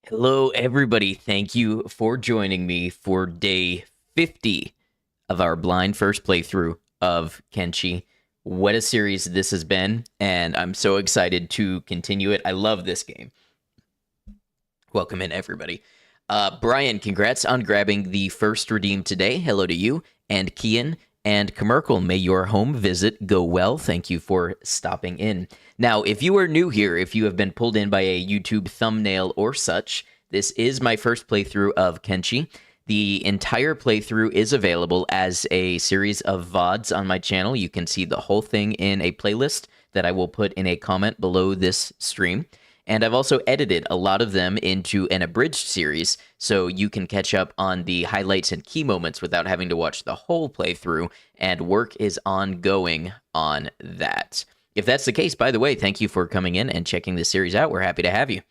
Hello, everybody. Thank you for joining me for day 50 of our blind first playthrough of Kenshi. What a series this has been, and I'm so excited to continue it. I love this game. Welcome in, everybody. Brian, congrats on grabbing the first redeem today. Hello to you, and Kian and Kamerkel. May your home visit go well. Thank you for stopping in. Now, if you are new here, if you have been pulled in by a YouTube thumbnail or such, this is my first playthrough of Kenshi. The entire playthrough is available as a series of VODs on my channel. You can see the whole thing in a playlist that I will put in a comment below this stream. And I've also edited a lot of them into an abridged series, so you can catch up on the highlights and key moments without having to watch the whole playthrough, and work is ongoing on that. If that's the case, by the way, thank you for coming in and checking this series out. We're happy to have you.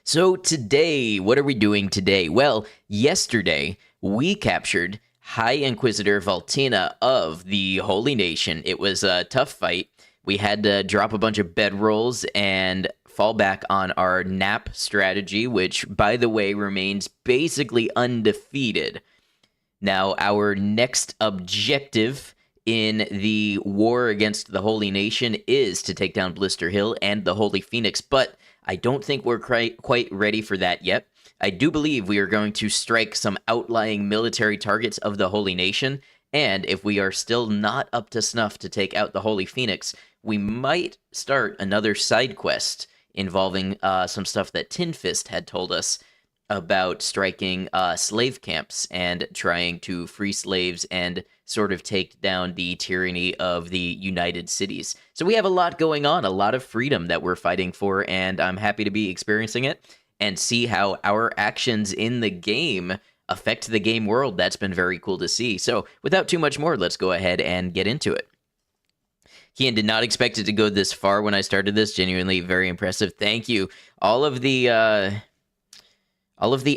So today, what are we doing today? Well, yesterday, we captured High Inquisitor Valtina of the Holy Nation. It was a tough fight. We had to drop a bunch of bedrolls and fall back on our nap strategy, which, by the way, remains basically undefeated. Now, our next objective in the war against the Holy Nation is to take down Blister Hill and the Holy Phoenix, but I don't think we're quite ready for that yet. I do believe we are going to strike some outlying military targets of the Holy Nation, and if we are still not up to snuff to take out the Holy Phoenix, we might start another side quest involving some stuff that Tin Fist had told us about, striking slave camps and trying to free slaves and sort of take down the tyranny of the United Cities. So we have a lot going on, a lot of freedom that we're fighting for, and I'm happy to be experiencing it and see how our actions in the game affect the game world. That's been very cool to see. So without too much more, let's go ahead and get into it. Kian did not expect it to go this far when I started this. Genuinely very impressive. Thank you. All of the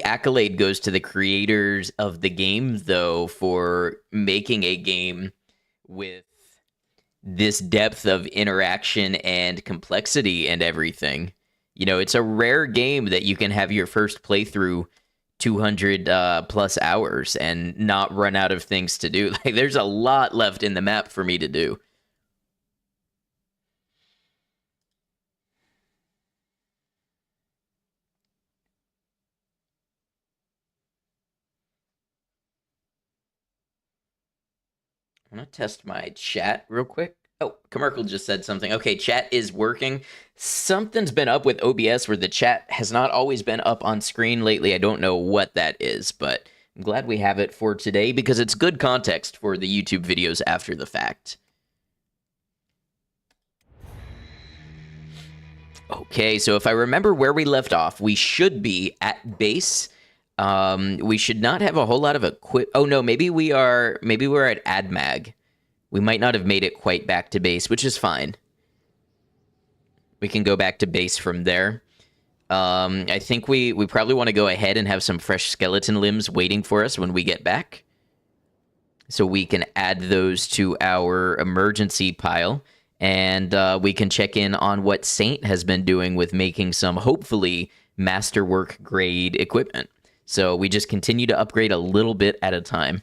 accolade goes to the creators of the game, though, for making a game with this depth of interaction and complexity and everything. You know, it's a rare game that you can have your first playthrough 200 plus hours and not run out of things to do. Like, there's a lot left in the map for me to do. I'm going to test my chat real quick. Oh, Kamerkel just said something. Okay, chat is working. Something's been up with OBS where the chat has not always been up on screen lately. I don't know what that is, but I'm glad we have it for today because it's good context for the YouTube videos after the fact. Okay, so if I remember where we left off, we should be at base. We should not have a whole lot of equip. Oh no, maybe we're at AdMag. We might not have made it quite back to base, which is fine. We can go back to base from there. I think we probably want to go ahead and have some fresh skeleton limbs waiting for us when we get back, so we can add those to our emergency pile, and we can check in on what Saint has been doing with making some, hopefully, masterwork grade equipment. So we just continue to upgrade a little bit at a time.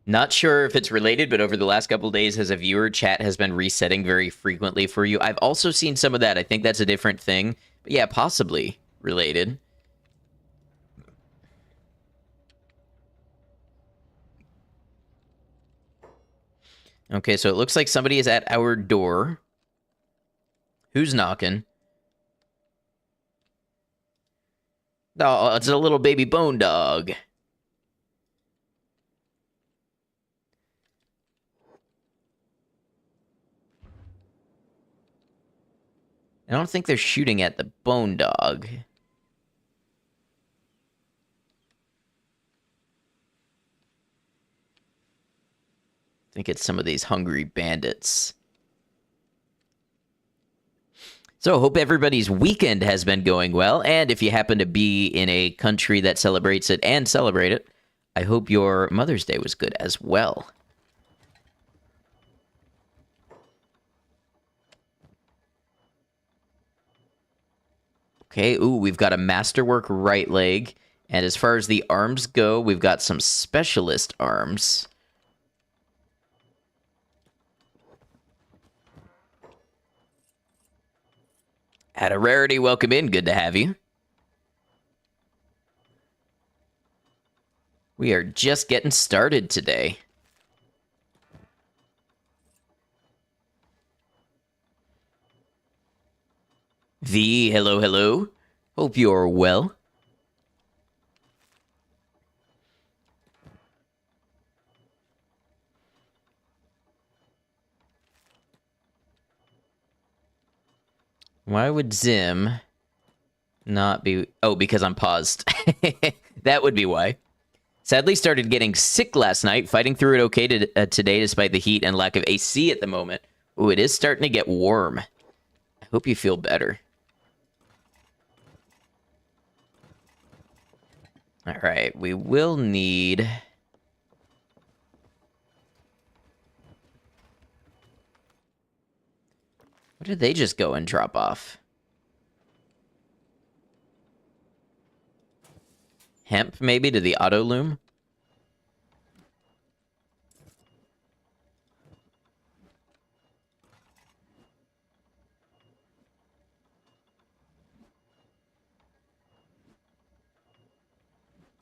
Not sure if it's related, but over the last couple of days as a viewer, chat has been resetting very frequently for you. I've also seen some of that. I think that's a different thing. But yeah, possibly related. Okay, so it looks like somebody is at our door. Who's knocking? Oh, it's a little baby bone dog. I don't think they're shooting at the bone dog. I think it's some of these hungry bandits. So, hope everybody's weekend has been going well, and if you happen to be in a country that celebrates it and celebrate it, I hope your Mother's Day was good as well. Okay, ooh, we've got a masterwork right leg. And as far as the arms go, we've got some specialist arms. At a rarity, welcome in. Good to have you. We are just getting started today. V, hello, hello. Hope you're well. Why would Zim not be... Oh, because I'm paused. That would be why. Sadly started getting sick last night, fighting through it okay today despite the heat and lack of AC at the moment. Ooh, it is starting to get warm. I hope you feel better. All right, we will need... What did they just go and drop off? Hemp, maybe, to the auto loom?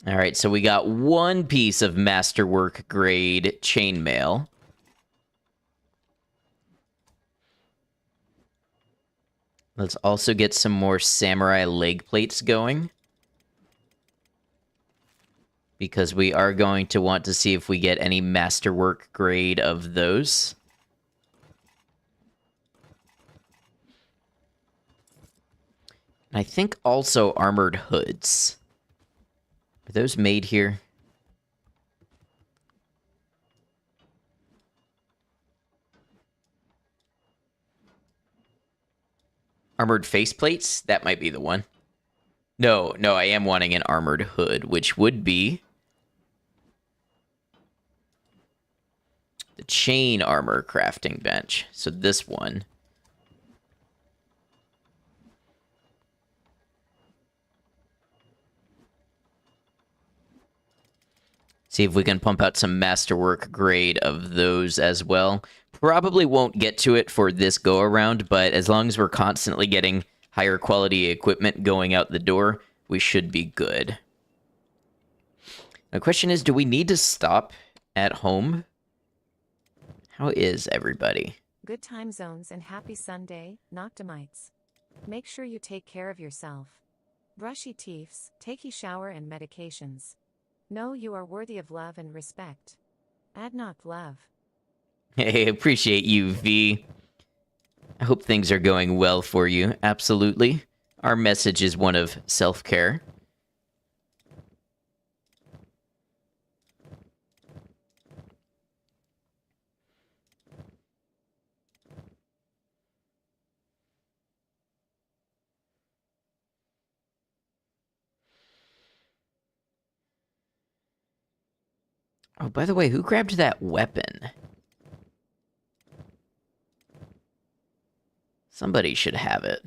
All right, so we got one piece of masterwork grade chainmail. Let's also get some more samurai leg plates going. Because we are going to want to see if we get any masterwork grade of those. And I think also armored hoods. Are those made here? Armored faceplates? That might be the one. No, I am wanting an armored hood, which would be the chain armor crafting bench. So this one. See if we can pump out some masterwork grade of those as well. Probably won't get to it for this go-around, but as long as we're constantly getting higher quality equipment going out the door, we should be good. The question is, do we need to stop at home? How is everybody? Good time zones and happy Sunday, Noctamites. Make sure you take care of yourself. Brushy teeths, takey shower and medications. Know you are worthy of love and respect. Adnock love. Hey, appreciate you, V. I hope things are going well for you. Absolutely. Our message is one of self-care. Oh, by the way, who grabbed that weapon? Somebody should have it.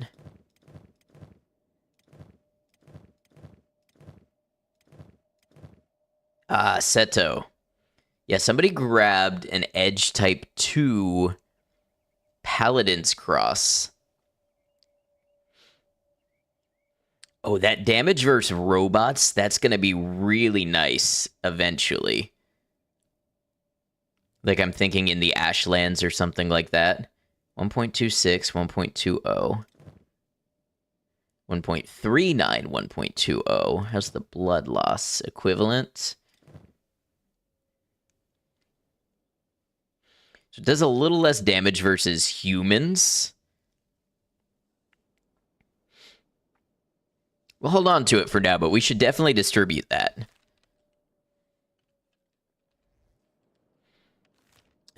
Ah, Seto. Yeah, somebody grabbed an Edge Type 2 Paladin's Cross. Oh, that damage versus robots, that's going to be really nice eventually. Like I'm thinking in the Ashlands or something like that. 1.26, 1.20. 1.39, 1.20. How's the blood loss equivalent? So it does a little less damage versus humans. We'll hold on to it for now, but we should definitely distribute that.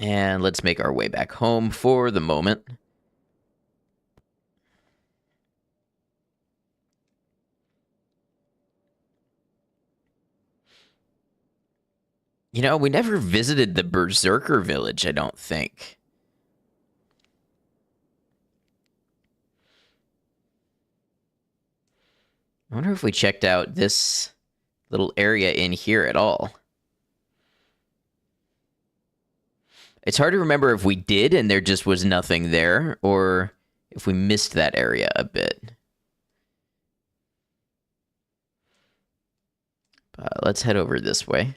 And let's make our way back home for the moment. You know, we never visited the Berserker village, I don't think. I wonder if we checked out this little area in here at all. It's hard to remember if we did and there just was nothing there, or if we missed that area a bit. Let's head over this way.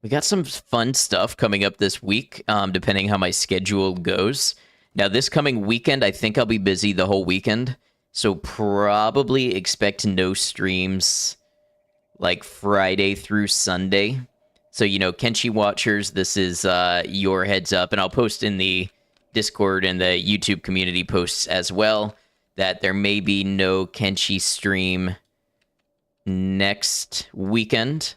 We got some fun stuff coming up this week, depending how my schedule goes. Now, this coming weekend, I think I'll be busy the whole weekend. So probably expect no streams like Friday through Sunday. So, you know, Kenshi Watchers, this is your heads up. And I'll post in the Discord and the YouTube community posts as well that there may be no Kenshi stream next weekend.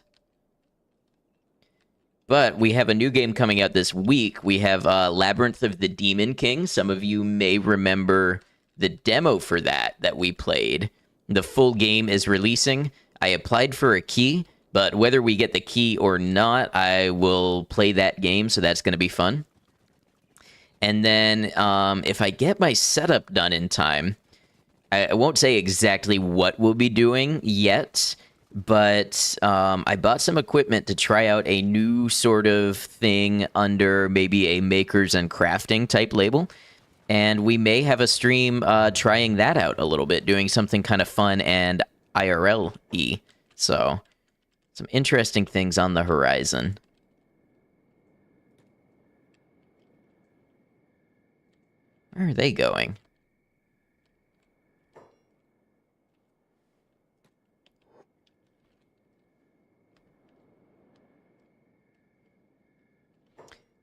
But we have a new game coming out this week. We have Labyrinth of the Demon King. Some of you may remember the demo for that we played. The full game is releasing. I applied for a key, but whether we get the key or not, I will play that game, so that's going to be fun. And then if I get my setup done in time, I won't say exactly what we'll be doing yet, but I bought some equipment to try out a new sort of thing under maybe a makers and crafting type label. And we may have a stream trying that out a little bit, doing something kind of fun and IRL-y. So, some interesting things on the horizon. Where are they going?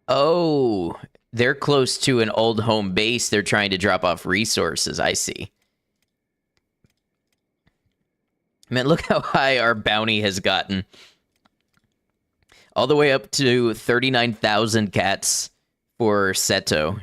Oh, they're close to an old home base. They're trying to drop off resources. I see. Man, look how high our bounty has gotten. All the way up to 39,000 cats for Seto.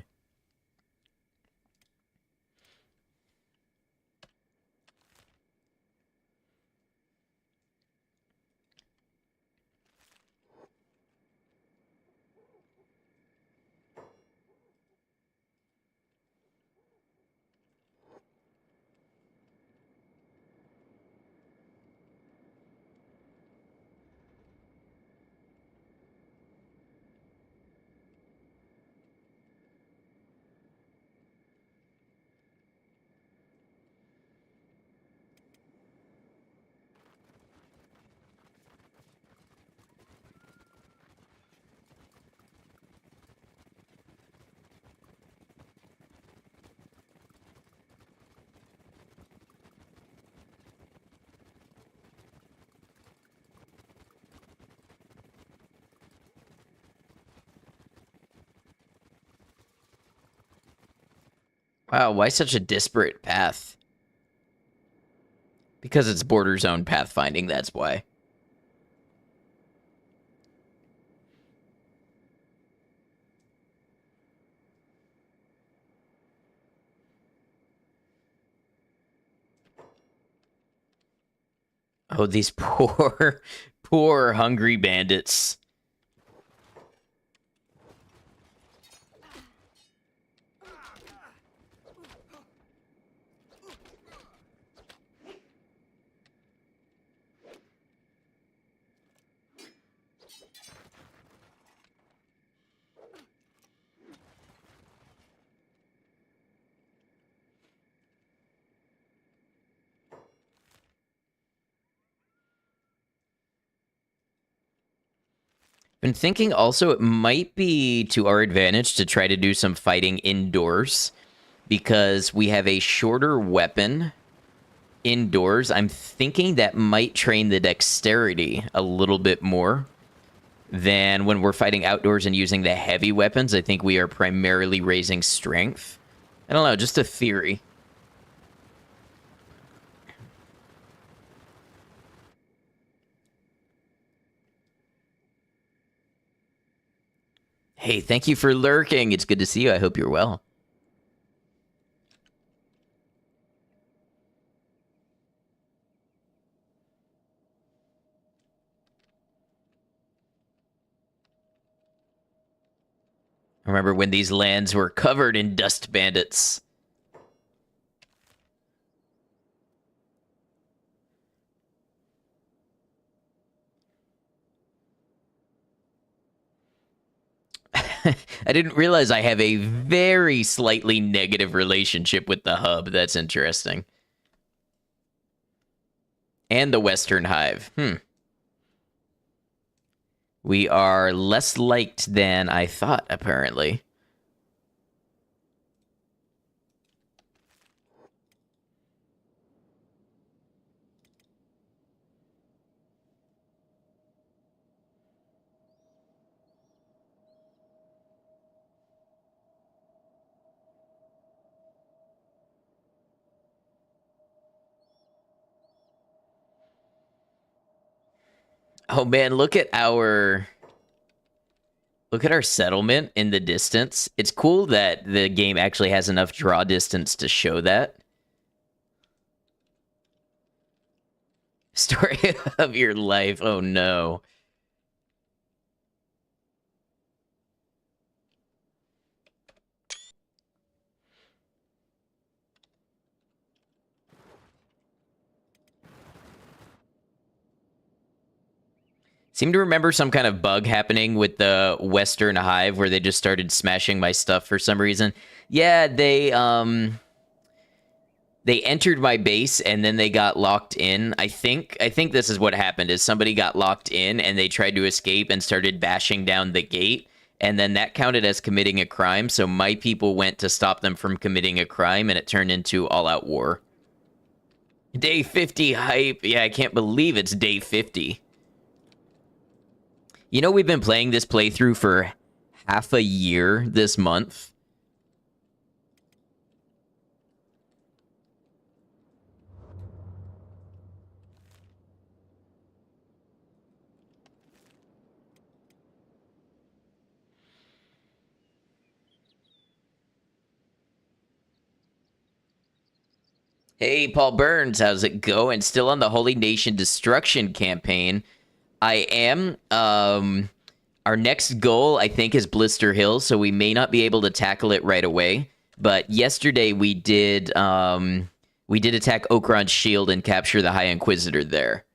Wow, why such a disparate path? Because it's border zone pathfinding, that's why. Oh, these poor, poor hungry bandits. Been thinking also it might be to our advantage to try to do some fighting indoors. because we have a shorter weapon indoors. I'm thinking that might train the dexterity a little bit more than when we're fighting outdoors and using the heavy weapons. I think we are primarily raising strength. I don't know, just a theory. Hey, thank you for lurking. It's good to see you. I hope you're well. I remember when these lands were covered in dust bandits. I didn't realize I have a very slightly negative relationship with the hub. That's interesting. And the Western Hive. We are less liked than I thought, apparently. Oh man, look at our settlement in the distance. It's cool that the game actually has enough draw distance to show that. Story of your life. Oh no. Seem to remember some kind of bug happening with the Western Hive where they just started smashing my stuff for some reason. Yeah, they entered my base and then they got locked in. I think this is what happened is somebody got locked in and they tried to escape and started bashing down the gate, and then that counted as committing a crime, so my people went to stop them from committing a crime and it turned into all-out war. Day 50 hype. Yeah, I can't believe it's day 50. You know, we've been playing this playthrough for half a year this month. Hey, Paul Burns, how's it going? Still on the Holy Nation Destruction campaign. I am. Our next goal, I think, is Blister Hill, so we may not be able to tackle it right away. But yesterday we did attack Okron's shield and capture the High Inquisitor there.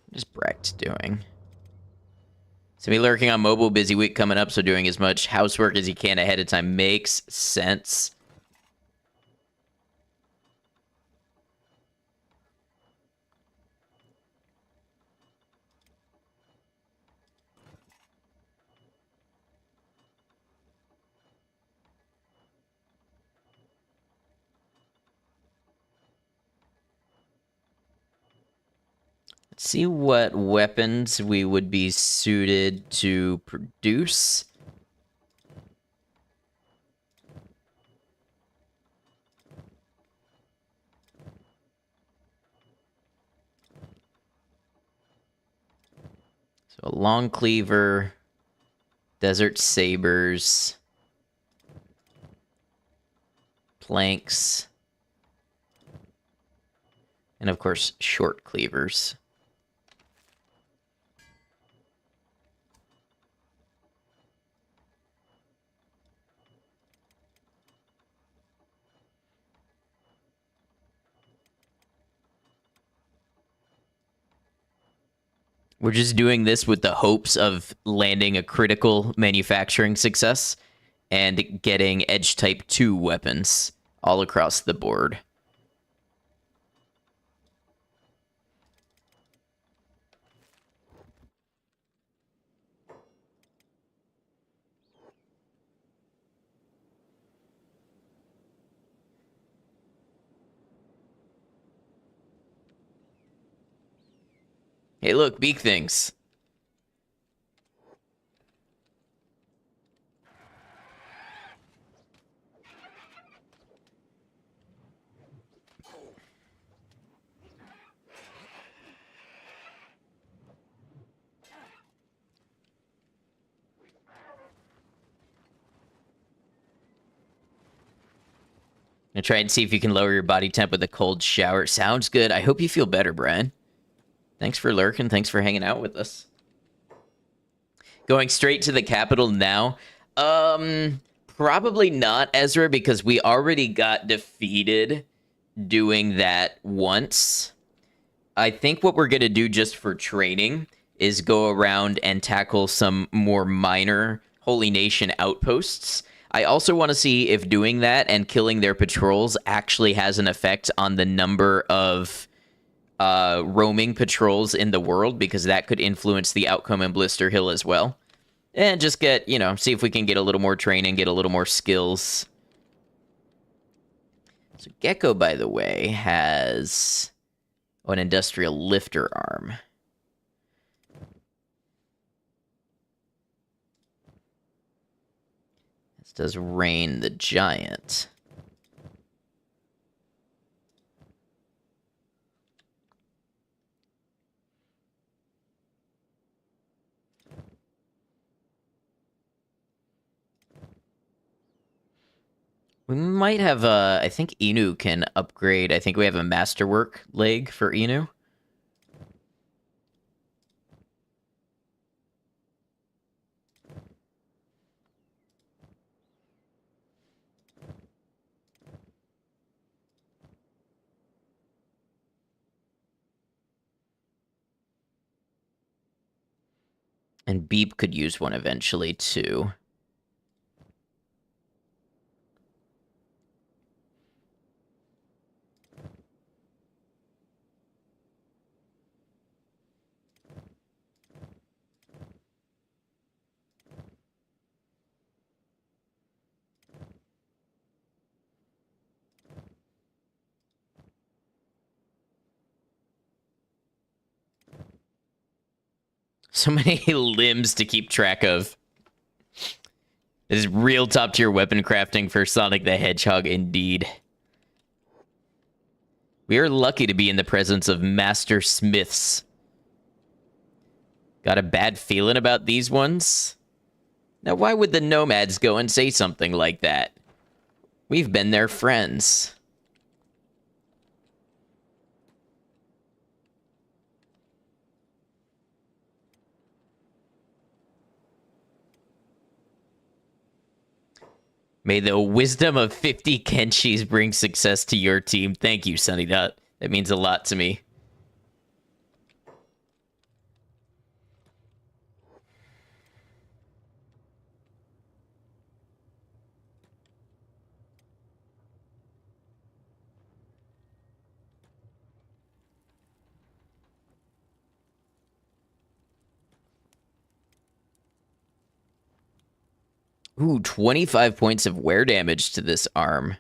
What is Brecht doing? So be lurking on mobile, busy week coming up, so doing as much housework as you can ahead of time makes sense. Let's see what weapons we would be suited to produce. So a long cleaver, desert sabers, planks, and of course short cleavers. We're just doing this with the hopes of landing a critical manufacturing success and getting edge type 2 weapons all across the board. Hey, look, beak things. And try and see if you can lower your body temp with a cold shower. Sounds good. I hope you feel better, Brian. Thanks for lurking. Thanks for hanging out with us. Going straight to the capital now. Probably not, Ezra, because we already got defeated doing that once. I think what we're going to do just for training is go around and tackle some more minor Holy Nation outposts. I also want to see if doing that and killing their patrols actually has an effect on the number of roaming patrols in the world, because that could influence the outcome in Blister Hill as well. And just get, see if we can get a little more training, get a little more skills. So Gecko, by the way, has an industrial lifter arm. This does Rain the Giant. We might have, I think Inu can upgrade. I think we have a masterwork leg for Inu. And Beep could use one eventually, too. So many limbs to keep track of. This is real top tier weapon crafting for Sonic the Hedgehog, indeed. We are lucky to be in the presence of master smiths. Got a bad feeling about these ones? Now, why would the nomads go and say something like that? We've been their friends. May the wisdom of 50 Kenshis bring success to your team. Thank you, Sunny Dot. That means a lot to me. Ooh, 25 points of wear damage to this arm.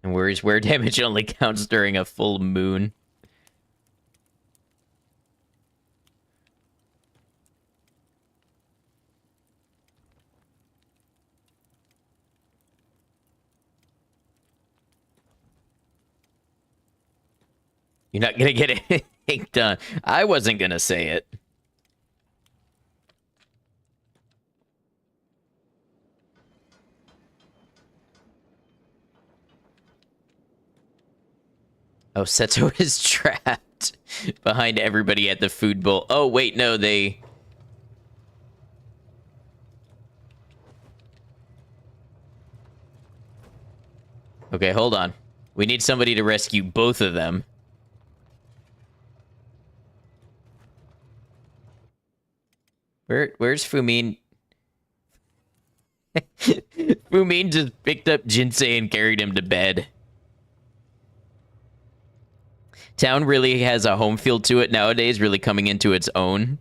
And whereas wear damage only counts during a full moon. You're not gonna get anything done. I wasn't gonna say it. Oh, Seto is trapped behind everybody at the food bowl. Oh, wait, no, they... Okay, hold on. We need somebody to rescue both of them. Where's Fumin? Fumin just picked up Jinsei and carried him to bed. Town really has a home feel to it nowadays, really coming into its own.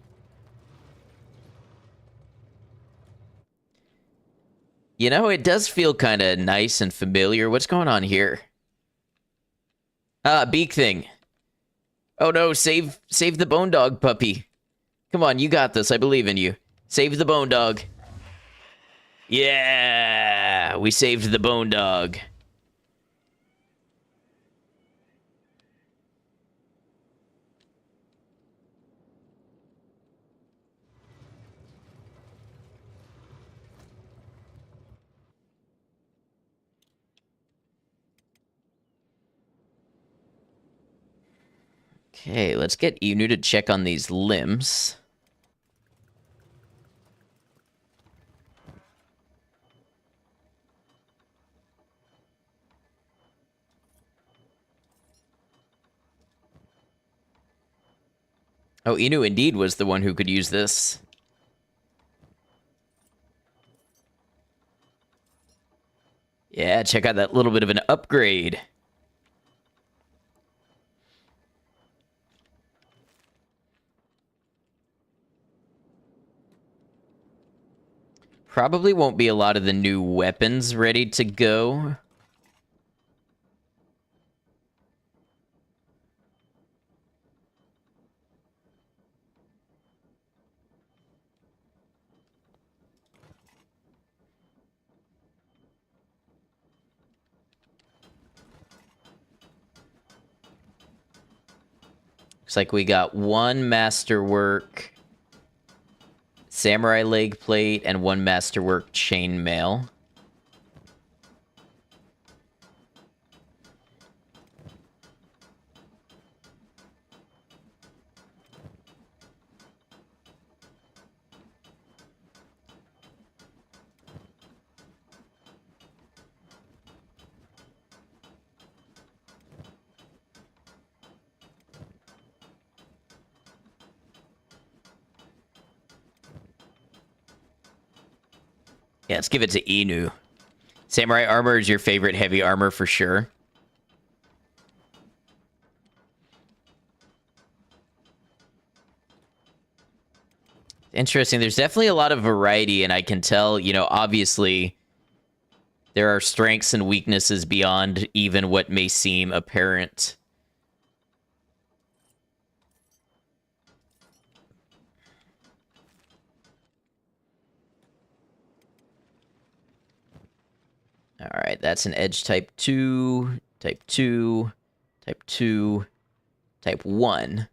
You know, it does feel kind of nice and familiar. What's going on here? Beak thing. Oh no, save the bone dog puppy. Come on, you got this. I believe in you. Save the bone dog. Yeah, we saved the bone dog. Okay, let's get Inu to check on these limbs. Oh, Inu indeed was the one who could use this. Yeah, check out that little bit of an upgrade. Probably won't be a lot of the new weapons ready to go. Looks like we got one masterwork samurai leg plate and one masterwork chainmail. Yeah, let's give it to Inu. Samurai armor is your favorite heavy armor for sure. Interesting. There's definitely a lot of variety, and I can tell, you know, obviously there are strengths and weaknesses beyond even what may seem apparent. All right, that's an edge type 2, type 2, type 2, type 1.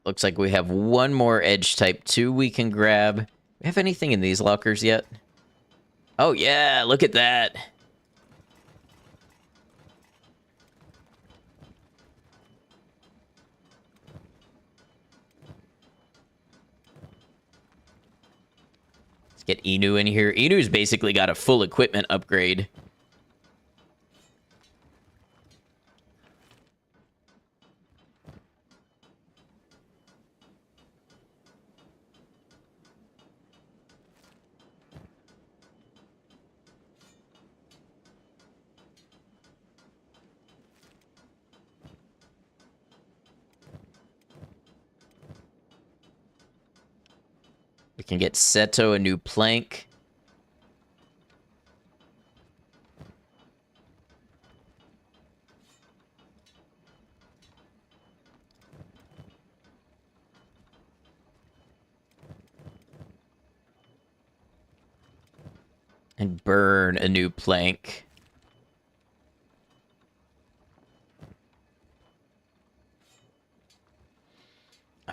Looks like we have one more edge type 2 we can grab. We have anything in these lockers yet? Oh yeah, look at that. Let's get Inu in here. Inu's basically got a full equipment upgrade. We can get Seto a new plank. And burn a new plank.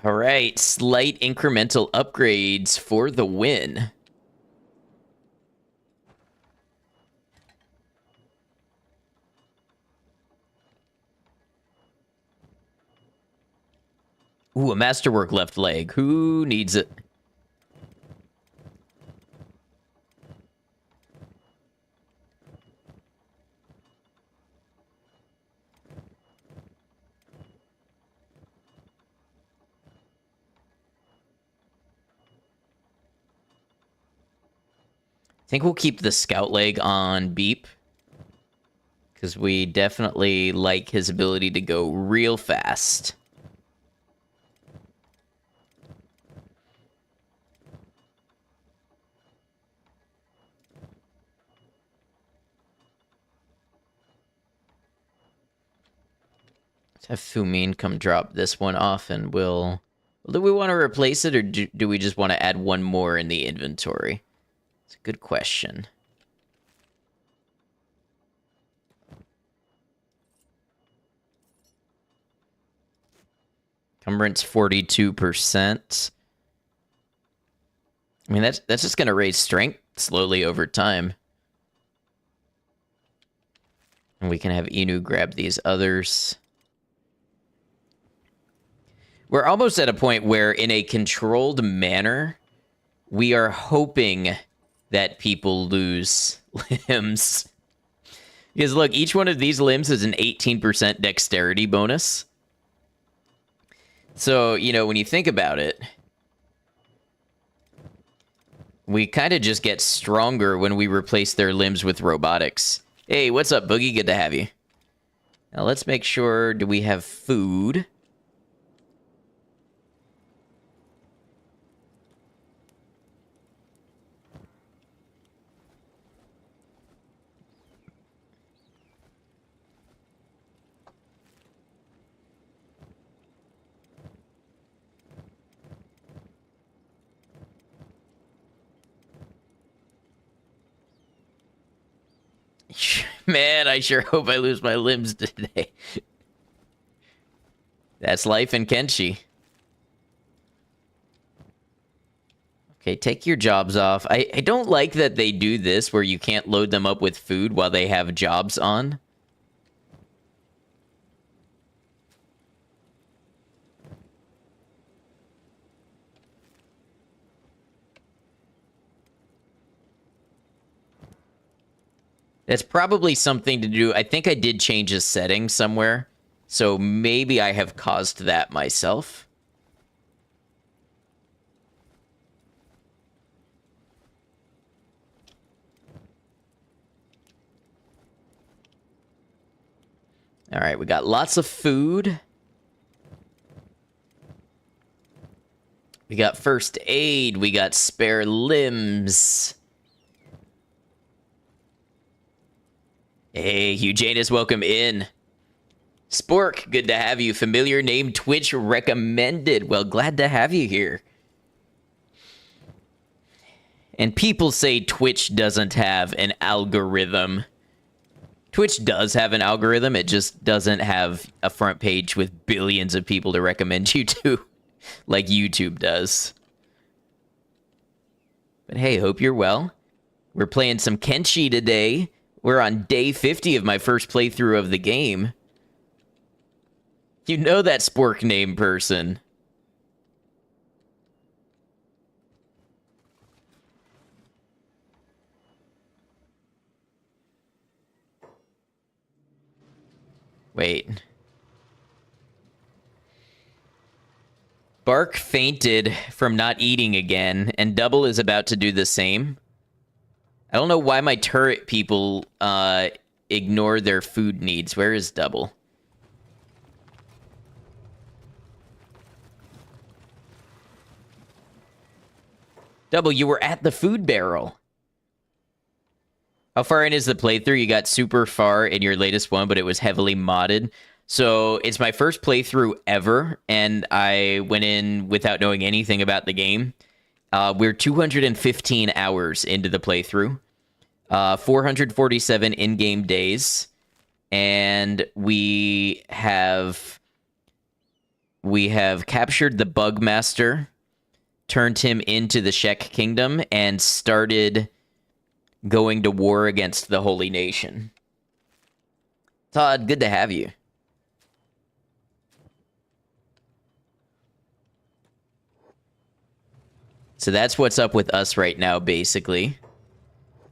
All right, slight incremental upgrades for the win. Ooh, a masterwork left leg. Who needs it? I think we'll keep the scout leg on Beep. Because we definitely like his ability to go real fast. Let's have Fumin come drop this one off and we'll... Do we want to replace it or do we just want to add one more in the inventory? It's a good question. Encumbrance 42%. I mean, that's just going to raise strength slowly over time. And we can have Inu grab these others. We're almost at a point where, in a controlled manner, we are hoping that people lose limbs. Because, look, each one of these limbs is an 18% dexterity bonus. So, you know, when you think about it, we kind of just get stronger when we replace their limbs with robotics. Hey, what's up, Boogie? Good to have you. Now, let's make sure, do we have food? Man, I sure hope I lose my limbs today. That's life in Kenshi. Okay, take your jobs off. I don't like that they do this where you can't load them up with food while they have jobs on. That's probably something to do. I think I did change a setting somewhere. So maybe I have caused that myself. All right, we got lots of food. We got first aid. We got spare limbs. Hey, Eugenus, welcome in. Spork, good to have you. Familiar name, Twitch recommended. Well, glad to have you here. And people say Twitch doesn't have an algorithm. Twitch does have an algorithm. It just doesn't have a front page with billions of people to recommend you to, like YouTube does. But hey, hope you're well. We're playing some Kenshi today. We're on day 50 of my first playthrough of the game. You know that Spork name person. Wait. Bark fainted from not eating again, and Double is about to do the same. I don't know why my turret people ignore their food needs. Where is Double? Double, you were at the food barrel. How far in is the playthrough? You got super far in your latest one, but it was heavily modded. So it's my first playthrough ever, and I went in without knowing anything about the game. We're 215 hours into the playthrough. 447 in-game days, and we have captured the Bugmaster, turned him into the Shek Kingdom, and started going to war against the Holy Nation. Todd, good to have you. So that's what's up with us right now, basically.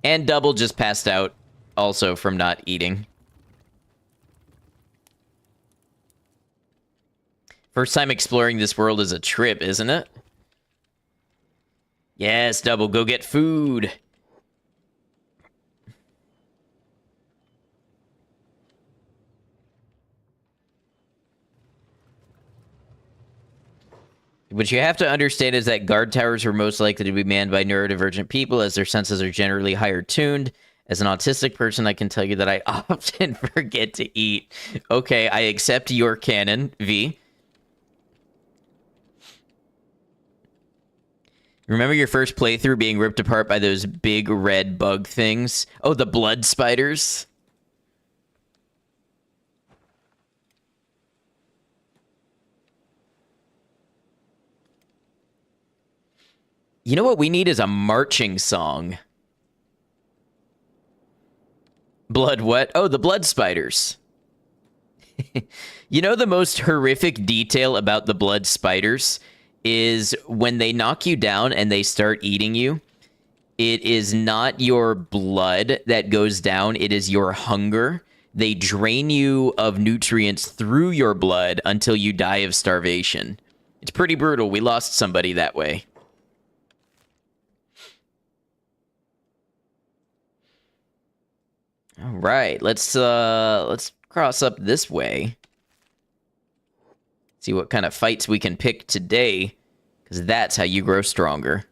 And Double just passed out, also from not eating. First time exploring this world is a trip, isn't it? Yes, Double, go get food. What you have to understand is that guard towers are most likely to be manned by neurodivergent people, as their senses are generally higher tuned. As an autistic person, I can tell you that I often forget to eat. Okay, I accept your canon, V. Remember your first playthrough being ripped apart by those big red bug things? Oh, the blood spiders? You know what we need is a marching song. Blood what? Oh, the blood spiders. You know the most horrific detail about the blood spiders is when they knock you down and they start eating you, it is not your blood that goes down, it is your hunger. They drain you of nutrients through your blood until you die of starvation. It's pretty brutal. We lost somebody that way. All right, let's cross up this way. See what kind of fights we can pick today, because that's how you grow stronger.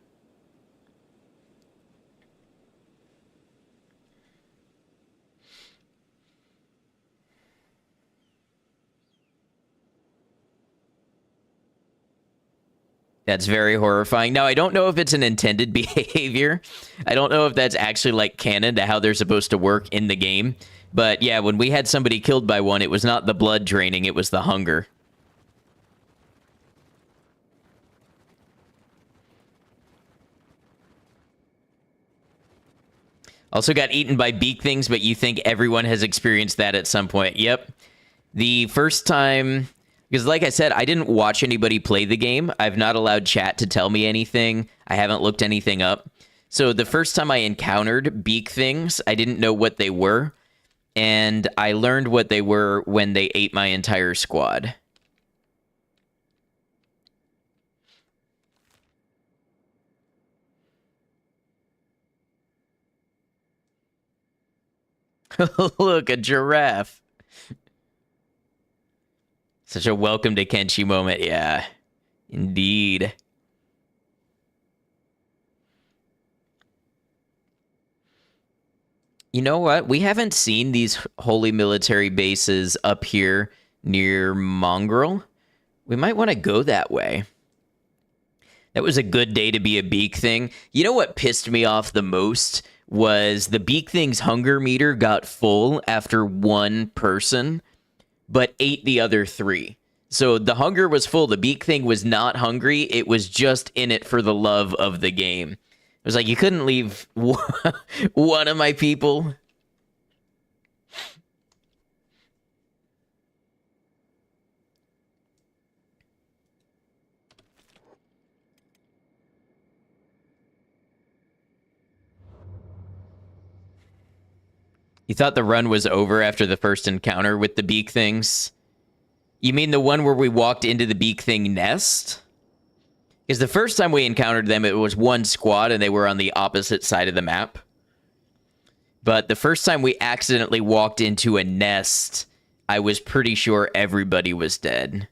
That's very horrifying. Now, I don't know if it's an intended behavior. I don't know if that's actually like canon to how they're supposed to work in the game. But yeah, when we had somebody killed by one, it was not the blood draining, it was the hunger. Also got eaten by beak things, but you think everyone has experienced that at some point. Yep. The first time, because like I said, I didn't watch anybody play the game. I've not allowed chat to tell me anything. I haven't looked anything up. So the first time I encountered beak things, I didn't know what they were. And I learned what they were when they ate my entire squad. Look, a giraffe. Such a welcome to Kenshi moment. Yeah, indeed. You know what? We haven't seen these holy military bases up here near Mongrel. We might want to go that way. That was a good day to be a beak thing. You know what pissed me off the most was the beak thing's hunger meter got full after one person, but ate the other three. So the hunger was full. The beak thing was not hungry. It was just in it for the love of the game. It was like, you couldn't leave one of my people. You thought the run was over after the first encounter with the beak things? You mean the one where we walked into the beak thing nest? Because the first time we encountered them, it was one squad and they were on the opposite side of the map. But the first time we accidentally walked into a nest, I was pretty sure everybody was dead.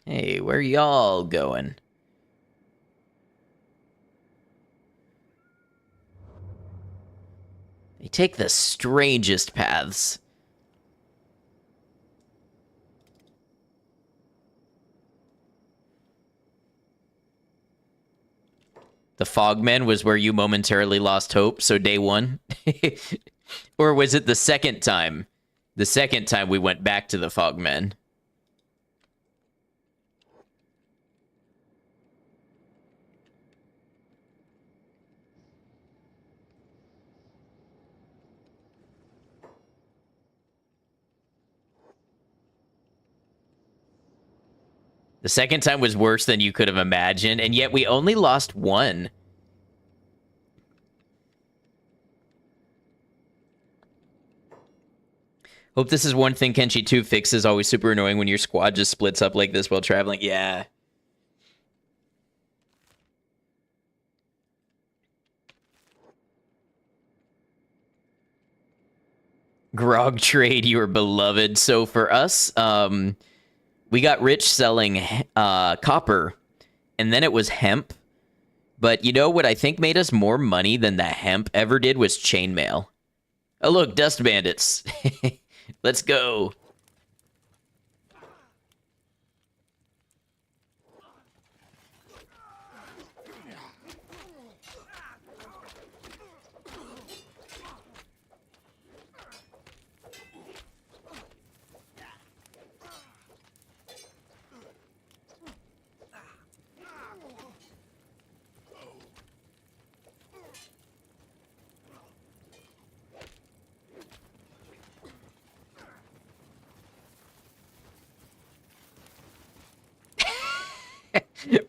Hey, where y'all going? They take the strangest paths. The Fogmen was where you momentarily lost hope, so day one? Or was it the second time? The second time we went back to the Fogmen. The second time was worse than you could have imagined, and yet we only lost one. Hope this is one thing Kenshi 2 fixes. Always super annoying when your squad just splits up like this while traveling. Yeah. Grog trade, you are beloved. So for us, we got rich selling copper, and then it was hemp. But you know what I think made us more money than the hemp ever did was chainmail. Oh, look, dust bandits. Let's go.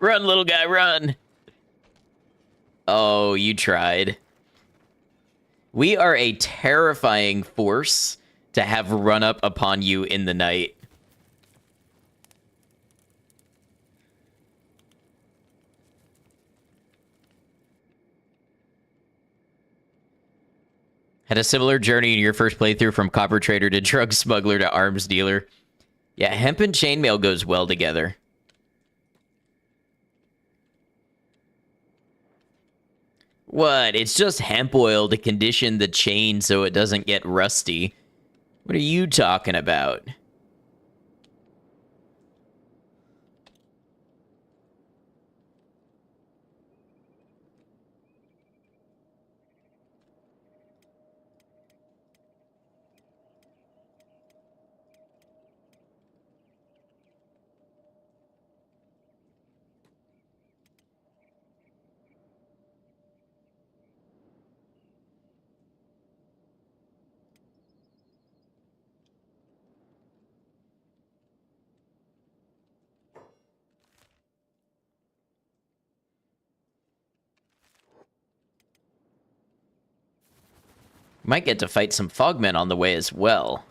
Run, little guy, run. Oh, you tried. We are a terrifying force to have run up upon you in the night. Had a similar journey in your first playthrough from copper trader to drug smuggler to arms dealer. Yeah, hemp and chainmail goes well together. What? It's just hemp oil to condition the chain so it doesn't get rusty. What are you talking about? Might get to fight some fogmen on the way as well.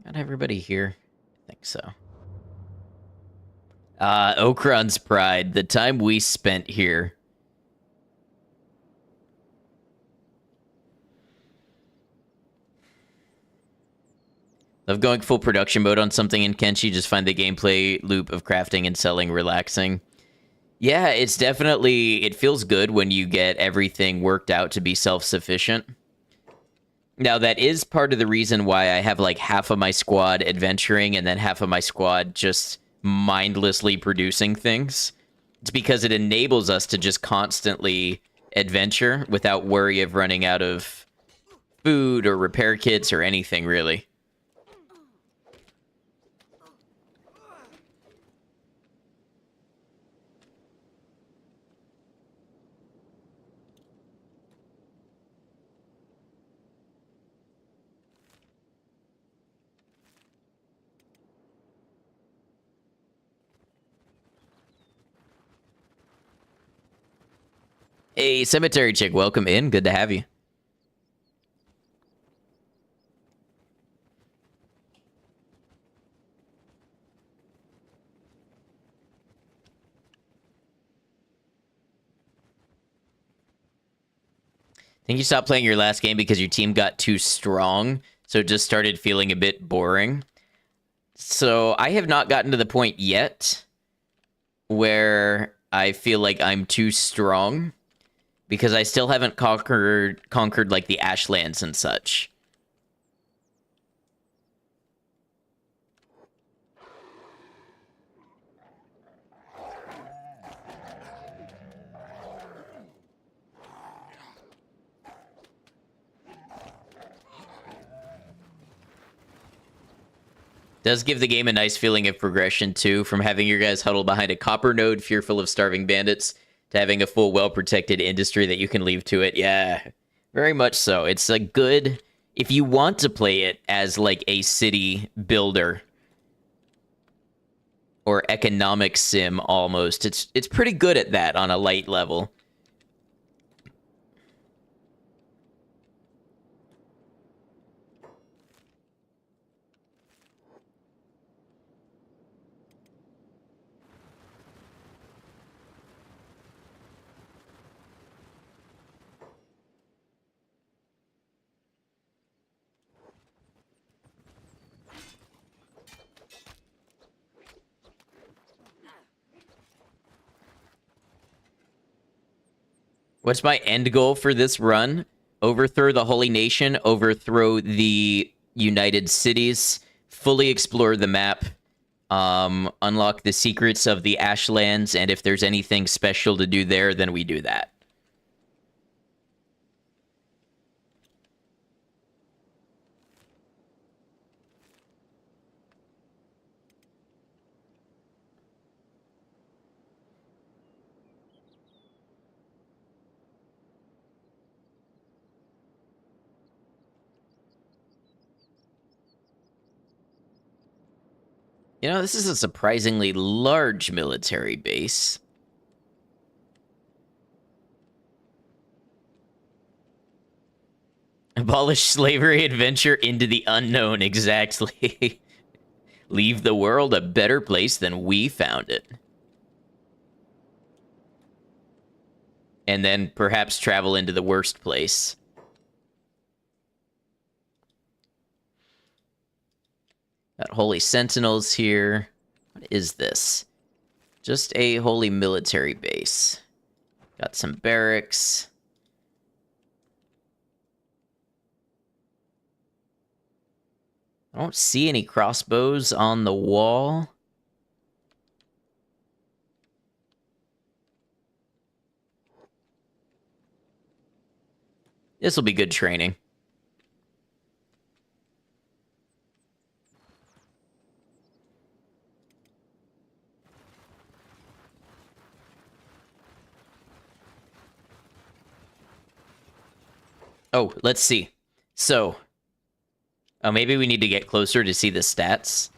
Got everybody here? I think so. Okron's Pride, the time we spent here. Love going full production mode on something in Kenshi, just find the gameplay loop of crafting and selling relaxing. Yeah, it's definitely, it feels good when you get everything worked out to be self-sufficient. Now, that is part of the reason why I have like half of my squad adventuring and then half of my squad just mindlessly producing things. It's because it enables us to just constantly adventure without worry of running out of food or repair kits or anything, really. Hey, Cemetery Chick, welcome in. Good to have you. I think you stopped playing your last game because your team got too strong, so it just started feeling a bit boring. So I have not gotten to the point yet where I feel like I'm too strong because I still haven't conquered like the Ashlands and such. Does give the game a nice feeling of progression, too, from having your guys huddle behind a copper node fearful of starving bandits to having a full, well-protected industry that you can leave to it. Yeah, very much so. It's a good... If you want to play it as, like, a city builder or economic sim, almost, it's pretty good at that on a light level. What's my end goal for this run? Overthrow the Holy Nation, overthrow the United Cities, fully explore the map, unlock the secrets of the Ashlands, and if there's anything special to do there, then we do that. You know, this is a surprisingly large military base. Abolish slavery, adventure into the unknown, exactly. Leave the world a better place than we found it. And then perhaps travel into the worst place. Got holy sentinels here. What is this? Just a holy military base. Got some barracks. I don't see any crossbows on the wall. This will be good training. Oh, let's see. So, oh, maybe we need to get closer to see the stats.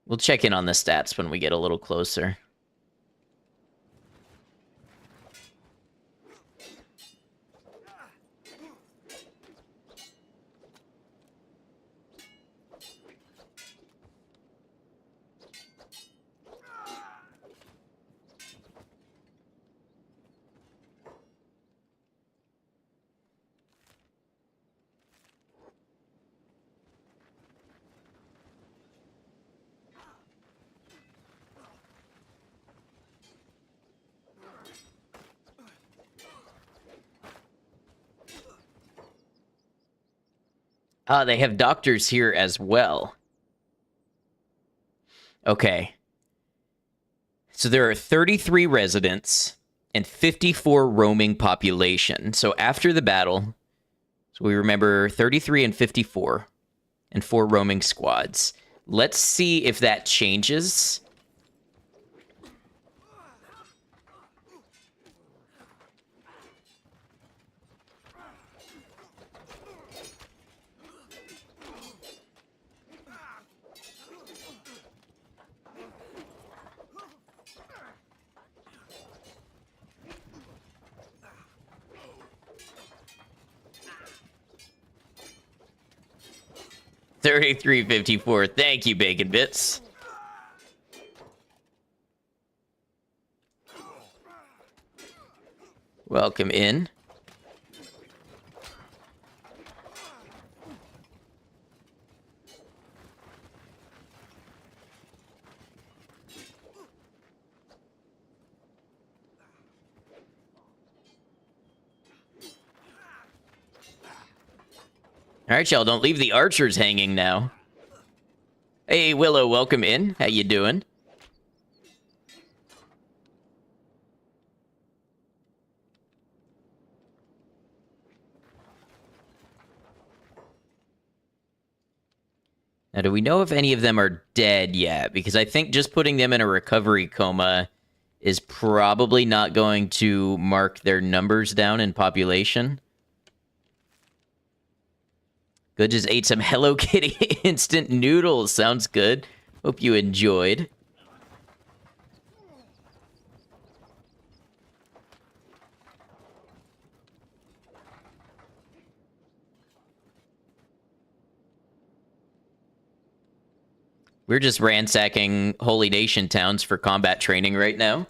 We'll check in on the stats when we get a little closer. Ah, they have doctors here as well. Okay. So there are 33 residents and 54 roaming population. So after the battle, so we remember 33 and 54 and 4 roaming squads. Let's see if that changes. $33.54. Thank you, Bacon Bits. Welcome in. All right, y'all, don't leave the archers hanging now. Hey, Willow, welcome in. How you doing? Now, do we know if any of them are dead yet? Because I think just putting them in a recovery coma is probably not going to mark their numbers down in population. Good, just ate some Hello Kitty instant noodles. Sounds good. Hope you enjoyed. We're just ransacking Holy Nation towns for combat training right now.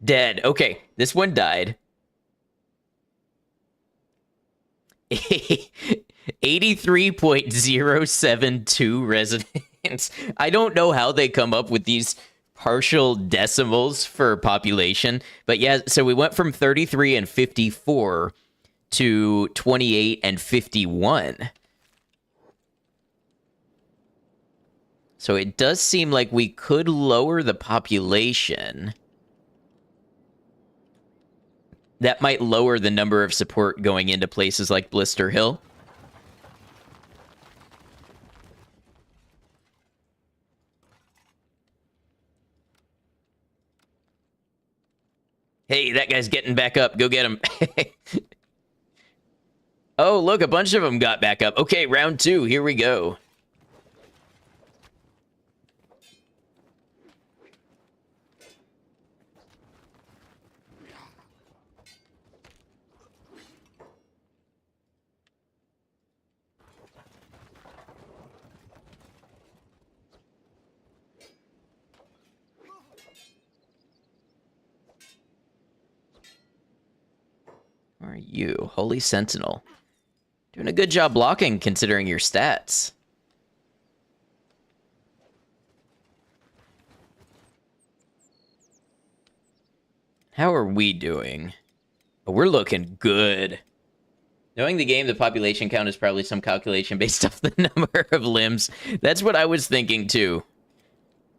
Dead. Okay, this one died. 83.072 residents. I don't know how they come up with these partial decimals for population, but yeah, so we went from 33 and 54 to 28 and 51. So it does seem like we could lower the population. That might lower the number of support going into places like Blister Hill. Hey, that guy's getting back up. Go get him. Oh, look, a bunch of them got back up. Okay, round 2. Here we go. Where are you? Holy Sentinel. Doing a good job blocking considering your stats. How are we doing? Oh, we're looking good. Knowing the game, the population count is probably some calculation based off the number of limbs. That's what I was thinking too.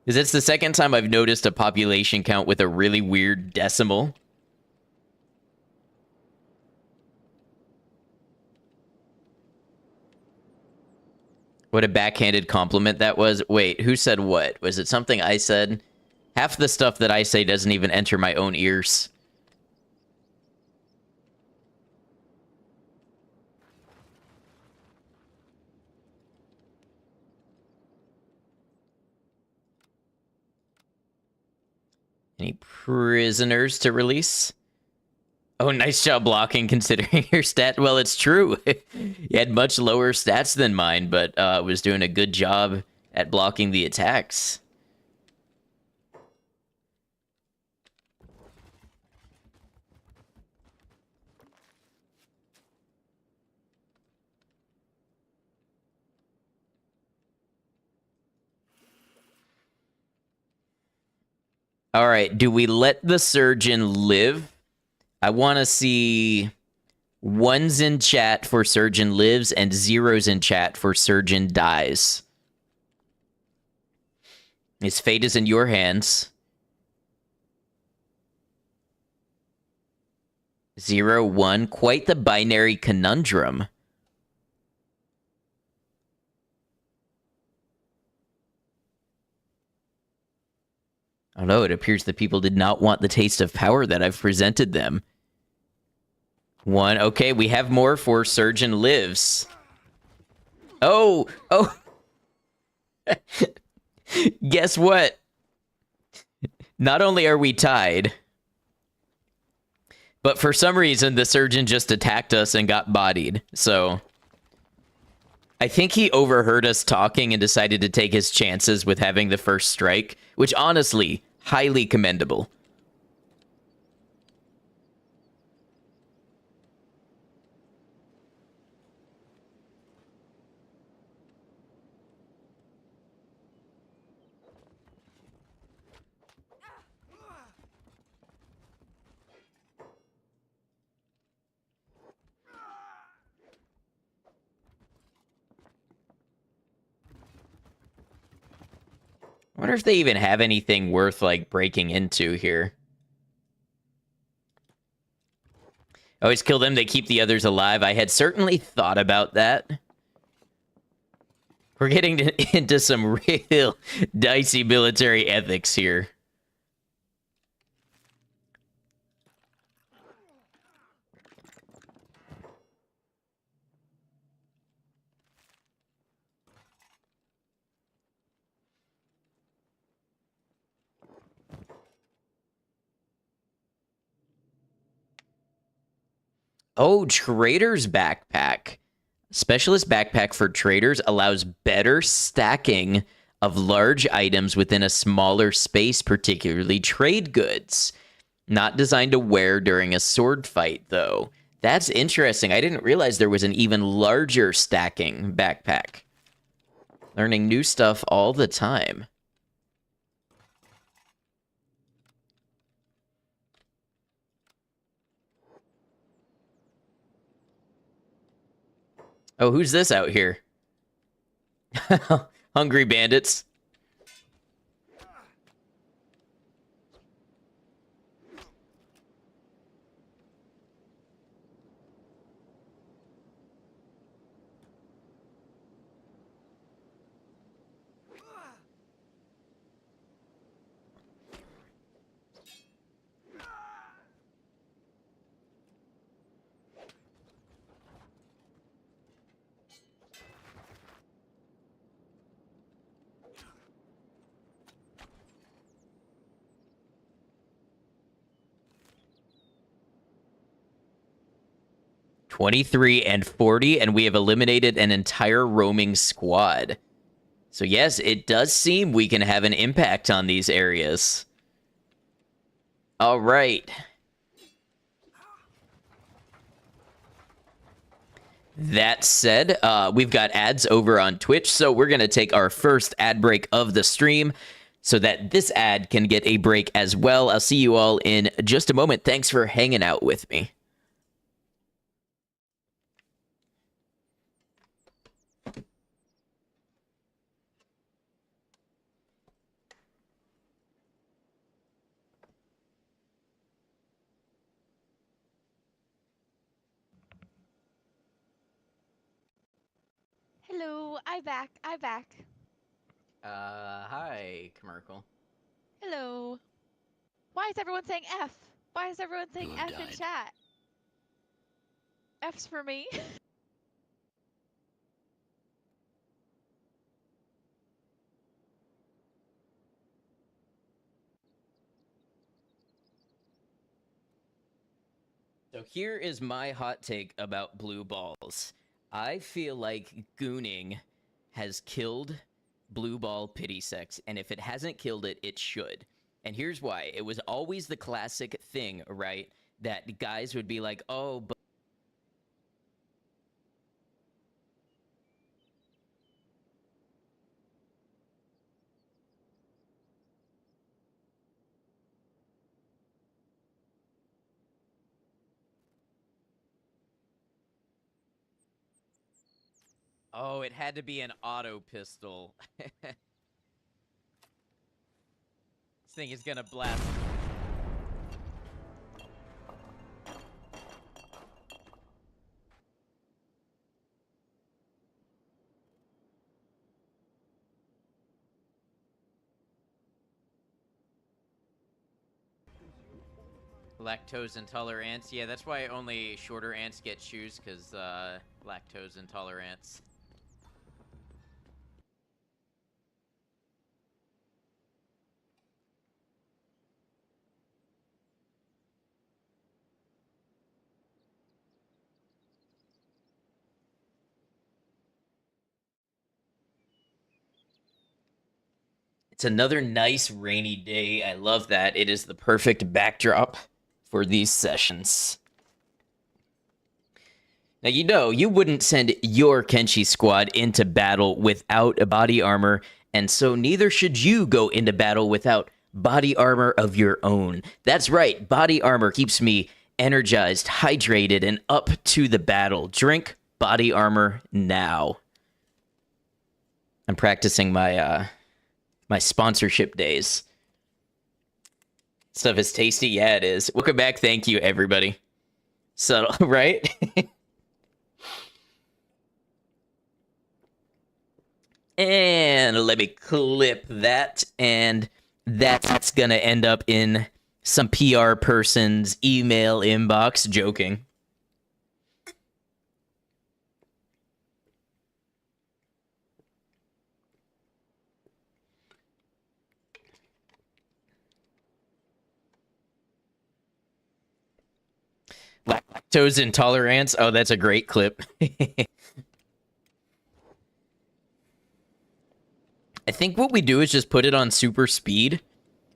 Because it's the second time I've noticed a population count with a really weird decimal. What a backhanded compliment that was. Wait, who said what? Was it something I said? Half the stuff that I say doesn't even enter my own ears. Any prisoners to release? Oh, nice job blocking considering your stat. Well, it's true. You had much lower stats than mine, but was doing a good job at blocking the attacks. All right, do we let the surgeon live? I want to see ones in chat for surgeon lives and zeros in chat for surgeon dies. His fate is in your hands. 0, 1. Quite the binary conundrum. Oh no, it appears the people did not want the taste of power that I've presented them. 1. Okay, we have more for Surgeon Lives. Oh! Guess what? Not only are we tied, but for some reason the surgeon just attacked us and got bodied. So I think he overheard us talking and decided to take his chances with having the first strike, which honestly, highly commendable. I wonder if they even have anything worth, like, breaking into here. Always kill them, they keep the others alive. I had certainly thought about that. We're getting into some real dicey military ethics here. Oh, trader's backpack. Specialist backpack for traders allows better stacking of large items within a smaller space, particularly trade goods. Not designed to wear during a sword fight, though. That's interesting. I didn't realize there was an even larger stacking backpack. Learning new stuff all the time. Oh, who's this out here? Hungry bandits. $23 and $40, and we have eliminated an entire roaming squad. So yes, it does seem we can have an impact on these areas. All right. That said, we've got ads over on Twitch, so we're going to take our first ad break of the stream so that this ad can get a break as well. I'll see you all in just a moment. Thanks for hanging out with me. Hello, I back. I back. Hi, Commercial. Hello. Why is everyone saying F? Why is everyone saying F in chat? F's for me. So here is my hot take about blue balls. I feel like gooning has killed blue ball pity sex, and if it hasn't killed it, it should. And here's why. It was always the classic thing, right? That guys would be like, oh, but oh, it had to be an auto pistol. This thing is gonna blast. Lactose intolerance. Yeah, that's why only shorter ants get shoes, because lactose intolerance. It's another nice rainy day. I love that. It is the perfect backdrop for these sessions. Now, you know, you wouldn't send your Kenshi squad into battle without a body armor, and so neither should you go into battle without body armor of your own. That's right, body armor keeps me energized, hydrated, and up to the battle. Drink body armor now. I'm practicing my my sponsorship days. Stuff is tasty. Yeah, it is. Welcome back. Thank you, everybody. Subtle, right? And let me clip that. And that's going to end up in some PR person's email inbox. Joking. Lactose intolerance. Oh, that's a great clip. I think what we do is just put it on super speed,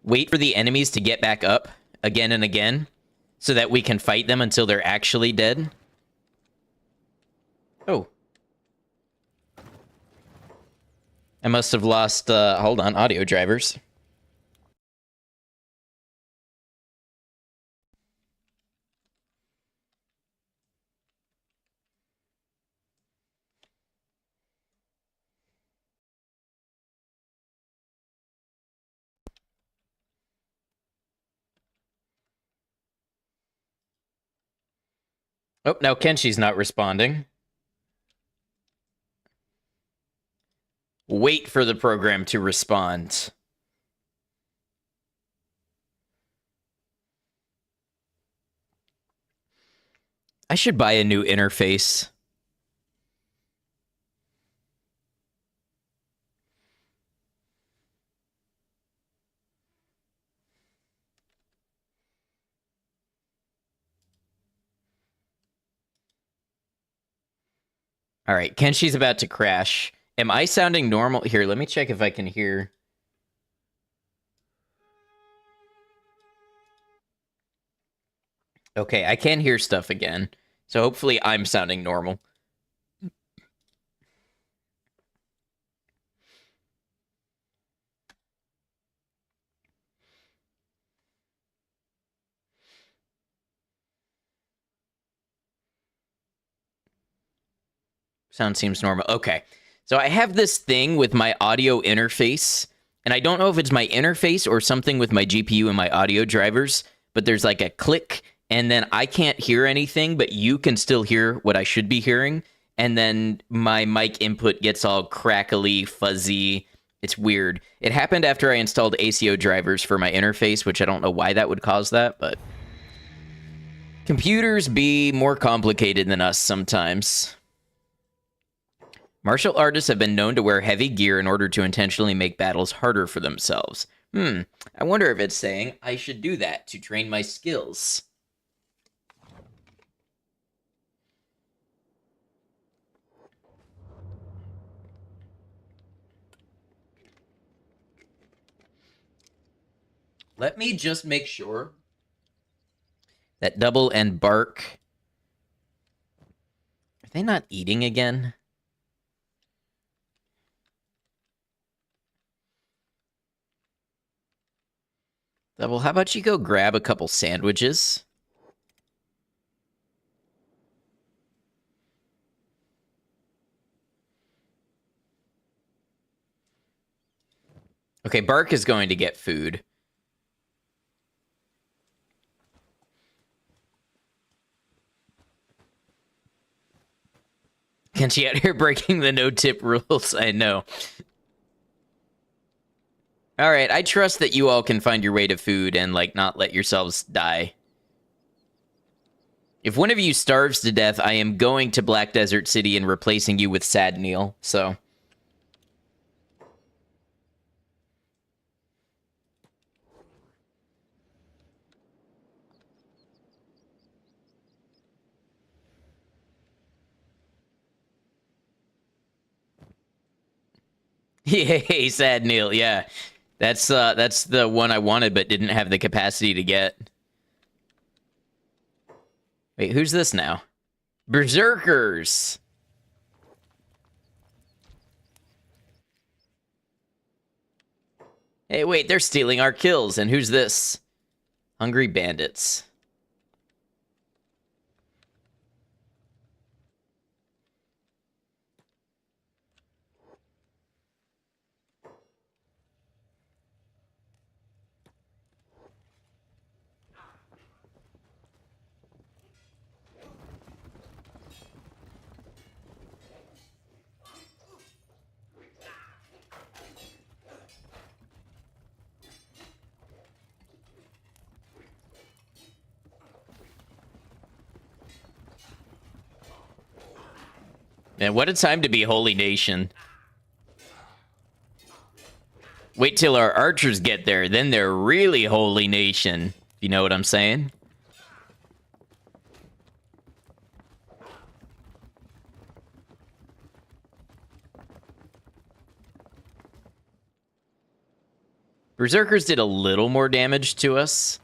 wait for the enemies to get back up again and again, so that we can fight them until they're actually dead. Oh. I must have lost, hold on, audio drivers. Oh, now Kenshi's not responding. Wait for the program to respond. I should buy a new interface. All right, Kenshi's about to crash. Am I sounding normal? Here, let me check if I can hear. Okay, I can hear stuff again. So hopefully I'm sounding normal. Sound seems normal. Okay. So I have this thing with my audio interface, and I don't know if it's my interface or something with my GPU and my audio drivers, but there's like a click, and then I can't hear anything, but you can still hear what I should be hearing. And then my mic input gets all crackly, fuzzy. It's weird. It happened after I installed ACO drivers for my interface, which I don't know why that would cause that, but computers be more complicated than us sometimes. Martial artists have been known to wear heavy gear in order to intentionally make battles harder for themselves. I wonder if it's saying I should do that to train my skills. Let me just make sure that Double and Bark... Are they not eating again? Double, how about you go grab a couple sandwiches? Okay, Bark is going to get food. Kenshi out here breaking the no-tip rules. I know. All right, I trust that you all can find your way to food and, like, not let yourselves die. If one of you starves to death, I am going to Black Desert City and replacing you with Sad Neil, so... Yay, Sad Neil, yeah. That's the one I wanted but didn't have the capacity to get. Wait, who's this now? Berserkers! Hey, wait, they're stealing our kills, and who's this? Hungry bandits. Man, what a time to be Holy Nation. Wait till our archers get there, then they're really Holy Nation. You know what I'm saying? Berserkers did a little more damage to us.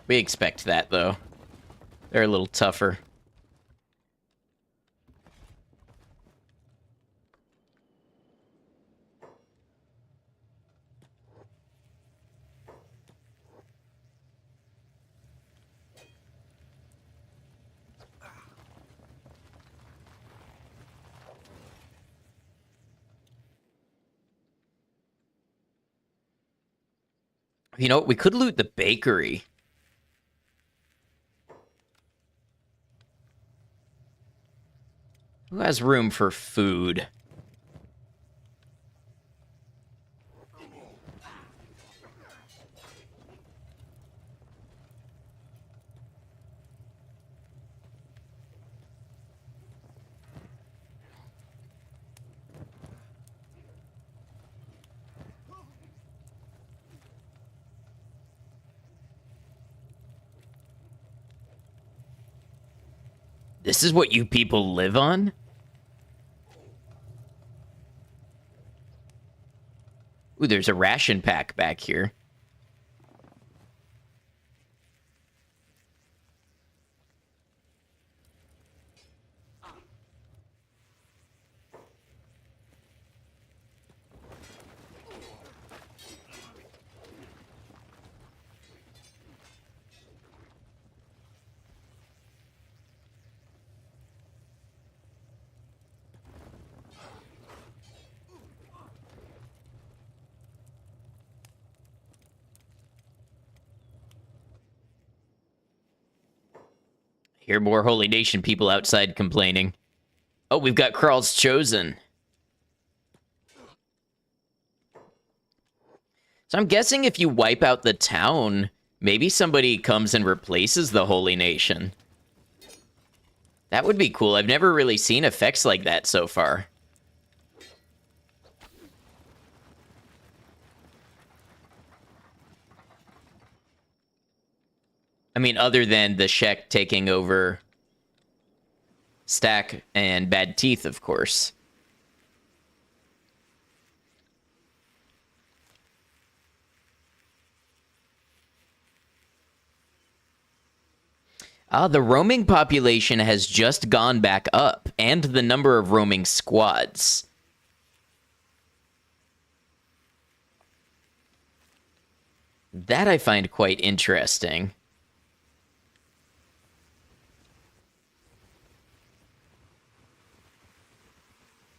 We expect that, though. They're a little tougher. You know, we could loot the bakery. Who has room for food? This is what you people live on? Ooh, there's a ration pack back here. Hear more Holy Nation people outside complaining. Oh, we've got Kral's Chosen. So I'm guessing if you wipe out the town, maybe somebody comes and replaces the Holy Nation. That would be cool. I've never really seen effects like that so far. I mean, other than the Shek taking over Stack and Bad Teeth, of course. The roaming population has just gone back up, and the number of roaming squads. That I find quite interesting.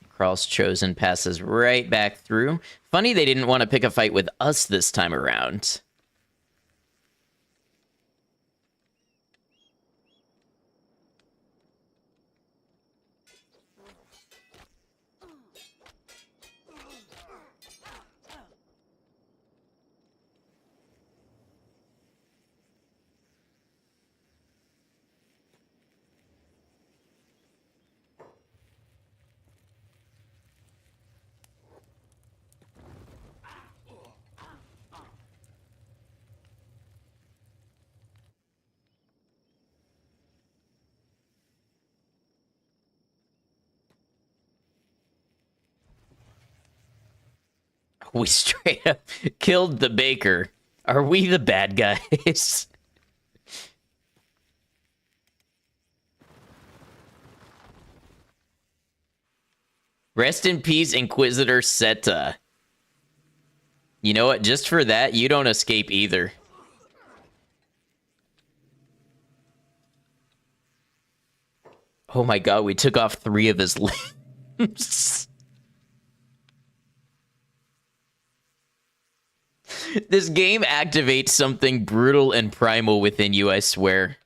Kral's Chosen passes right back through. Funny they didn't want to pick a fight with us this time around. We straight up killed the baker. Are we the bad guys? Rest in peace, Inquisitor Seta. You know what? Just for that, you don't escape either. Oh my god, we took off 3 of his limbs. This game activates something brutal and primal within you, I swear.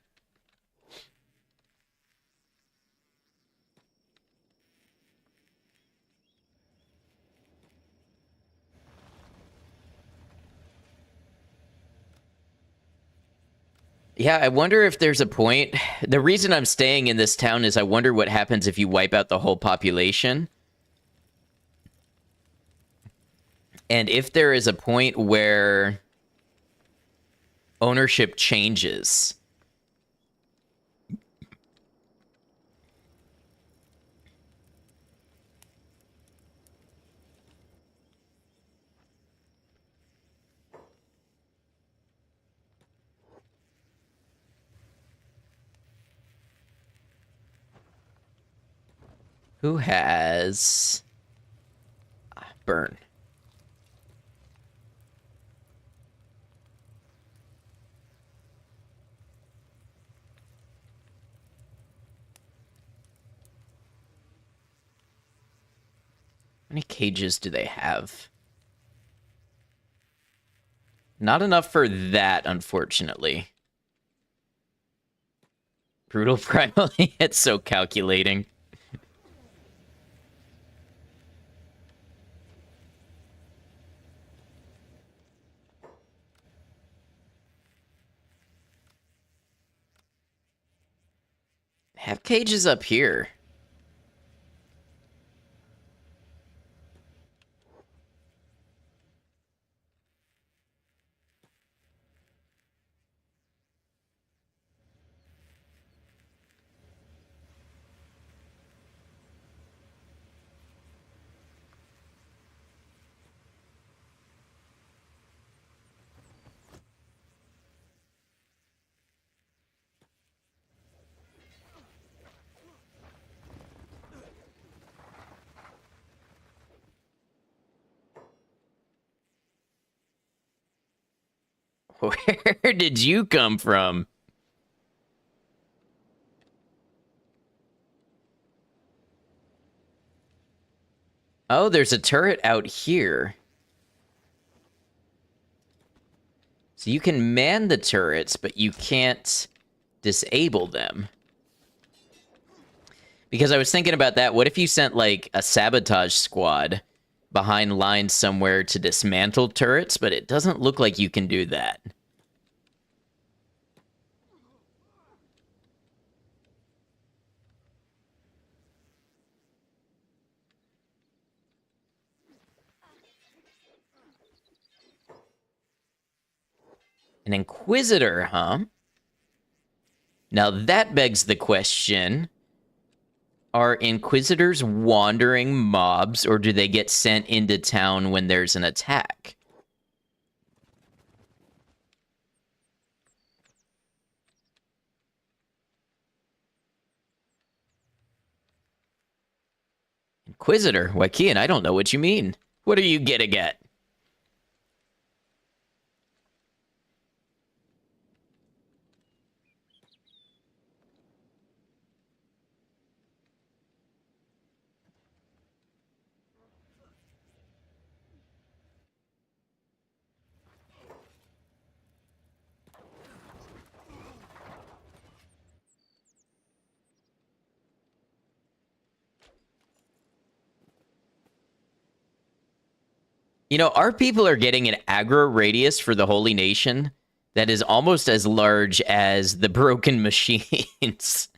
Yeah, I wonder if there's a point. The reason I'm staying in this town is I wonder what happens if you wipe out the whole population. And if there is a point where ownership changes. Who has burn? How many cages do they have? Not enough for that, unfortunately. Brutal primal. It's so calculating. Have cages up here. Where did you come from? Oh, there's a turret out here. So you can man the turrets, but you can't disable them. Because I was thinking about that. What if you sent, like, a sabotage squad behind lines somewhere to dismantle turrets? But it doesn't look like you can do that. An Inquisitor, huh? Now that begs the question, are Inquisitors wandering mobs, or do they get sent into town when there's an attack? Inquisitor? Wykean, I don't know what you mean. What are you getting at? You know, our people are getting an aggro radius for the Holy Nation that is almost as large as the broken machines.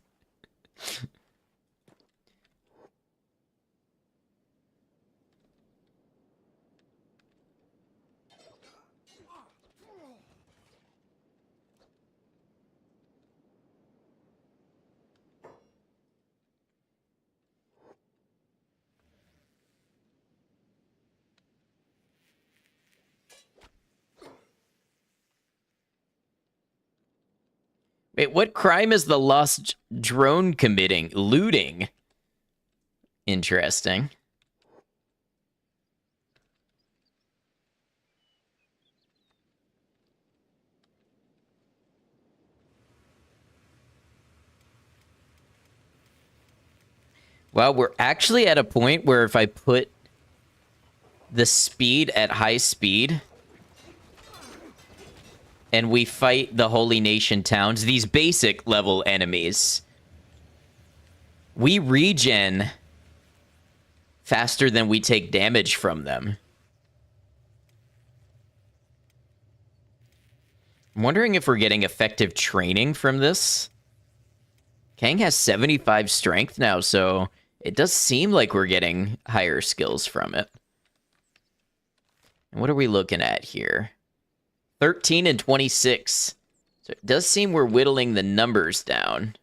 Wait, what crime is the lost drone committing? Looting. Interesting. Well, we're actually at a point where if I put the speed at high speed and we fight the Holy Nation towns, these basic level enemies, we regen faster than we take damage from them. I'm wondering if we're getting effective training from this. Kang has 75 strength now, so it does seem like we're getting higher skills from it. And what are we looking at here? 13 and 26. So it does seem we're whittling the numbers down.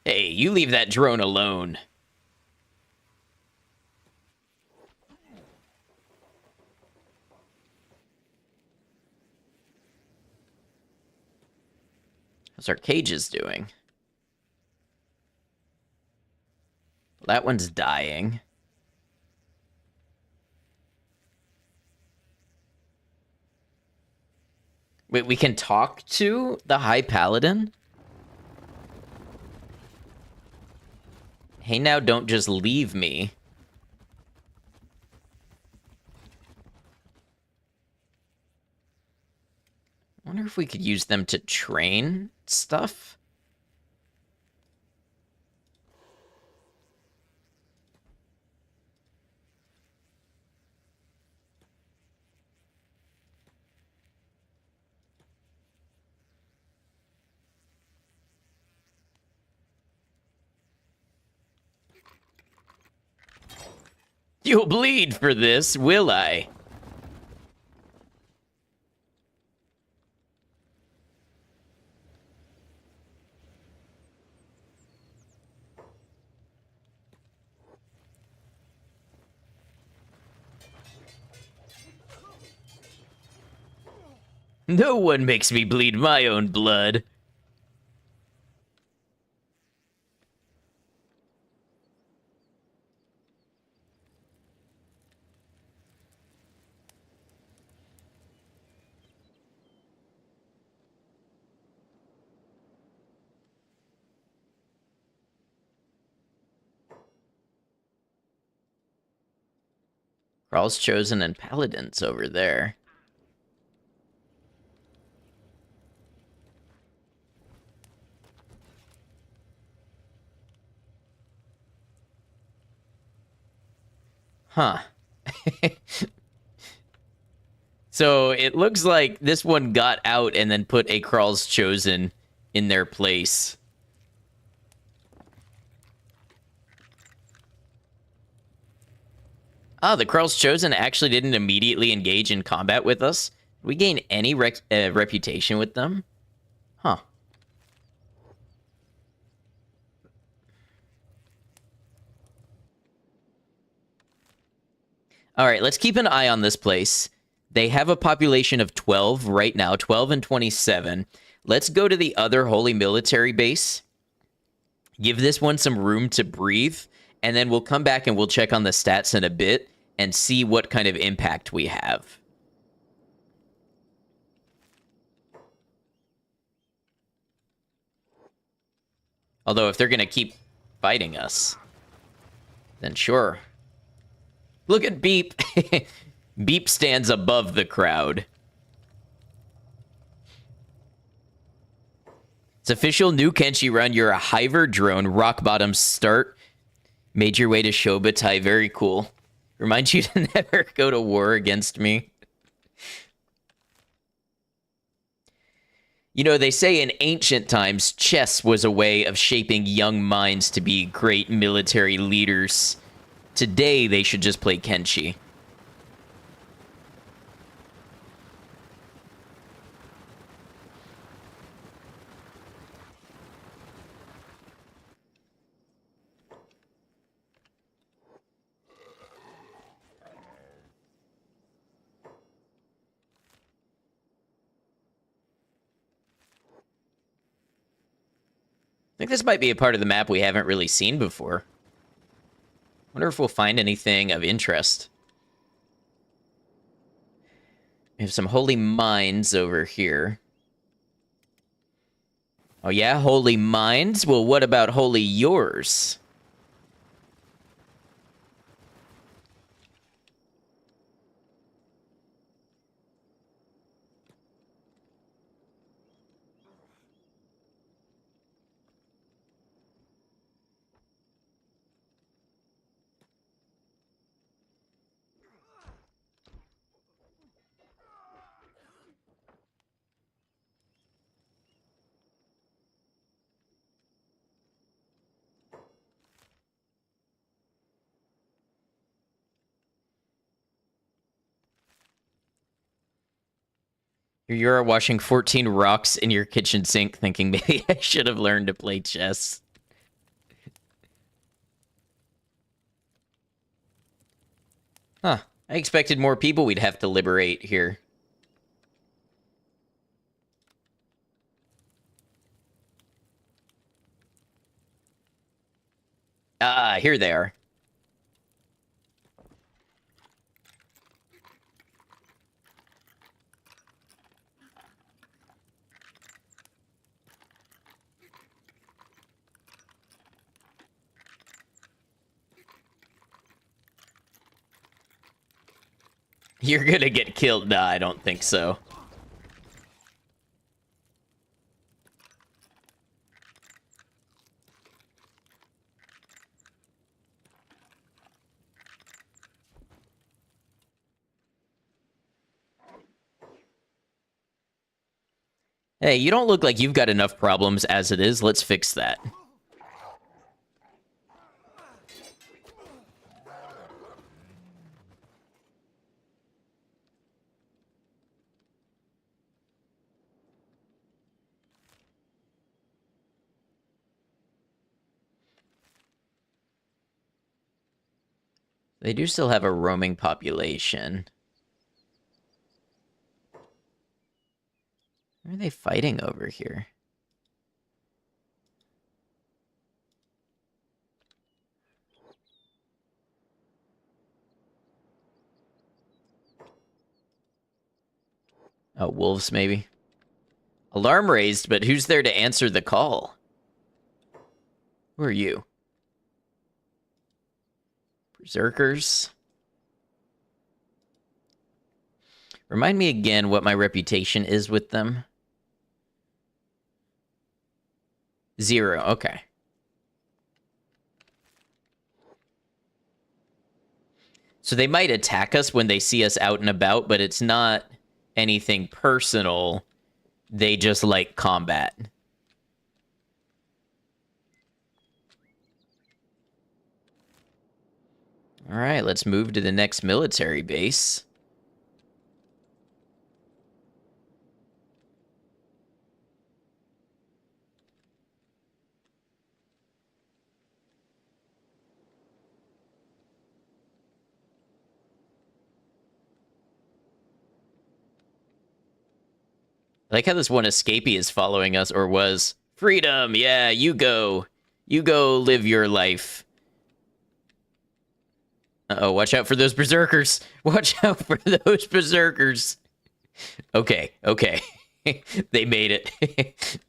Hey, you leave that drone alone. How's our cages doing? That one's dying. Wait, we can talk to the High Paladin? Hey, now don't just leave me. I wonder if we could use them to train stuff? You'll bleed for this, will I? No one makes me bleed my own blood. Thrall's Chosen and Paladins over there. Huh. So it looks like this one got out and then put a Krall's Chosen in their place. Oh, the Krall's Chosen actually didn't immediately engage in combat with us. Did we gain any reputation with them? Huh. All right, let's keep an eye on this place. They have a population of 12 right now, 12 and 27. Let's go to the other holy military base. Give this one some room to breathe, and then we'll come back and we'll check on the stats in a bit and see what kind of impact we have. Although if they're going to keep fighting us, then sure. Look at Beep. Beep stands above the crowd. It's official, new Kenshi run. You're a Hiver drone. Rock bottom start. Made your way to Shobutai. Very cool. Remind you to never go to war against me. You know, they say in ancient times, chess was a way of shaping young minds to be great military leaders. Today, they should just play Kenshi. think this might be a part of the map we haven't really seen before. Wonder if we'll find anything of interest. We have some holy mines over here. Oh yeah, holy mines? Well, what about holy yours? Here you are washing 14 rocks in your kitchen sink thinking maybe I should have learned to play chess. Huh. I expected more people we'd have to liberate here. Ah, here they are. You're gonna get killed. Nah, I don't think so. Hey, you don't look like you've got enough problems as it is. Let's fix that. They do still have a roaming population. What are they fighting over here? Oh, wolves, maybe? Alarm raised, but who's there to answer the call? Who are you? Berserkers? Remind me again what my reputation is with them. 0, okay. So they might attack us when they see us out and about, but it's not anything personal. They just like combat. All right, let's move to the next military base. I like how this one escapee is following us, or was. Freedom, yeah, you go. You go live your life. Uh-oh, watch out for those berserkers. Watch out for those berserkers. Okay, okay. They made it.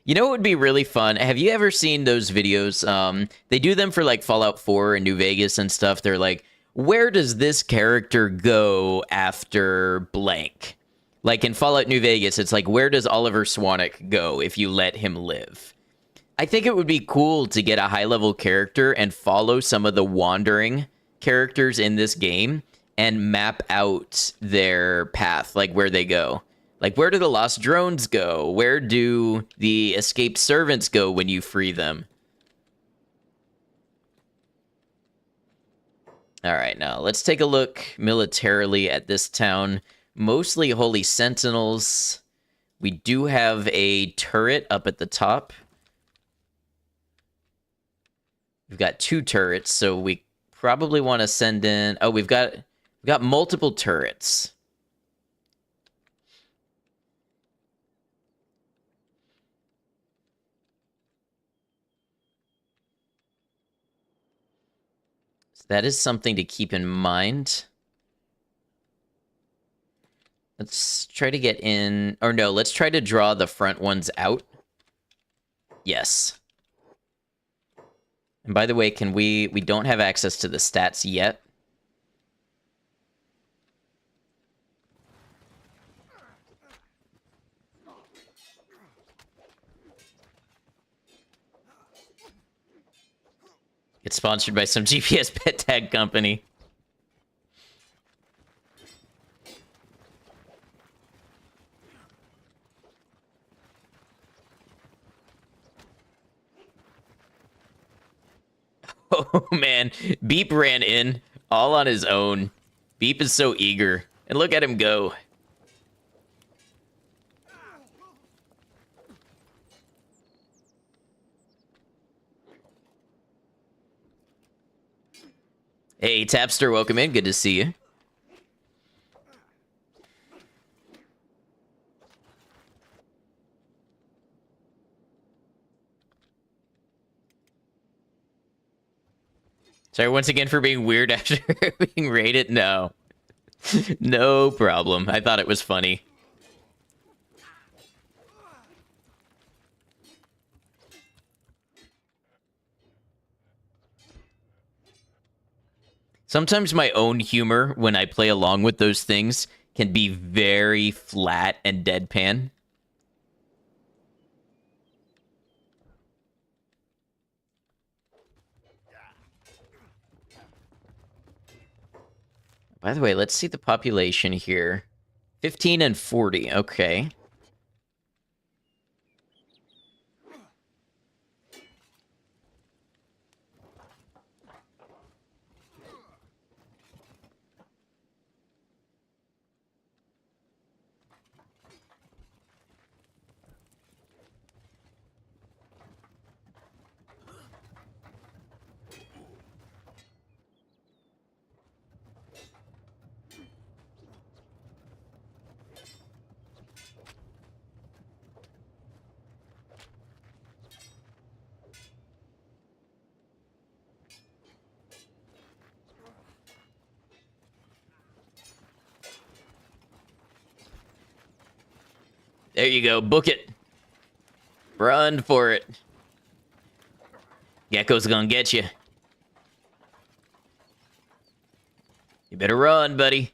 You know what would be really fun? Have you ever seen those videos? They do them for like Fallout 4 and New Vegas and stuff. They're like, where does this character go after blank? Like in Fallout New Vegas, it's like, where does Oliver Swanwick go if you let him live? I think it would be cool to get a high-level character and follow some of the wandering characters in this game and map out their path, like where they go. Like, where do the lost drones go? Where do the escaped servants go when you free them? All right, now let's take a look militarily at this town. Mostly Holy Sentinels. We do have a turret up at the top. We've got 2 turrets, so we probably want to send in... Oh, we've got multiple turrets. So that is something to keep in mind. Let's try to get in... Or no, let's try to draw the front ones out. Yes. And by the way, can we don't have access to the stats yet. It's sponsored by some GPS pet tag company. Oh, man. Beep ran in all on his own. Beep is so eager. And look at him go. Hey, Tapster, welcome in. Good to see you. Sorry once again for being weird after being raided. No. No problem. I thought it was funny. Sometimes my own humor when I play along with those things can be very flat and deadpan. By the way, let's see the population here. 15 and 40. Okay. There you go. Book it. Run for it. Gecko's gonna get you. You better run, buddy.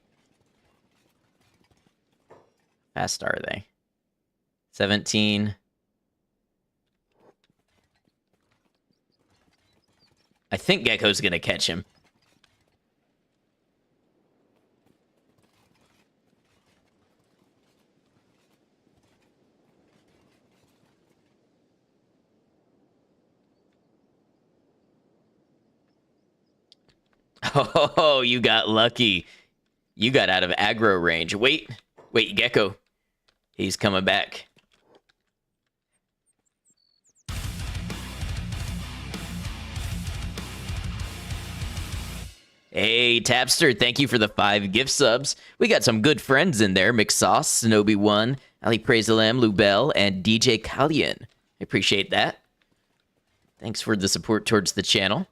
Fast are they? 17. I think Gecko's gonna catch him. Oh, you got lucky. You got out of aggro range. Wait, Gecko. He's coming back. Hey, Tapster, thank you for the 5 gift subs. We got some good friends in there. McSauce, Shinobi1, Ali Prazelam, Lubel, and DJ Kallian. I appreciate that. Thanks for the support towards the channel.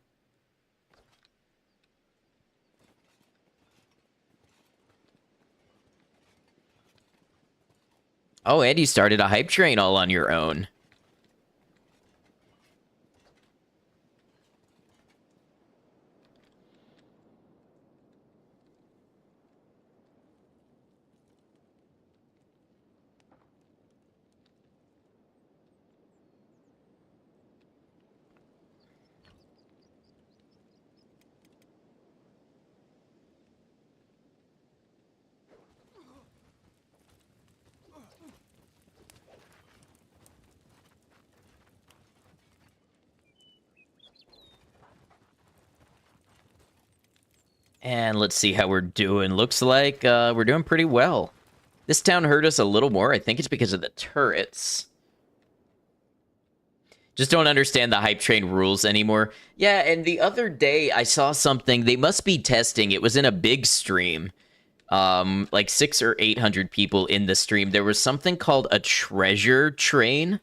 Oh, and you started a hype train all on your own. And let's see how we're doing. Looks like we're doing pretty well. This town hurt us a little more. I think it's because of the turrets. Just don't understand the hype train rules anymore. Yeah, and the other day I saw something. They must be testing. It was in a big stream. Like 600 or 800 people in the stream. There was something called a treasure train.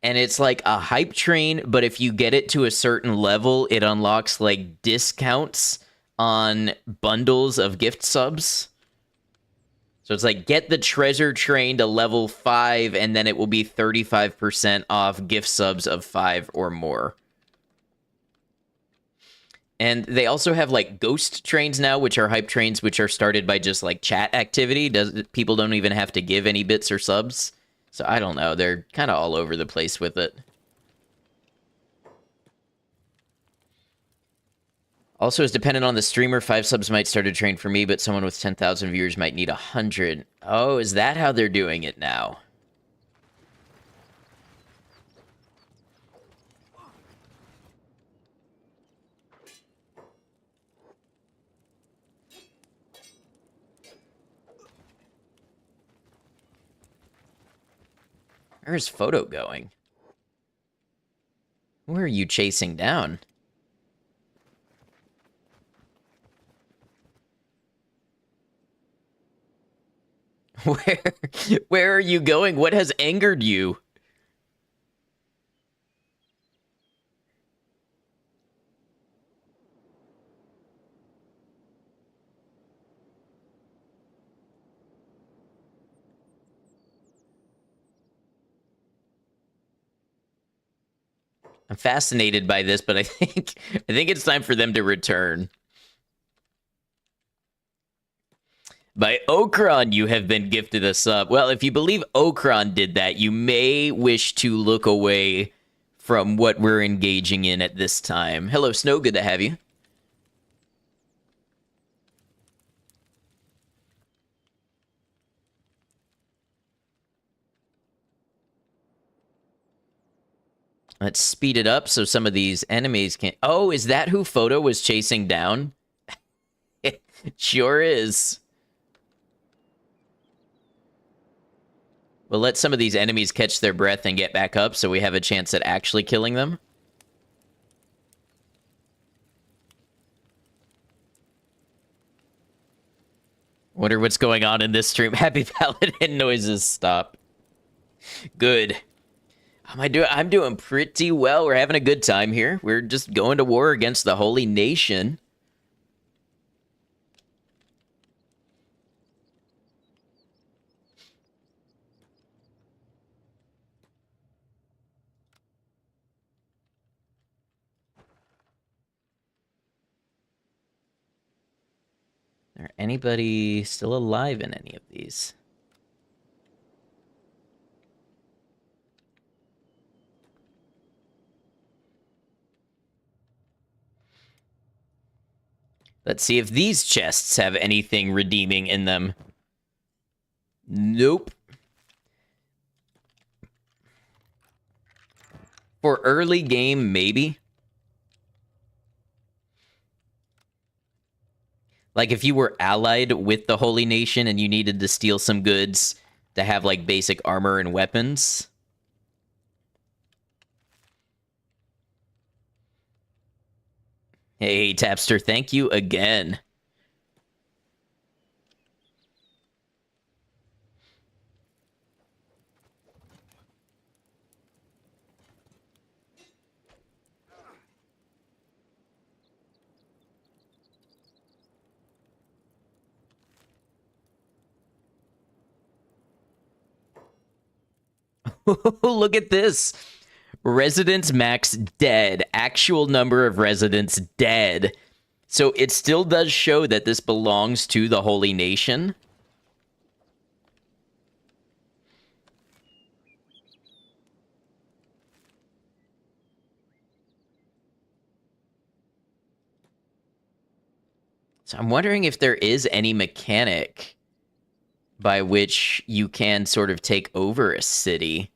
and it's like a hype train, but if you get it to a certain level, it unlocks like discounts on bundles of gift subs. So it's like get the treasure train to level 5 and then it will be 35% off gift subs of 5 or more. And they also have like ghost trains now, which are hype trains, which are started by just like chat activity. People don't even have to give any bits or subs. So I don't know. They're kind of all over the place with it. Also, is dependent on the streamer. 5 subs might start a train for me, but someone with 10,000 viewers might need 100. Oh, is that how they're doing it now? Where's Photo going? Where are you chasing down? Where where are you going? What has angered you? I'm fascinated by this, but I think it's time for them to return. By Okron, you have been gifted a sub. Well, if you believe Okron did that, you may wish to look away from what we're engaging in at this time. Hello, Snow. Good to have you. Let's speed it up so some of these enemies can... Oh, is that who Photo was chasing down? It sure is. We'll let some of these enemies catch their breath and get back up so we have a chance at actually killing them. Wonder what's going on in this stream. Happy Paladin noises stop. Good. I'm doing pretty well. We're having a good time here. We're just going to war against the Holy Nation. Is there anybody still alive in any of these? Let's see if these chests have anything redeeming in them. Nope. For early game, maybe. Like if you were allied with the Holy Nation and you needed to steal some goods to have like basic armor and weapons. Hey, Tapster, thank you again. Look at this. Residents max dead. Actual number of residents dead. So it still does show that this belongs to the Holy Nation. So I'm wondering if there is any mechanic by which you can sort of take over a city.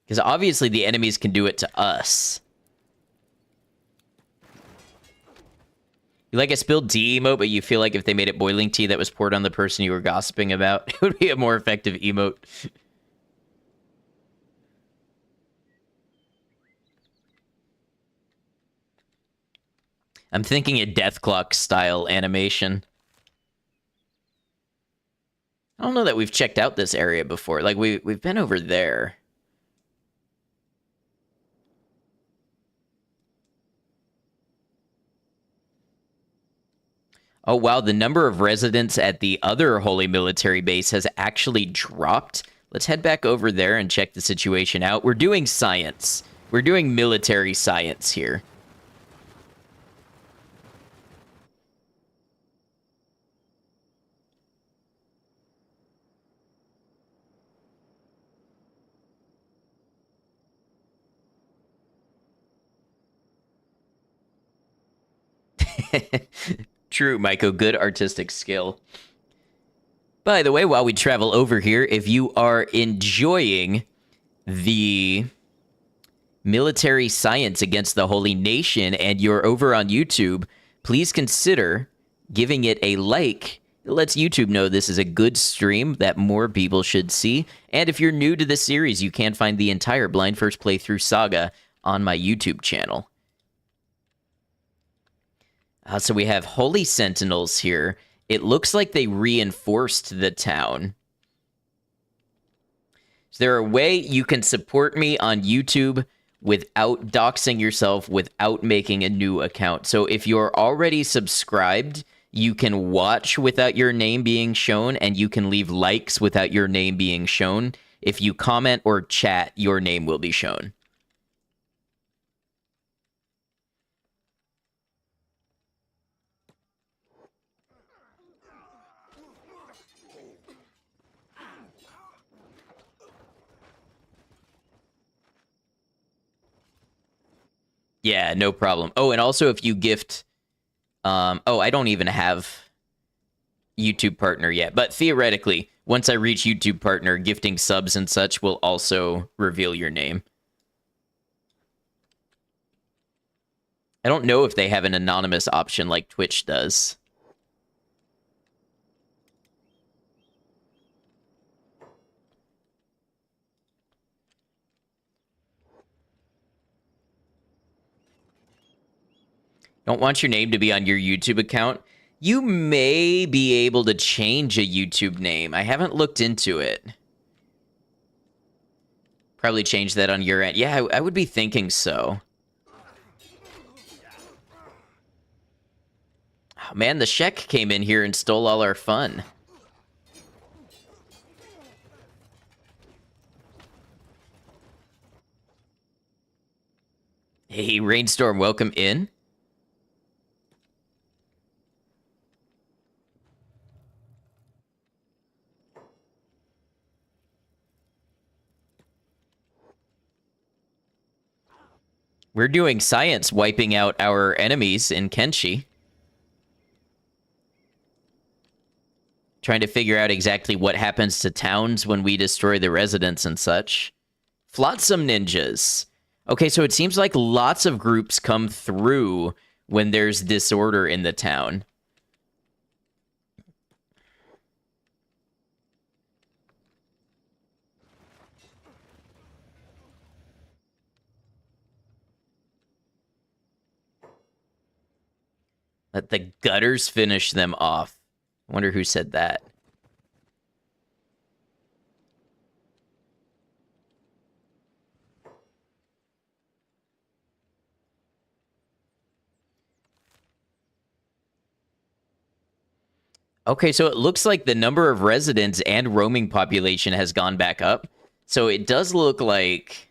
Because obviously the enemies can do it to us. You like a spilled tea emote, but you feel like if they made it boiling tea that was poured on the person you were gossiping about, it would be a more effective emote. I'm thinking a Death Clock style animation. I don't know that we've checked out this area before. Like, we've been over there. Oh, wow. The number of residents at the other Holy Military Base has actually dropped. Let's head back over there and check the situation out. We're doing science. We're doing military science here. True, Maiko. Good artistic skill. By the way, while we travel over here, if you are enjoying the military science against the Holy Nation and you're over on YouTube, please consider giving it a like. It lets YouTube know this is a good stream that more people should see. And if you're new to the series, you can find the entire Blind First Playthrough saga on my YouTube channel. So we have Holy Sentinels here. It looks like they reinforced the town. Is there a way you can support me on YouTube without doxing yourself, without making a new account? So if you're already subscribed, you can watch without your name being shown, and you can leave likes without your name being shown. If you comment or chat, your name will be shown. Yeah, no problem. Oh, and also if you gift... oh, I don't even have YouTube Partner yet. But theoretically, once I reach YouTube Partner, gifting subs and such will also reveal your name. I don't know if they have an anonymous option like Twitch does. Don't want your name to be on your YouTube account. You may be able to change a YouTube name. I haven't looked into it. Probably change that on your end. Yeah, I would be thinking so. Oh, man, the Shek came in here and stole all our fun. Hey, Rainstorm, welcome in. We're doing science, wiping out our enemies in Kenshi. Trying to figure out exactly what happens to towns when we destroy the residents and such. Flotsam ninjas. Okay, so it seems like lots of groups come through when there's disorder in the town. Let the gutters finish them off. I wonder who said that. Okay, so it looks like the number of residents and roaming population has gone back up. So it does look like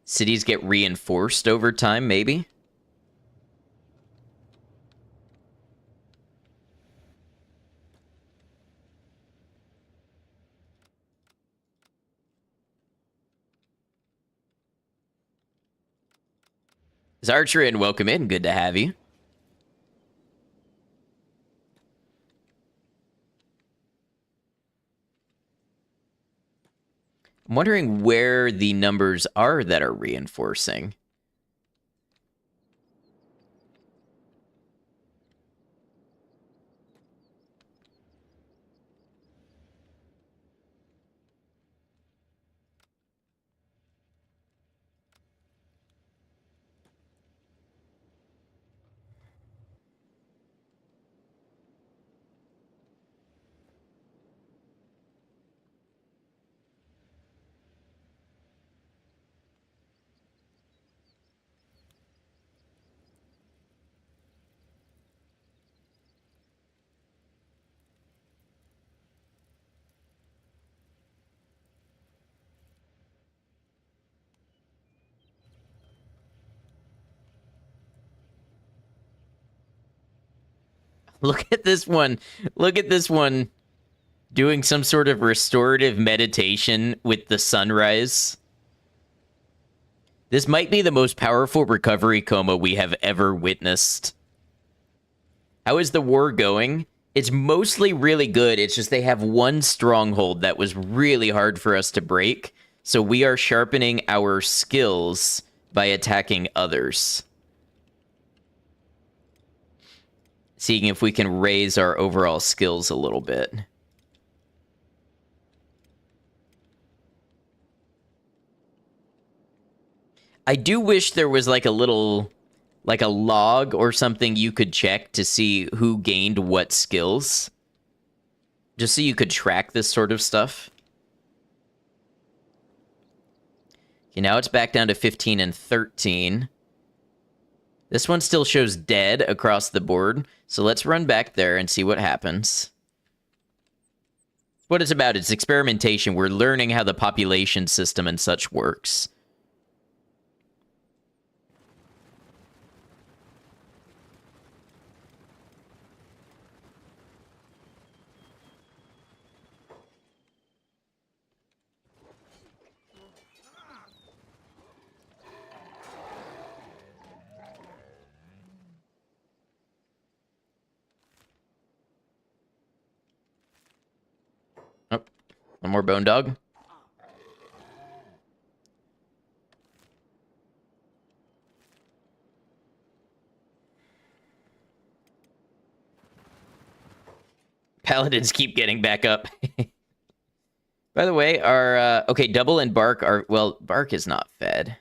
cities get reinforced over time, maybe? Zartrin, welcome in. Good to have you. I'm wondering where the numbers are that are reinforcing. Look at this one. Look at this one doing some sort of restorative meditation with the sunrise. This might be the most powerful recovery coma we have ever witnessed. How is the war going? It's mostly really good. It's just they have one stronghold that was really hard for us to break. So we are sharpening our skills by attacking others. Seeing if we can raise our overall skills a little bit. I do wish there was like a little, like a log or something you could check to see who gained what skills. Just so you could track this sort of stuff. Okay, now it's back down to 15 and 13. This one still shows dead across the board, so let's run back there and see what happens. What it's about, it's experimentation. We're learning how the population system and such works. Oh, one more bone dog. Paladins keep getting back up. By the way, our okay, Double and Bark are, well, Bark is not fed.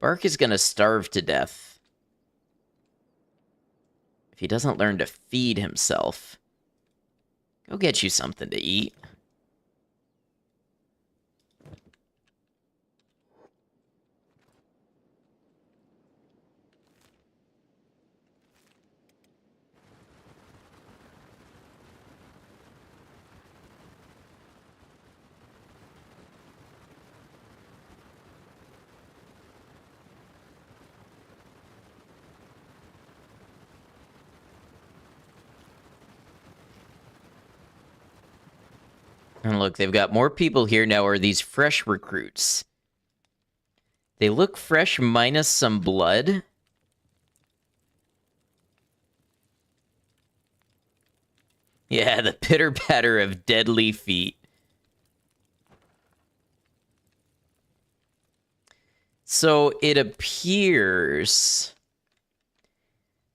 Bark is gonna starve to death if he doesn't learn to feed himself. Go get you something to eat. And look, they've got more people here now. Are these fresh recruits? They look fresh minus some blood. Yeah, the pitter-patter of deadly feet. So it appears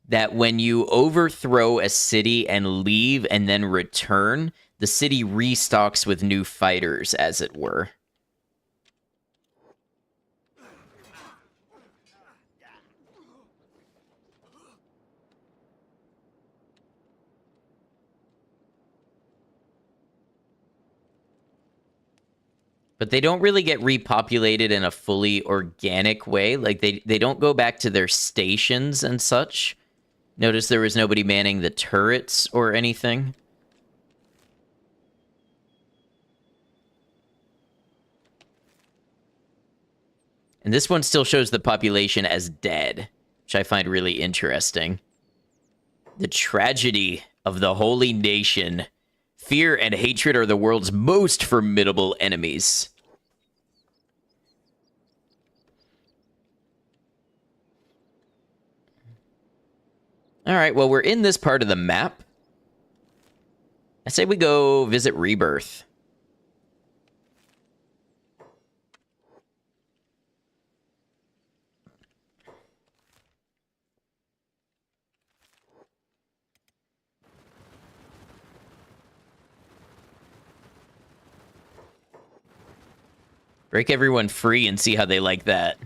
that when you overthrow a city and leave and then return, the city restocks with new fighters, as it were. But they don't really get repopulated in a fully organic way. Like, they don't go back to their stations and such. Notice there was nobody manning the turrets or anything. And this one still shows the population as dead, which I find really interesting. The tragedy of the holy nation. Fear and hatred are the world's most formidable enemies. All right, well, we're in this part of the map. I say we go visit Rebirth. Break everyone free and see how they like that.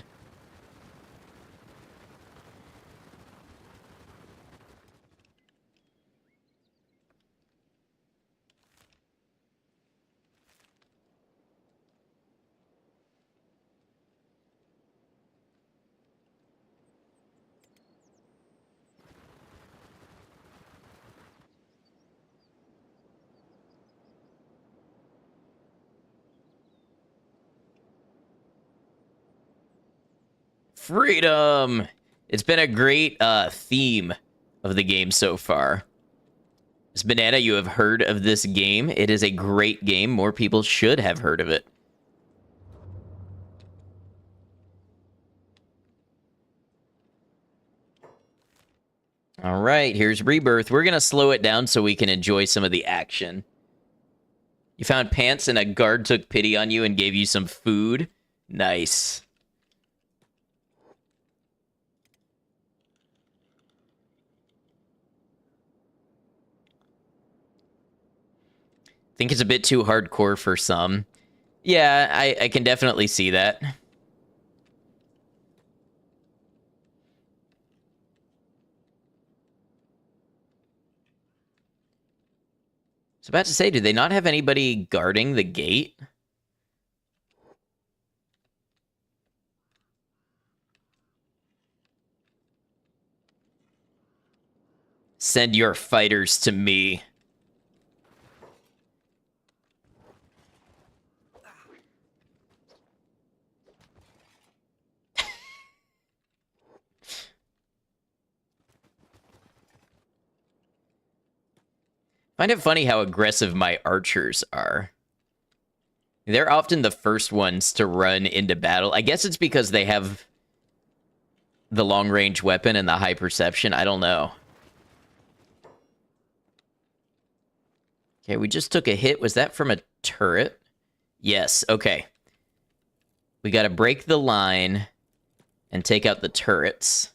Freedom! It's been a great theme of the game so far. Miss Banana, you have heard of this game. It is a great game. More people should have heard of it. All right, here's Rebirth. We're going to slow it down so we can enjoy some of the action. You found pants and a guard took pity on you and gave you some food. Nice. Think it's a bit too hardcore for some. Yeah, I can definitely see that. I was about to say, do they not have anybody guarding the gate? Send your fighters to me. Find it funny how aggressive my archers are. They're often the first ones to run into battle. I guess it's because they have the long-range weapon and the high perception. I don't know. Okay, we just took a hit. Was that from a turret? Yes, okay. We gotta break the line and take out the turrets.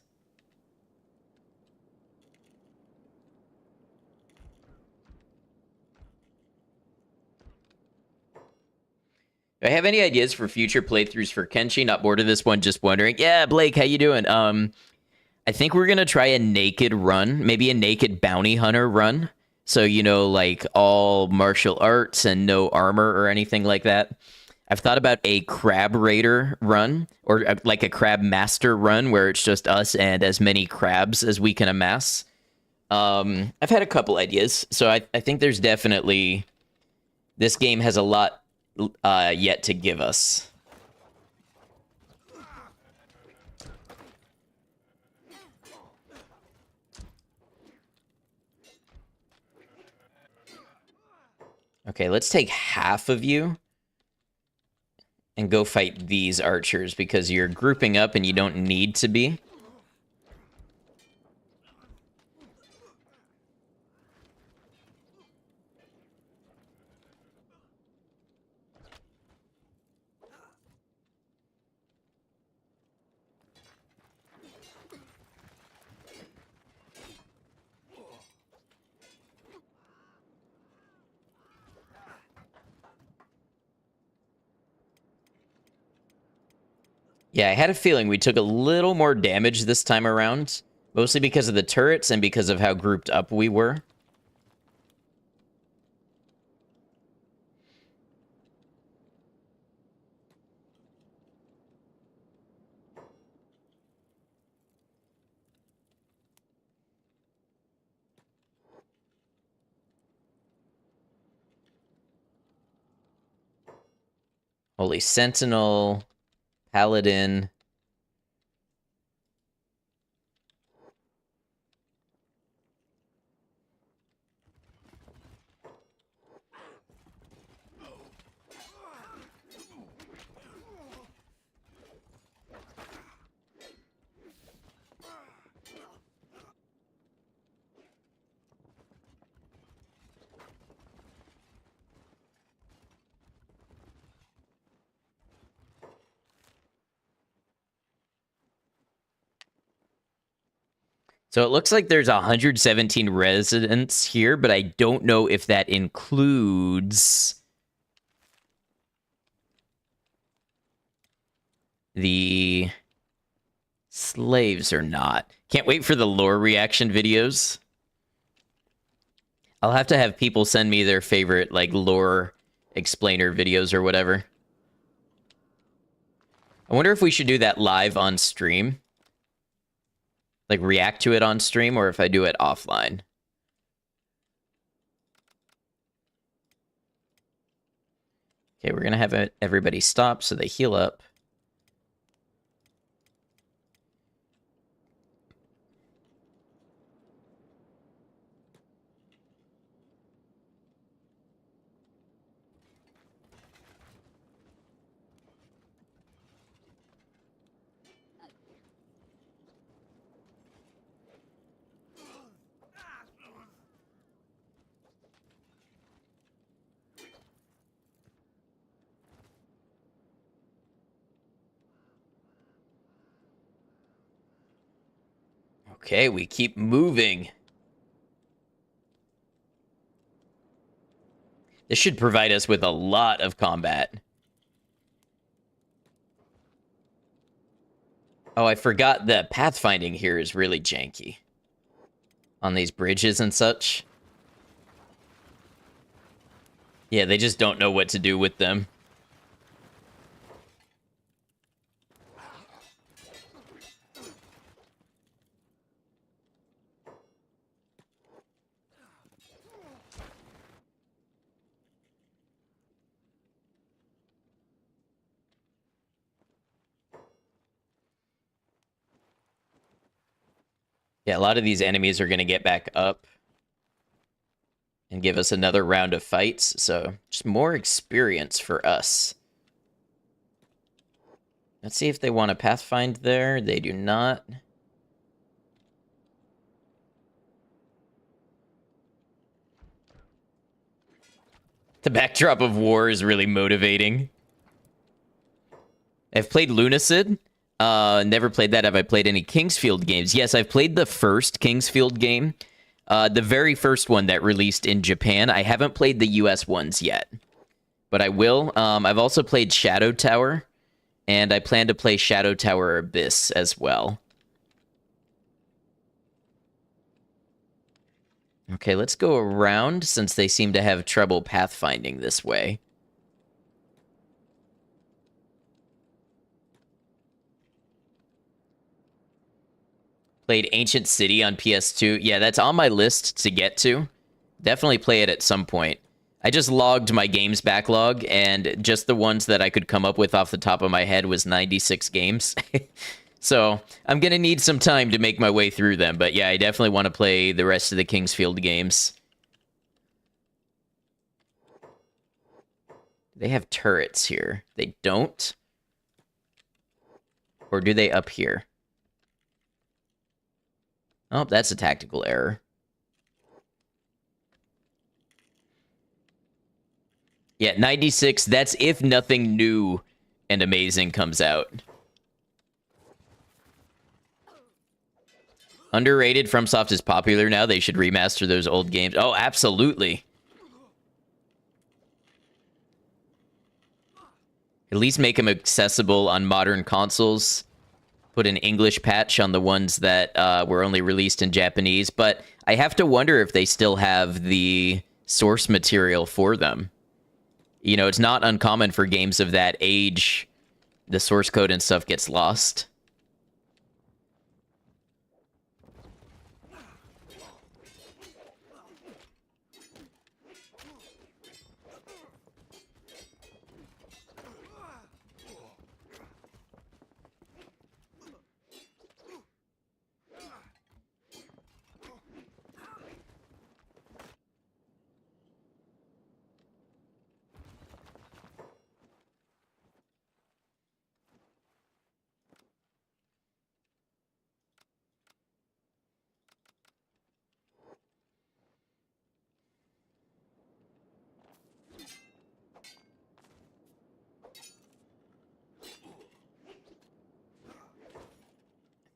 Do I have any ideas for future playthroughs for Kenshi? Not bored of this one, just wondering. Yeah, Blake, how you doing? I think we're gonna try a naked run, maybe a naked bounty hunter run. So, you know, like all martial arts and no armor or anything like that. I've thought about a crab raider run or like a crab master run where it's just us and as many crabs as we can amass. I've had a couple ideas, so I think there's definitely this game has a lot yet to give us. Okay, let's take half of you and go fight these archers because you're grouping up and you don't need to be. Yeah, I had a feeling we took a little more damage this time around, mostly because of the turrets and because of how grouped up we were. Holy Sentinel, Paladin. So it looks like there's 117 residents here, but I don't know if that includes the slaves or not. Can't wait for the lore reaction videos. I'll have to have people send me their favorite, like, lore explainer videos or whatever. I wonder if we should do that live on stream. Like, react to it on stream, or if I do it offline. Okay, we're gonna have everybody stop so they heal up. Okay, we keep moving. This should provide us with a lot of combat. Oh, I forgot that pathfinding here is really janky. On these bridges and such. Yeah, they just don't know what to do with them. Yeah, a lot of these enemies are going to get back up and give us another round of fights, so just more experience for us. Let's see if they want to pathfind there. They do not. The backdrop of war is really motivating. I've played Lunacid. Never played that. Have I played any Kingsfield games? Yes, I've played the first Kingsfield game. The very first one that released in Japan. I haven't played the US ones yet, but I will. I've also played Shadow Tower, and I plan to play Shadow Tower Abyss as well. Okay, let's go around since they seem to have trouble pathfinding this way. Played Ancient City on PS2. Yeah, that's on my list to get to. Definitely play it at some point. I just logged my games backlog, and just the ones that I could come up with off the top of my head was 96 games. So I'm going to need some time to make my way through them. But yeah, I definitely want to play the rest of the Kingsfield games. They have turrets here. They don't? Or do they up here? Oh, that's a tactical error. Yeah, 96, that's if nothing new and amazing comes out. Underrated. FromSoft is popular now. They should remaster those old games. Oh, absolutely. At least make them accessible on modern consoles. Put an English patch on the ones that were only released in Japanese. But I have to wonder if they still have the source material for them. You know, it's not uncommon for games of that age. The source code and stuff gets lost.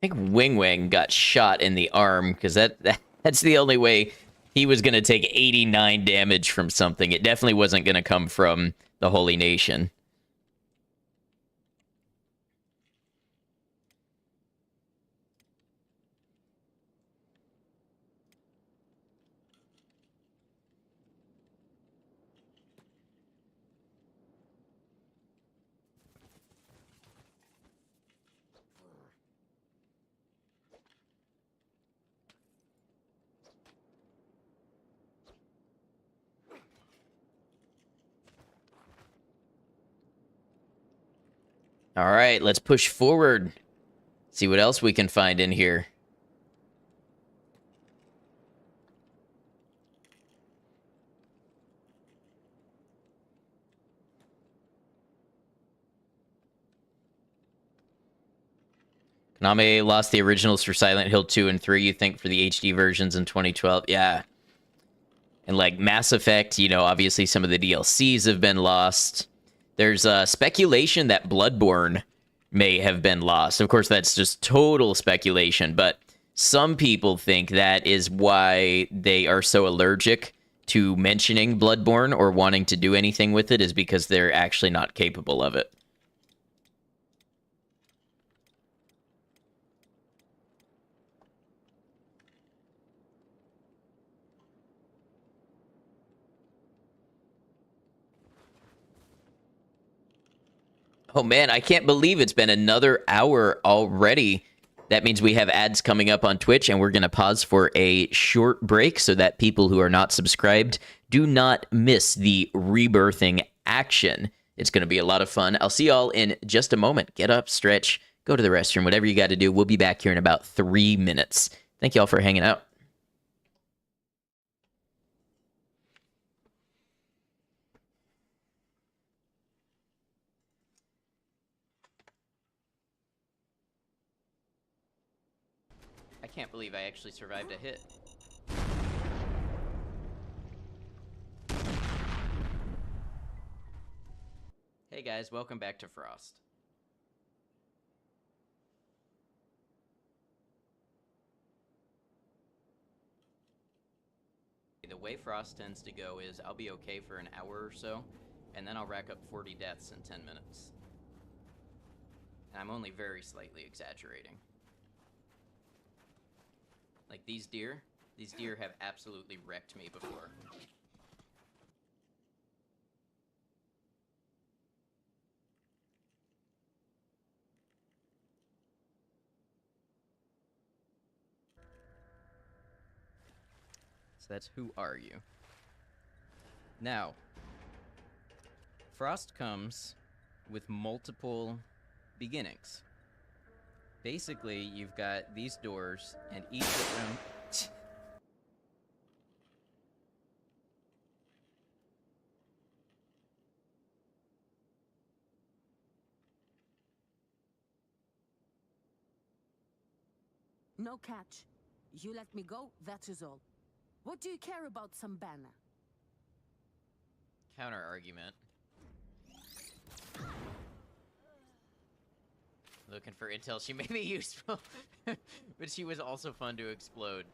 I think Wing Wang got shot in the arm, because that's the only way he was going to take 89 damage from something. It definitely wasn't going to come from the Holy Nation. All right, let's push forward. See what else we can find in here. Konami lost the originals for Silent Hill 2 and 3, you think, for the HD versions in 2012? Yeah. And, like, Mass Effect, you know, obviously some of the DLCs have been lost. There's speculation that Bloodborne may have been lost. Of course, that's just total speculation, but Some people think that is why they are so allergic to mentioning Bloodborne or wanting to do anything with it, is because they're actually not capable of it. Oh man, I can't believe it's been another hour already. That means we have ads coming up on Twitch, and we're going to pause for a short break so that people who are not subscribed do not miss the rebirthing action. It's going to be a lot of fun. I'll see y'all in just a moment. Get up, stretch, go to the restroom, whatever you got to do. We'll be back here in about 3 minutes. Thank y'all for hanging out. I can't believe I actually survived a hit. Hey guys, welcome back to Frost. The way Frost tends to go is I'll be okay for an hour or so, and then I'll rack up 40 deaths in 10 minutes. And I'm only very slightly exaggerating. Like these deer have absolutely wrecked me before. So that's Who Are You? Now, Frost comes with multiple beginnings. Basically, you've got these doors, and each of them... No catch. You let me go, that is all. What do you care about some banner? Counter argument. Looking for intel. She may be useful, but she was also fun to explode.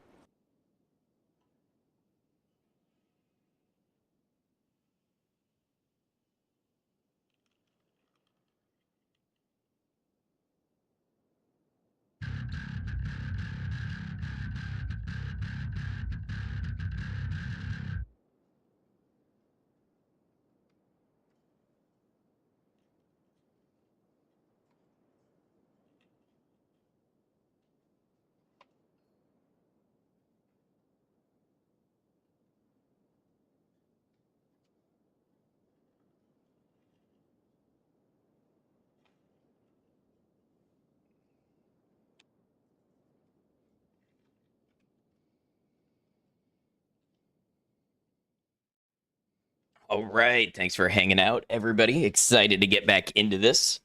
All right, thanks for hanging out, everybody. Excited to get back into this.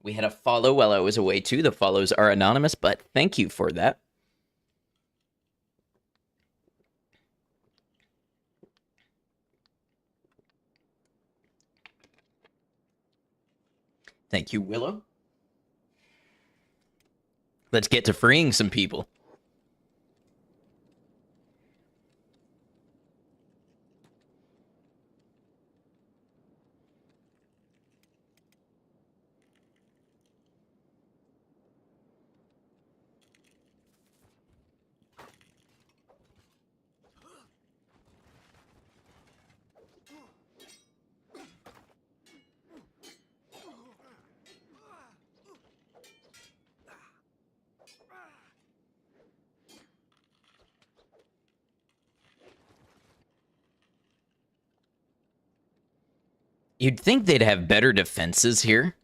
We had a follow while I was away, too. The follows are anonymous, but thank you for that. Thank you, Willow. Let's get to freeing some people. You'd think they'd have better defenses here.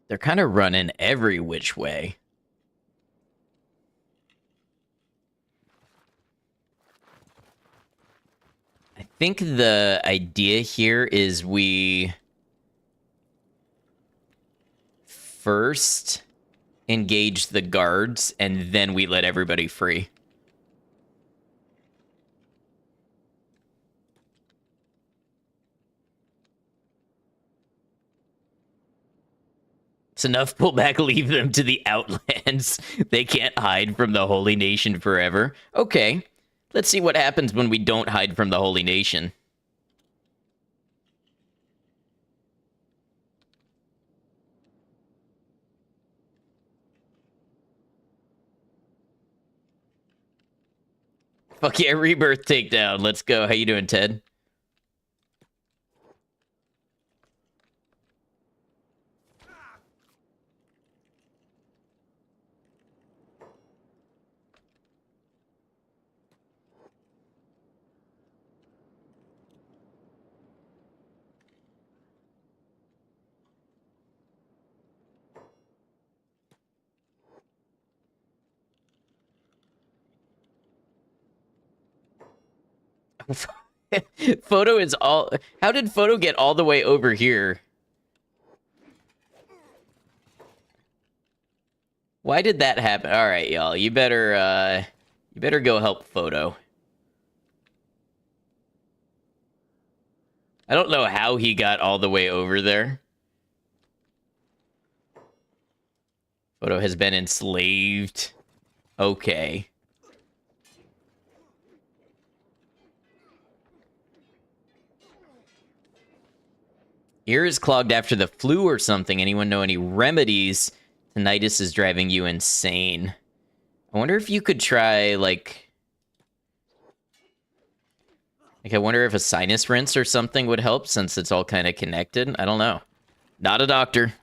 They're kind of running every which way. I think the idea here is we first engage the guards and then we let everybody free. It's enough pullback, leave them to the outlands. They can't hide from the Holy Nation forever. Okay, let's see what happens when we don't hide from the Holy Nation. Fuck yeah, rebirth takedown. Let's go. How you doing, Ted? Photo is all... How did Photo get all the way over here? Why did that happen? All right, y'all. You better go help Photo. I don't know how he got all the way over there. Photo has been enslaved. Okay. Ear is clogged after the flu or something. Anyone know any remedies? Tinnitus is driving you insane. I wonder if you could try, like, I wonder if a sinus rinse or something would help, since it's all kind of connected. I don't know. Not a doctor.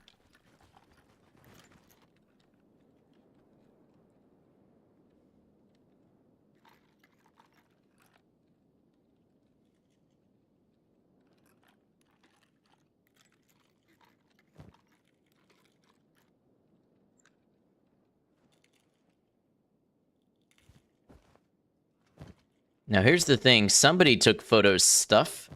Now, here's the thing. Somebody took Photo's stuff.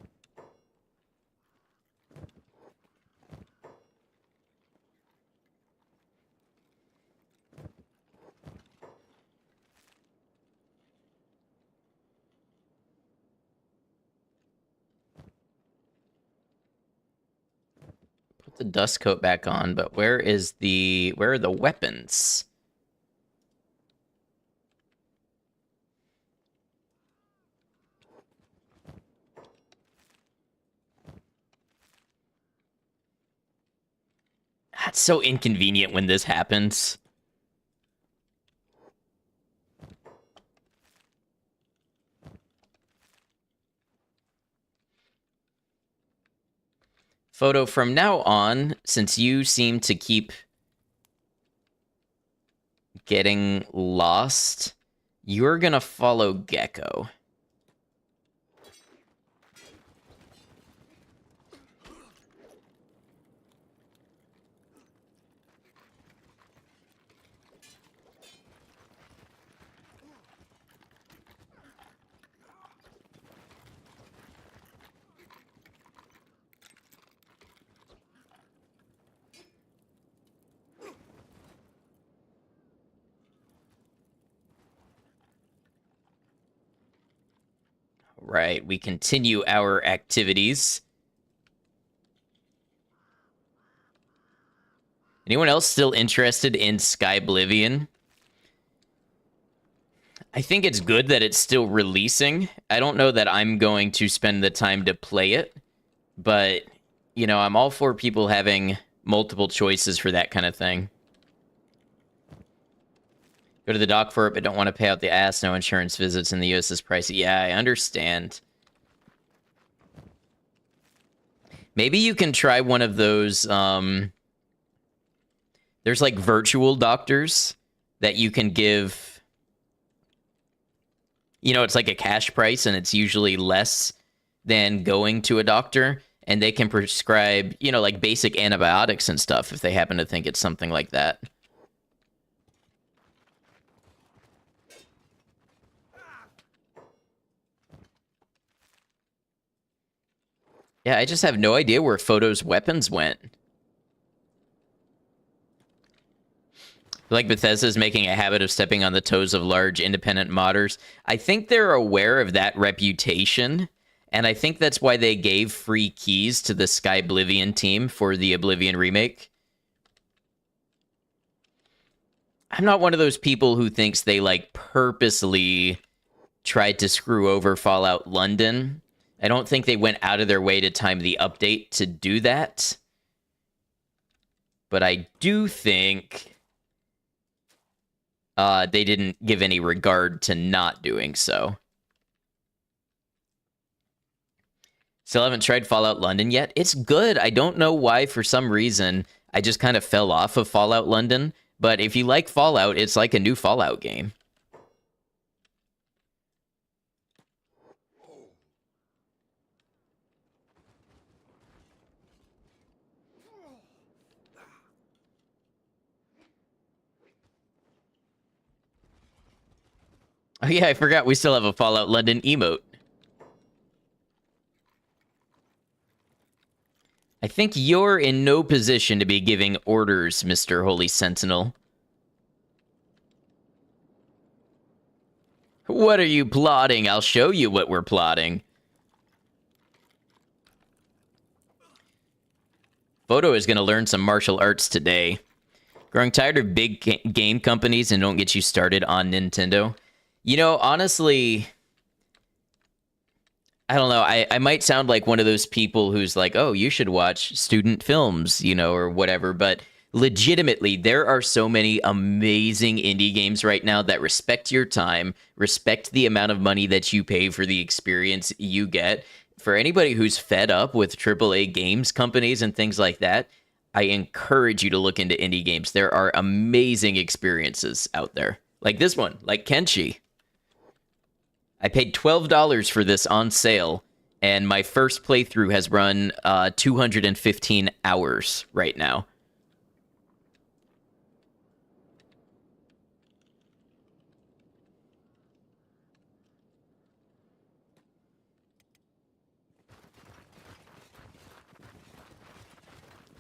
Put the dust coat back on, but where are the weapons? That's so inconvenient when this happens. Photo, from now on, since you seem to keep getting lost, you're gonna follow Gecko. Right, we continue our activities. Anyone else still interested in Skyblivion? I think it's good that it's still releasing. I don't know that I'm going to spend the time to play it, but, you know, I'm all for people having multiple choices for that kind of thing. Go to the dock for it, but don't want to pay out the ass. No insurance visits in the US is pricey. Yeah, I understand. Maybe you can try one of those, there's like virtual doctors that you can give, you know, it's like a cash price and it's usually less than going to a doctor. and they can prescribe, you know, like basic antibiotics and stuff if they happen to think it's something like that. Yeah, I just have no idea where Photo's weapons went. Like Bethesda's making a habit of stepping on the toes of large independent modders. I think they're aware of that reputation, and I think that's why they gave free keys to the Sky Oblivion team for the Oblivion remake. I'm not one of those people who thinks they, like, purposely tried to screw over Fallout London. I don't think they went out of their way to time the update to do that. But I do think they didn't give any regard to not doing so. Still haven't tried Fallout London yet. It's good. I don't know why, for some reason, I just kind of fell off of Fallout London. But if you like Fallout, it's like a new Fallout game. Oh yeah, I forgot we still have a Fallout London emote. I think you're in no position to be giving orders, Mr. Holy Sentinel. What are you plotting? I'll show you what we're plotting. Photo is going to learn some martial arts today. Growing tired of big game companies and don't get you started on Nintendo. You know, honestly, I don't know. I might sound like one of those people who's like, oh, you should watch student films, you know, or whatever. But legitimately, there are so many amazing indie games right now that respect your time, respect the amount of money that you pay for the experience you get. For anybody who's fed up with AAA games companies and things like that, I encourage you to look into indie games. There are amazing experiences out there. Like this one, like Kenshi. I paid $12 for this on sale, and my first playthrough has run 215 hours right now.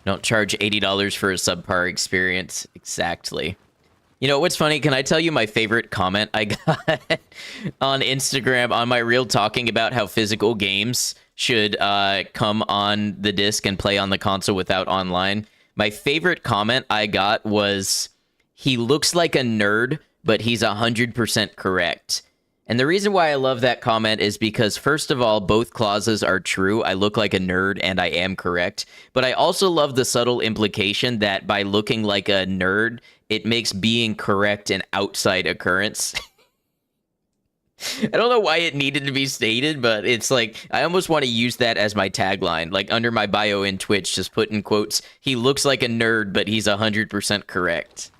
Don't charge $80 for a subpar experience. Exactly. You know, what's funny? Can I tell you my favorite comment I got on Instagram on my reel talking about how physical games should come on the disc and play on the console without online? My favorite comment I got was, he looks like a nerd, but he's 100% correct. And the reason why I love that comment is because, first of all, both clauses are true. I look like a nerd and I am correct. But I also love the subtle implication that by looking like a nerd, it makes being correct an outside occurrence. I don't know why it needed to be stated, but it's like, I almost want to use that as my tagline. Like under my bio in Twitch, just put in quotes, he looks like a nerd, but he's 100% correct.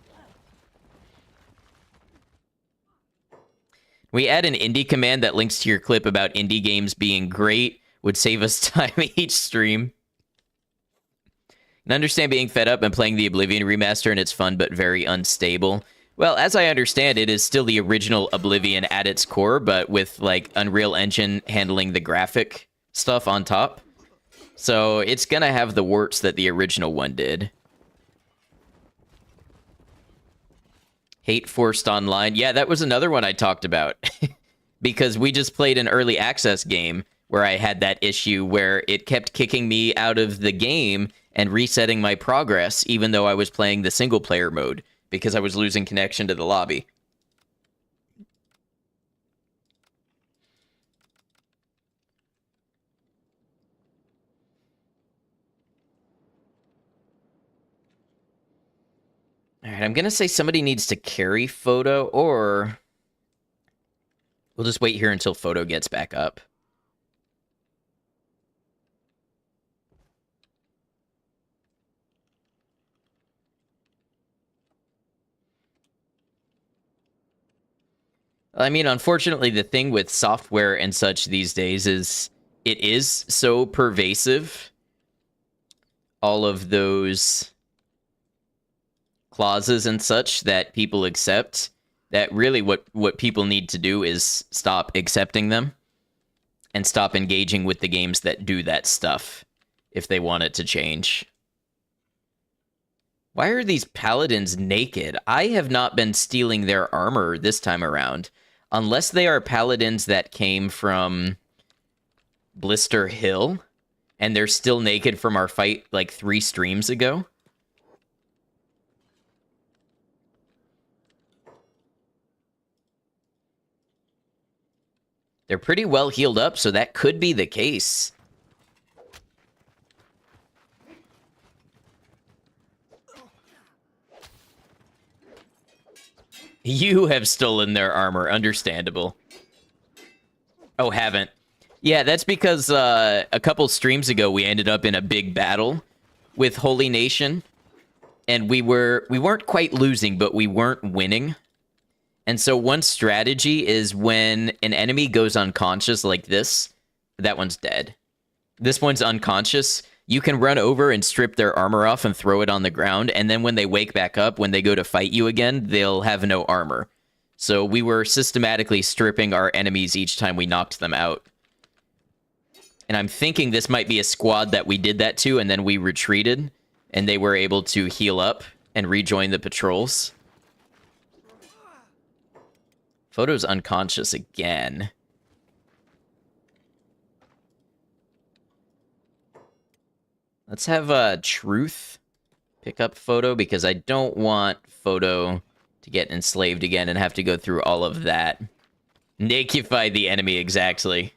We add an indie command that links to your clip about indie games being great, would save us time each stream. And understand being fed up and playing the Oblivion remaster and it's fun but very unstable. Well, as I understand, it is still the original Oblivion at its core, but with like Unreal Engine handling the graphic stuff on top. So it's gonna have the warts that the original one did. Hate Forced Online. Yeah, that was another one I talked about. Because we just played an early access game where I had that issue where it kept kicking me out of the game and resetting my progress, even though I was playing the single player mode, because I was losing connection to the lobby. All right, I'm going to say somebody needs to carry Photo, or we'll just wait here until Photo gets back up. I mean, unfortunately, the thing with software and such these days is it is so pervasive all of those clauses and such that people accept, that really what people need to do is stop accepting them and stop engaging with the games that do that stuff if they want it to change. Why are these paladins naked? I have not been stealing their armor this time around. Unless they are paladins that came from Blister Hill, and they're still naked from our fight like 3 streams ago. They're pretty well healed up, so that could be the case. You have stolen their armor. Understandable. Oh, haven't. Yeah, that's because a couple streams ago we ended up in a big battle with Holy Nation, and we weren't quite losing, but we weren't winning. And so one strategy is when an enemy goes unconscious like this, that one's dead. This one's unconscious. You can run over and strip their armor off and throw it on the ground, and then when they wake back up, when they go to fight you again, they'll have no armor. So we were systematically stripping our enemies each time we knocked them out. And I'm thinking this might be a squad that we did that to, and then we retreated, and they were able to heal up and rejoin the patrols. Photo's unconscious again. Let's have Truth pick up Photo, because I don't want Photo to get enslaved again and have to go through all of that. Nakify the enemy, exactly.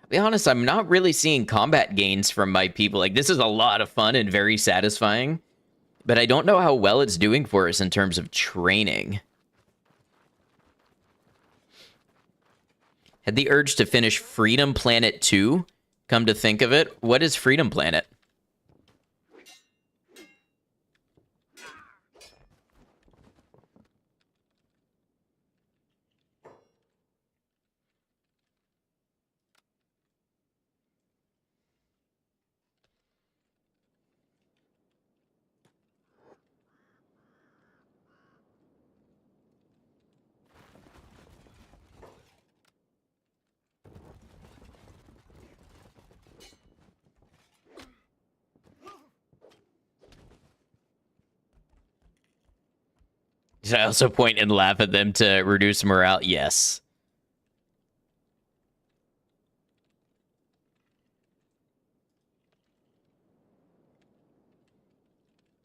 To be honest, I'm not really seeing combat gains from my people. Like, this is a lot of fun and very satisfying, but I don't know how well it's doing for us in terms of training. Had the urge to finish Freedom Planet 2. Come to think of it, what is Freedom Planet? Should I also point and laugh at them to reduce morale? Yes.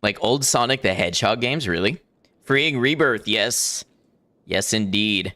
Like old Sonic the Hedgehog games, really? Freeing Rebirth, yes. Yes, indeed.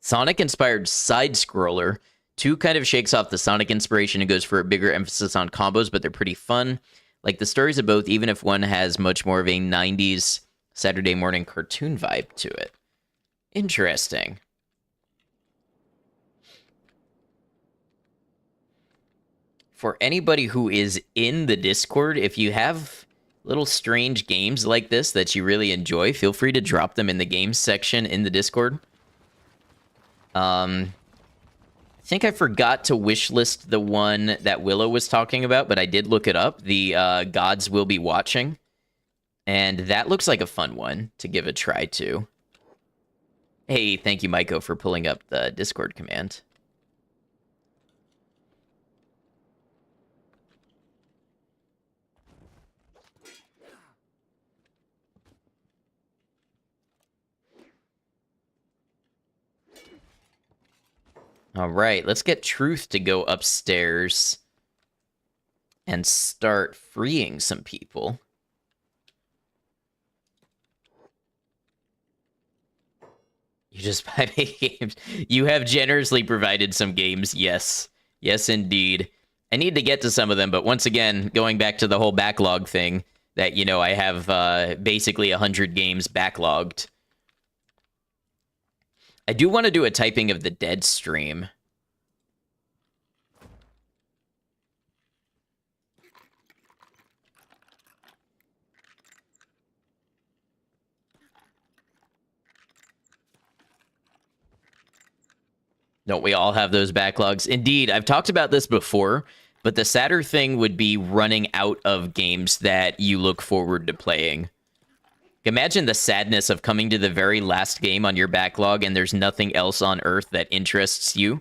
Sonic-inspired side-scroller. 2 kind of shakes off the Sonic inspiration and goes for a bigger emphasis on combos, but they're pretty fun. Like the stories of both, even if one has much more of a 90s Saturday morning cartoon vibe to it. Interesting. For anybody who is in the Discord, if you have little strange games like this that you really enjoy, feel free to drop them in the games section in the Discord. I think I forgot to wishlist the one that Willow was talking about, but I did look it up. The Gods Will Be Watching. And that looks like a fun one to give a try to. Hey, thank you, Maiko, for pulling up the Discord command. All right, let's get Truth to go upstairs and start freeing some people. You just buy me games. You have generously provided some games. Yes. Yes, indeed. I need to get to some of them, but once again, going back to the whole backlog thing, that, you know, I have basically 100 games backlogged. I do want to do a Typing of the Dead stream. Don't we all have those backlogs? Indeed, I've talked about this before, but the sadder thing would be running out of games that you look forward to playing. Imagine the sadness of coming to the very last game on your backlog and there's nothing else on Earth that interests you.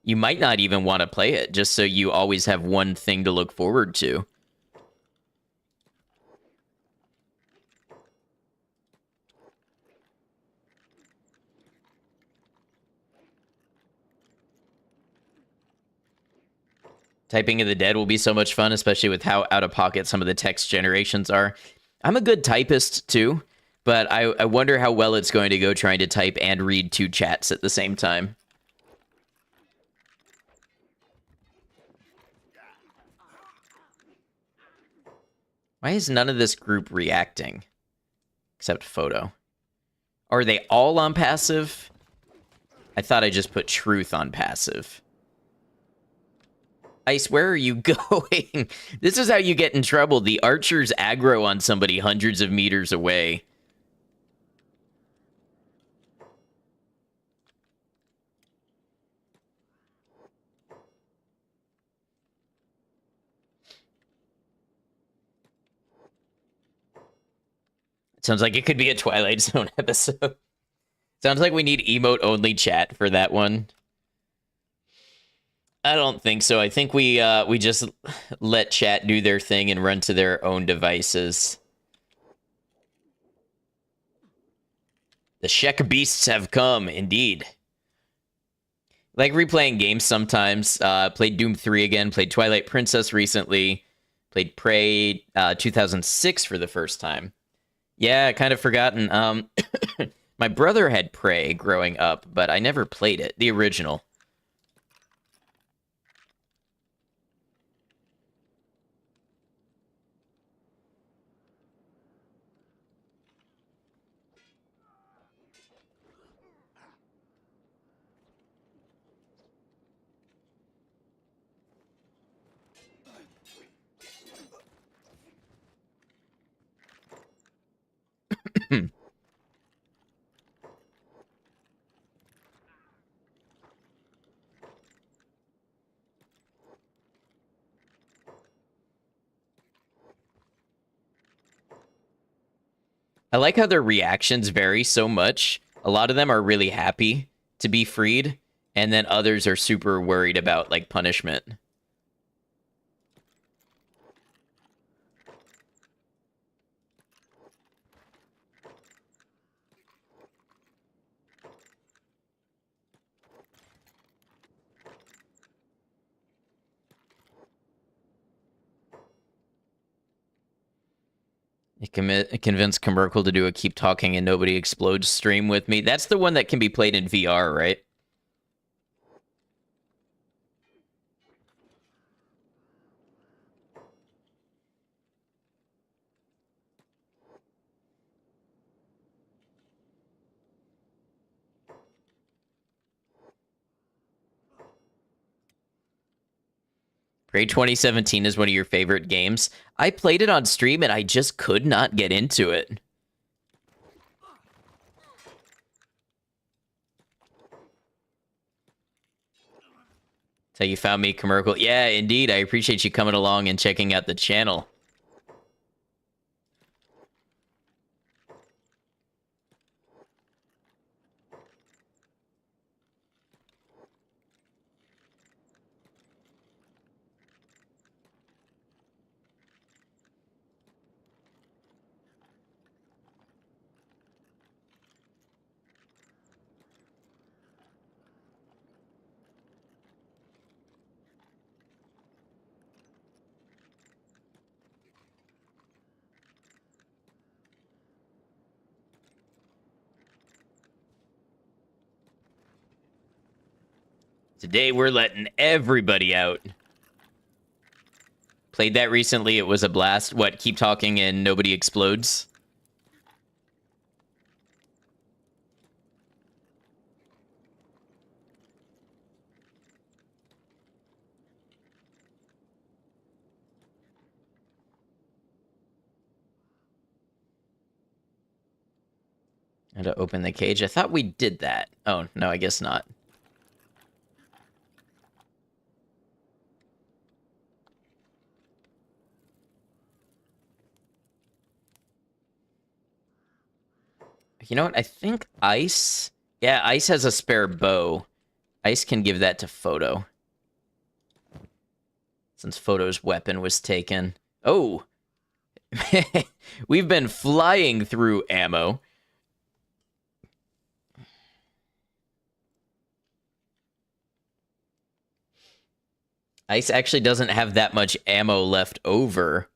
You might not even want to play it, just so you always have one thing to look forward to. Typing of the Dead will be so much fun, especially with how out-of-pocket some of the text generations are. I'm a good typist, too, but I wonder how well it's going to go trying to type and read two chats at the same time. Why is none of this group reacting? Except Photo. Are they all on passive? I thought I just put Truth on passive. Ice, where are you going? This is how you get in trouble. The archers aggro on somebody hundreds of meters away. Sounds like it could be a Twilight Zone episode. Sounds like we need emote-only chat for that one. I don't think so. I think we just let chat do their thing and run to their own devices. The Shek beasts have come, indeed. Like replaying games sometimes. Played Doom 3 again. Played Twilight Princess recently. Played Prey 2006 for the first time. Yeah, kind of forgotten. My brother had Prey growing up, but I never played it. The original. I like how their reactions vary so much. A lot of them are really happy to be freed, and then others are super worried about, like, punishment. It convinced Commercial to do a keep talking and nobody explodes stream with me. That's the one that can be played in VR, right? Prey 2017 is one of your favorite games. I played it on stream and I just could not get into it. So you found me, Commercial. Yeah, indeed. I appreciate you coming along and checking out the channel. Today we're letting everybody out. Played that recently. It was a blast. What, keep talking and nobody explodes? And to open the cage. I thought we did that. Oh, no, I guess not. You know what? I think Ice... Yeah, Ice has a spare bow. Ice can give that to Photo. Since Photo's weapon was taken. Oh! We've been flying through ammo. Ice actually doesn't have that much ammo left over.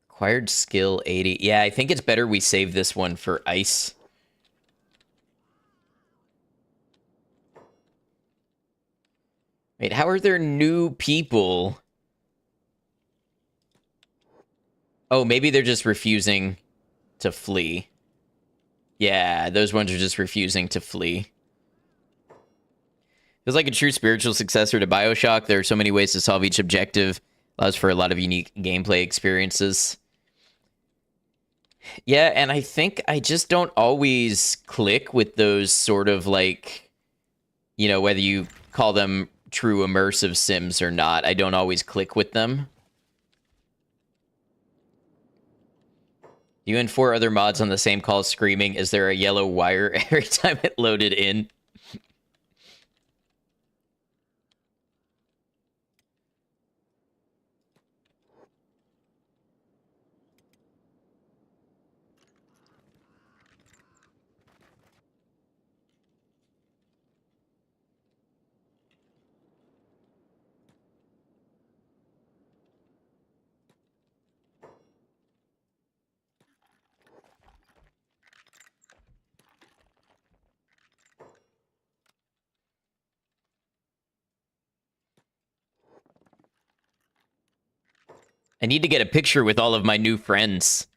Acquired skill 80. Yeah, I think it's better we save this one for Ice. Wait, how are there new people? Oh, maybe they're just refusing to flee. Yeah, those ones are just refusing to flee. Feels like a true spiritual successor to BioShock. There are so many ways to solve each objective. Allows for a lot of unique gameplay experiences. Yeah, and I think I just don't always click with those sort of like, you know, whether you call them true immersive sims or not, I don't always click with them. You and 4 other mods on the same call screaming, is there a yellow wire every time it loaded in? I need to get a picture with all of my new friends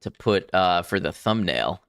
to put for the thumbnail.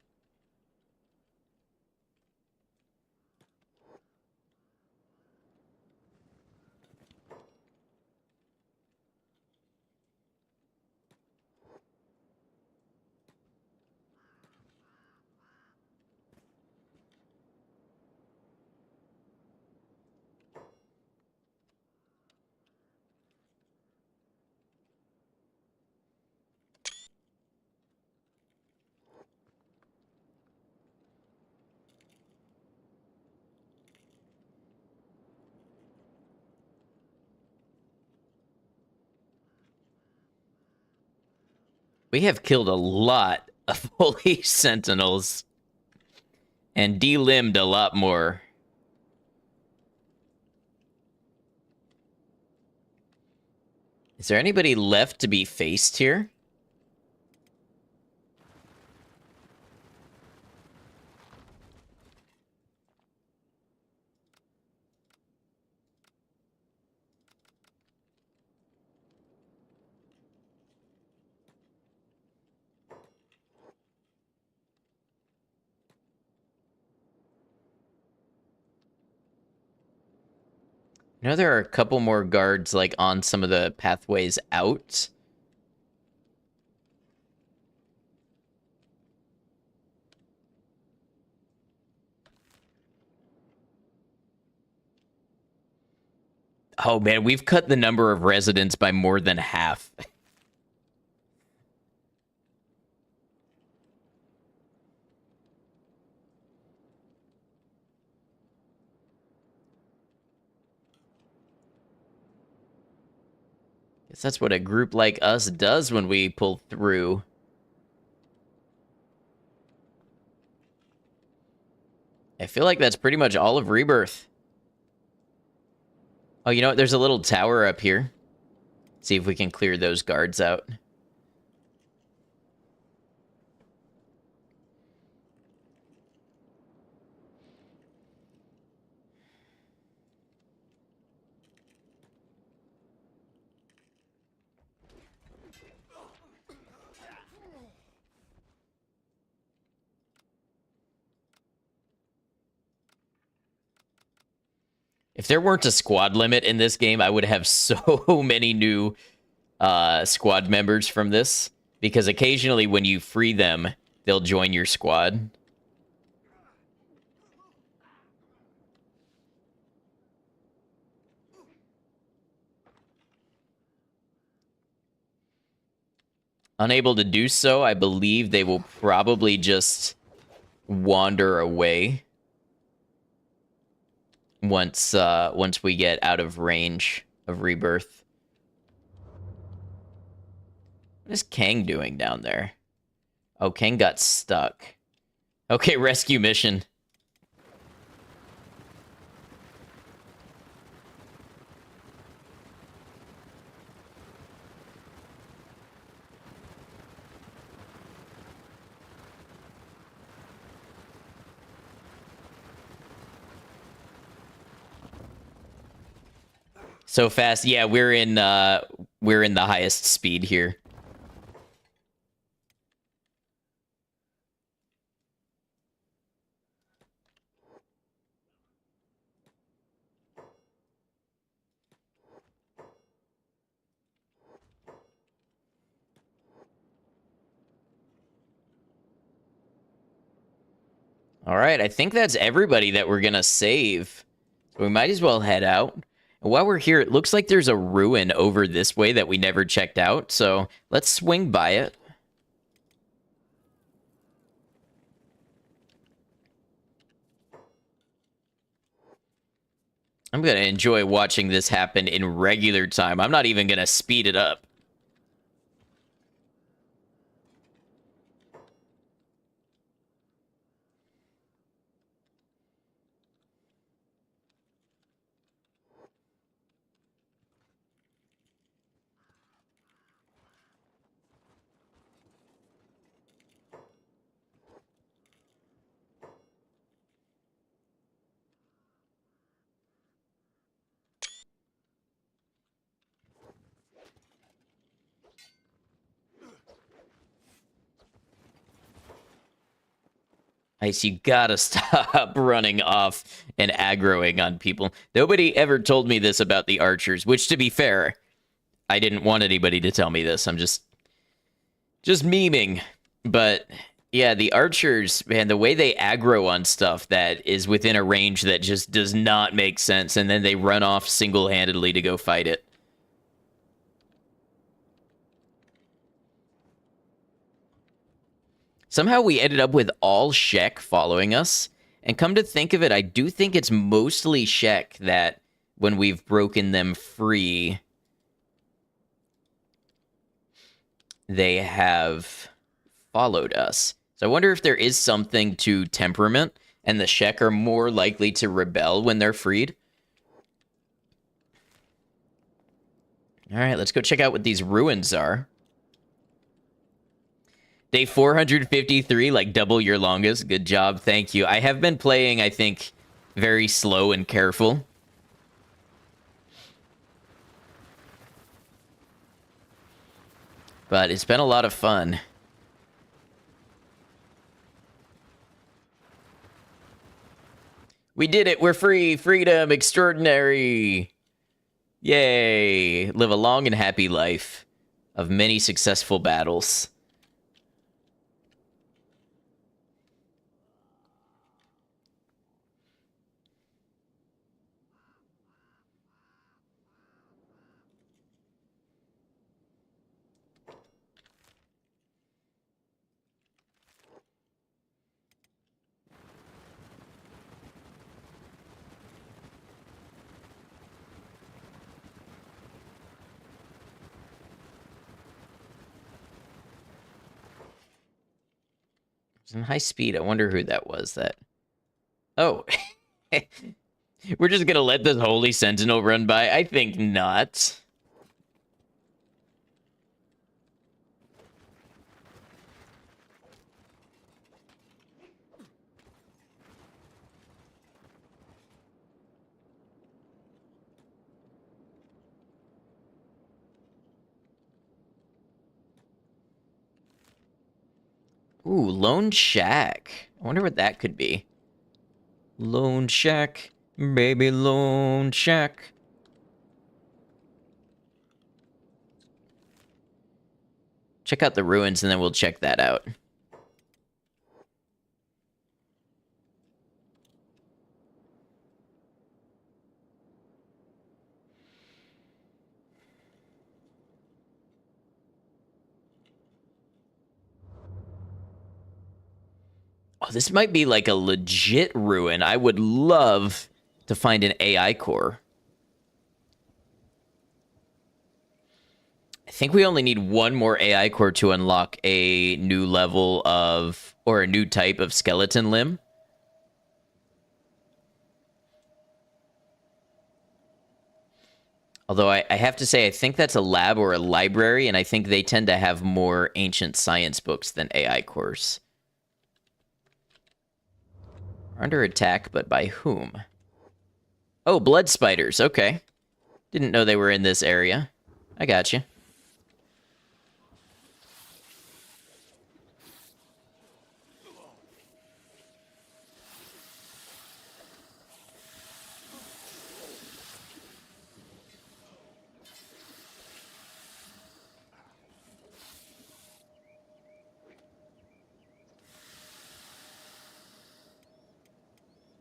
We have killed a lot of holy sentinels and delimbed a lot more. Is there anybody left to be faced here? I know there are a couple more guards, like, on some of the pathways out. Oh, man, we've cut the number of residents by more than half. Guess that's what a group like us does when we pull through. I feel like that's pretty much all of Rebirth. Oh, you know what? There's a little tower up here. See if we can clear those guards out. If there weren't a squad limit in this game, I would have so many new squad members from this. Because occasionally when you free them, they'll join your squad. Unable to do so, I believe they will probably just wander away once we get out of range of rebirth. What is Kang doing down there? Oh, Kang got stuck. Okay, rescue mission. So fast. Yeah, we're in the highest speed here. All right, I think that's everybody that we're gonna save. So we might as well head out. And while we're here, it looks like there's a ruin over this way that we never checked out. So let's swing by it. I'm gonna enjoy watching this happen in regular time. I'm not even gonna speed it up. Ice, you gotta stop running off and aggroing on people. Nobody ever told me this about the archers, which, to be fair, I didn't want anybody to tell me this. I'm just memeing. But yeah, the archers, man, the way they aggro on stuff that is within a range that just does not make sense, and then they run off single-handedly to go fight it. Somehow we ended up with all Shek following us. And come to think of it, I do think it's mostly Shek that, when we've broken them free, they have followed us. So I wonder if there is something to temperament, and the Shek are more likely to rebel when they're freed. All right, let's go check out what these ruins are. Day 453, like double your longest. Good job, thank you. I have been playing, I think, very slow and careful. But it's been a lot of fun. We did it! We're free! Freedom! Extraordinary! Yay! Live a long and happy life of many successful battles. It's in high speed. I wonder who that was. That. Oh. We're just gonna let this holy sentinel run by? I think not. Ooh, Lone Shack. I wonder what that could be. Lone Shack. Baby Loan Shack. Check out the ruins, and then we'll check that out. Oh, this might be like a legit ruin. I would love to find an AI core. I think we only need one more AI core to unlock a new level of, or a new type of skeleton limb. Although I have to say, I think that's a lab or a library, and I think they tend to have more ancient science books than AI cores. We're under attack, but by whom? Oh, blood spiders. Okay. Didn't know they were in this area. I got you.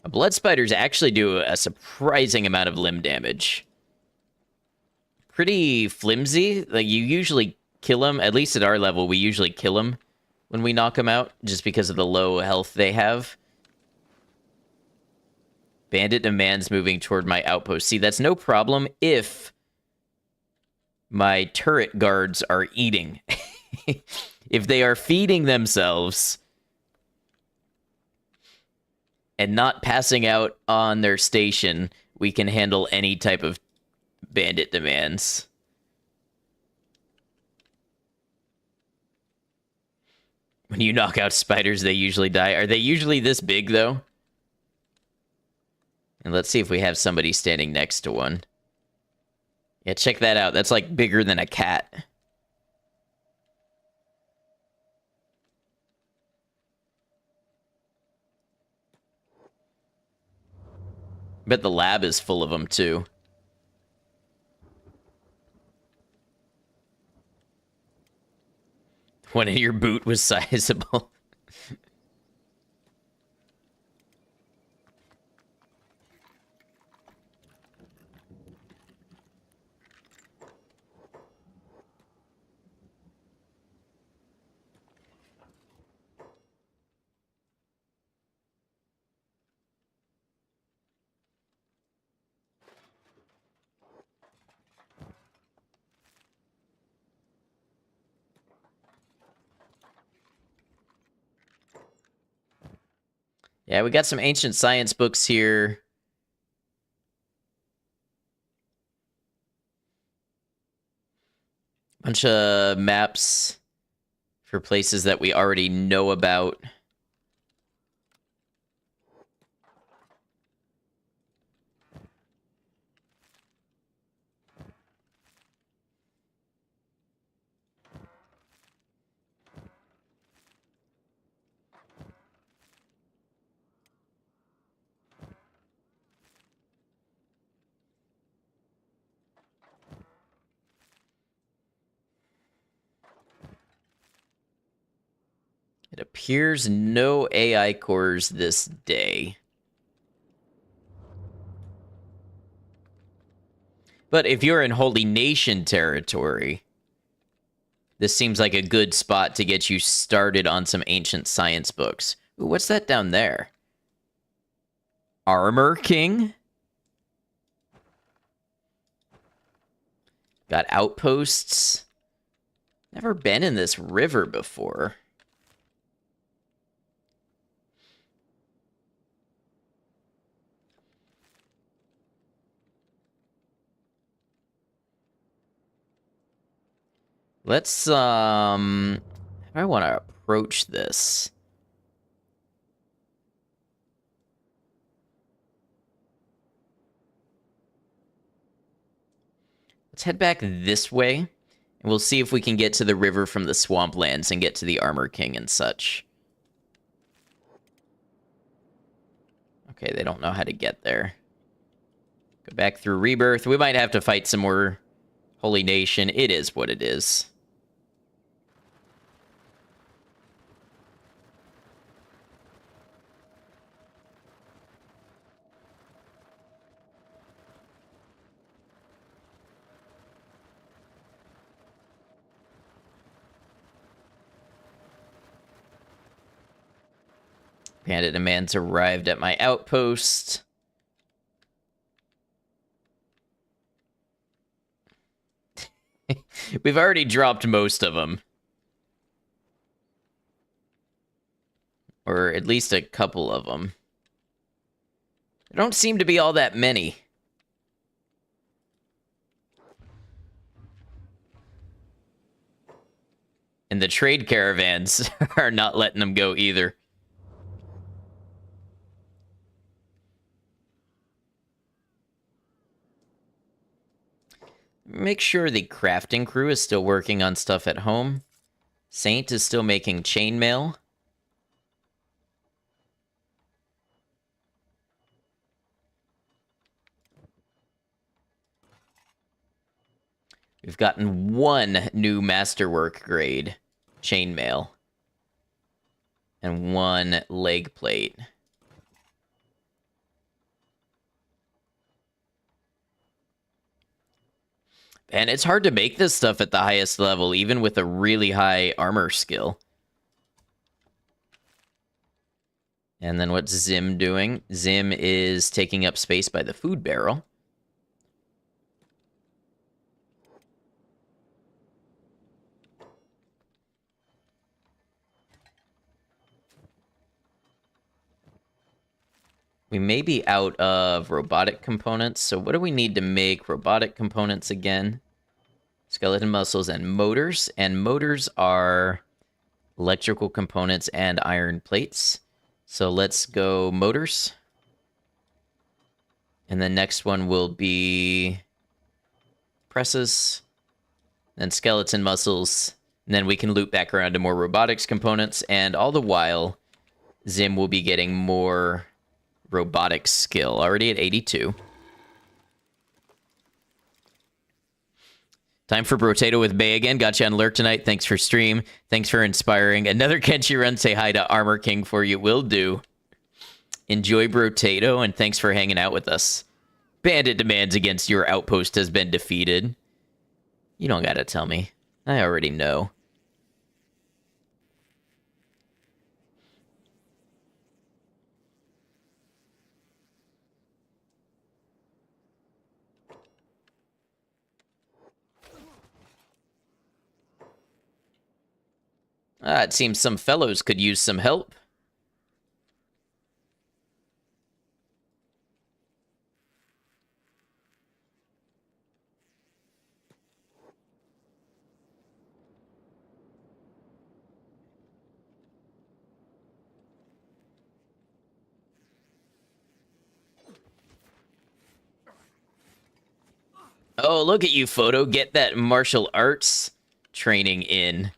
Blood spiders actually do a surprising amount of limb damage. Pretty flimsy. Like, you usually kill them, at least at our level, we usually kill them when we knock them out, just because of the low health they have. Bandit demands moving toward my outpost. See, that's no problem if my turret guards are eating. If they are feeding themselves and not passing out on their station, we can handle any type of bandit demands. When you knock out spiders, they usually die. Are they usually this big, though? And let's see if we have somebody standing next to one. Yeah, check that out. That's like bigger than a cat. Bet the lab is full of them, too. One in your boot was sizable. Yeah, we got some ancient science books here. Bunch of maps for places that we already know about. It appears no AI cores this day. But if you're in Holy Nation territory, this seems like a good spot to get you started on some ancient science books. Ooh, what's that down there? Armor King? Got outposts. Never been in this river before. Let's, how do I want to approach this? Let's head back this way, and we'll see if we can get to the river from the swamplands and get to the Armor King and such. Okay, they don't know how to get there. Go back through Rebirth. We might have to fight some more Holy Nation. It is what it is. Bandit demands arrived at my outpost. We've already dropped most of them. Or at least a couple of them. There don't seem to be all that many. And the trade caravans are not letting them go either. Make sure the crafting crew is still working on stuff at home. Saint is still making chainmail. We've gotten one new masterwork grade chainmail. And one leg plate. And it's hard to make this stuff at the highest level, even with a really high armor skill. And then what's Zim doing? Zim is taking up space by the food barrel. We may be out of robotic components, so what do we need to make robotic components again? Skeleton muscles and motors are electrical components and iron plates. So let's go motors. And the next one will be presses, then skeleton muscles, and then we can loop back around to more robotics components, and all the while, Zim will be getting more robotics skill, already at 82. Time for Brotato with Bay again. Got you on Lurk tonight. Thanks for stream. Thanks for inspiring. Another Kenshi run. Say hi to Armor King for you. Will do. Enjoy Brotato, and thanks for hanging out with us. Bandit demands against your outpost has been defeated. You don't gotta tell me. I already know. It seems some fellows could use some help. Oh, look at you, Photo. Get that martial arts training in.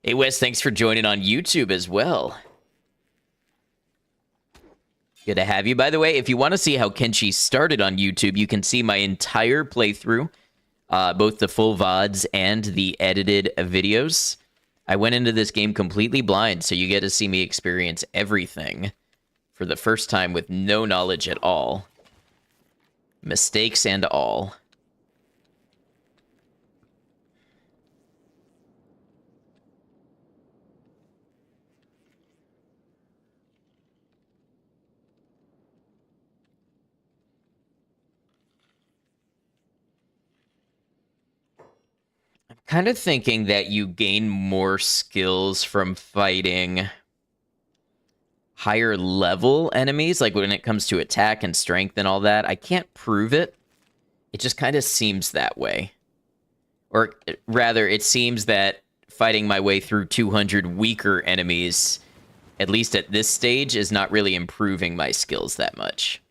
Hey, Wes, thanks for joining on YouTube as well. Good to have you. By the way, if you want to see how Kenshi started on YouTube, you can see my entire playthrough, both the full VODs and the edited videos. I went into this game completely blind, so you get to see me experience everything for the first time with no knowledge at all. Mistakes and all. Kind of thinking that you gain more skills from fighting higher level enemies, like when it comes to attack and strength and all that. I can't prove it. It just kind of seems that way. Or rather, it seems that fighting my way through 200 weaker enemies, at least at this stage, is not really improving my skills that much.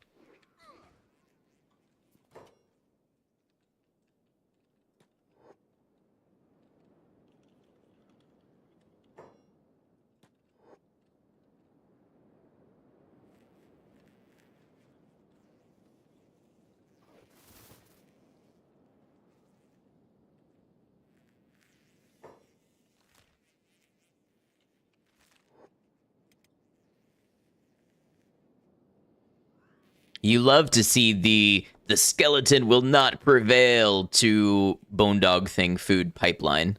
You love to see the skeleton will not prevail to bone dog thing food pipeline.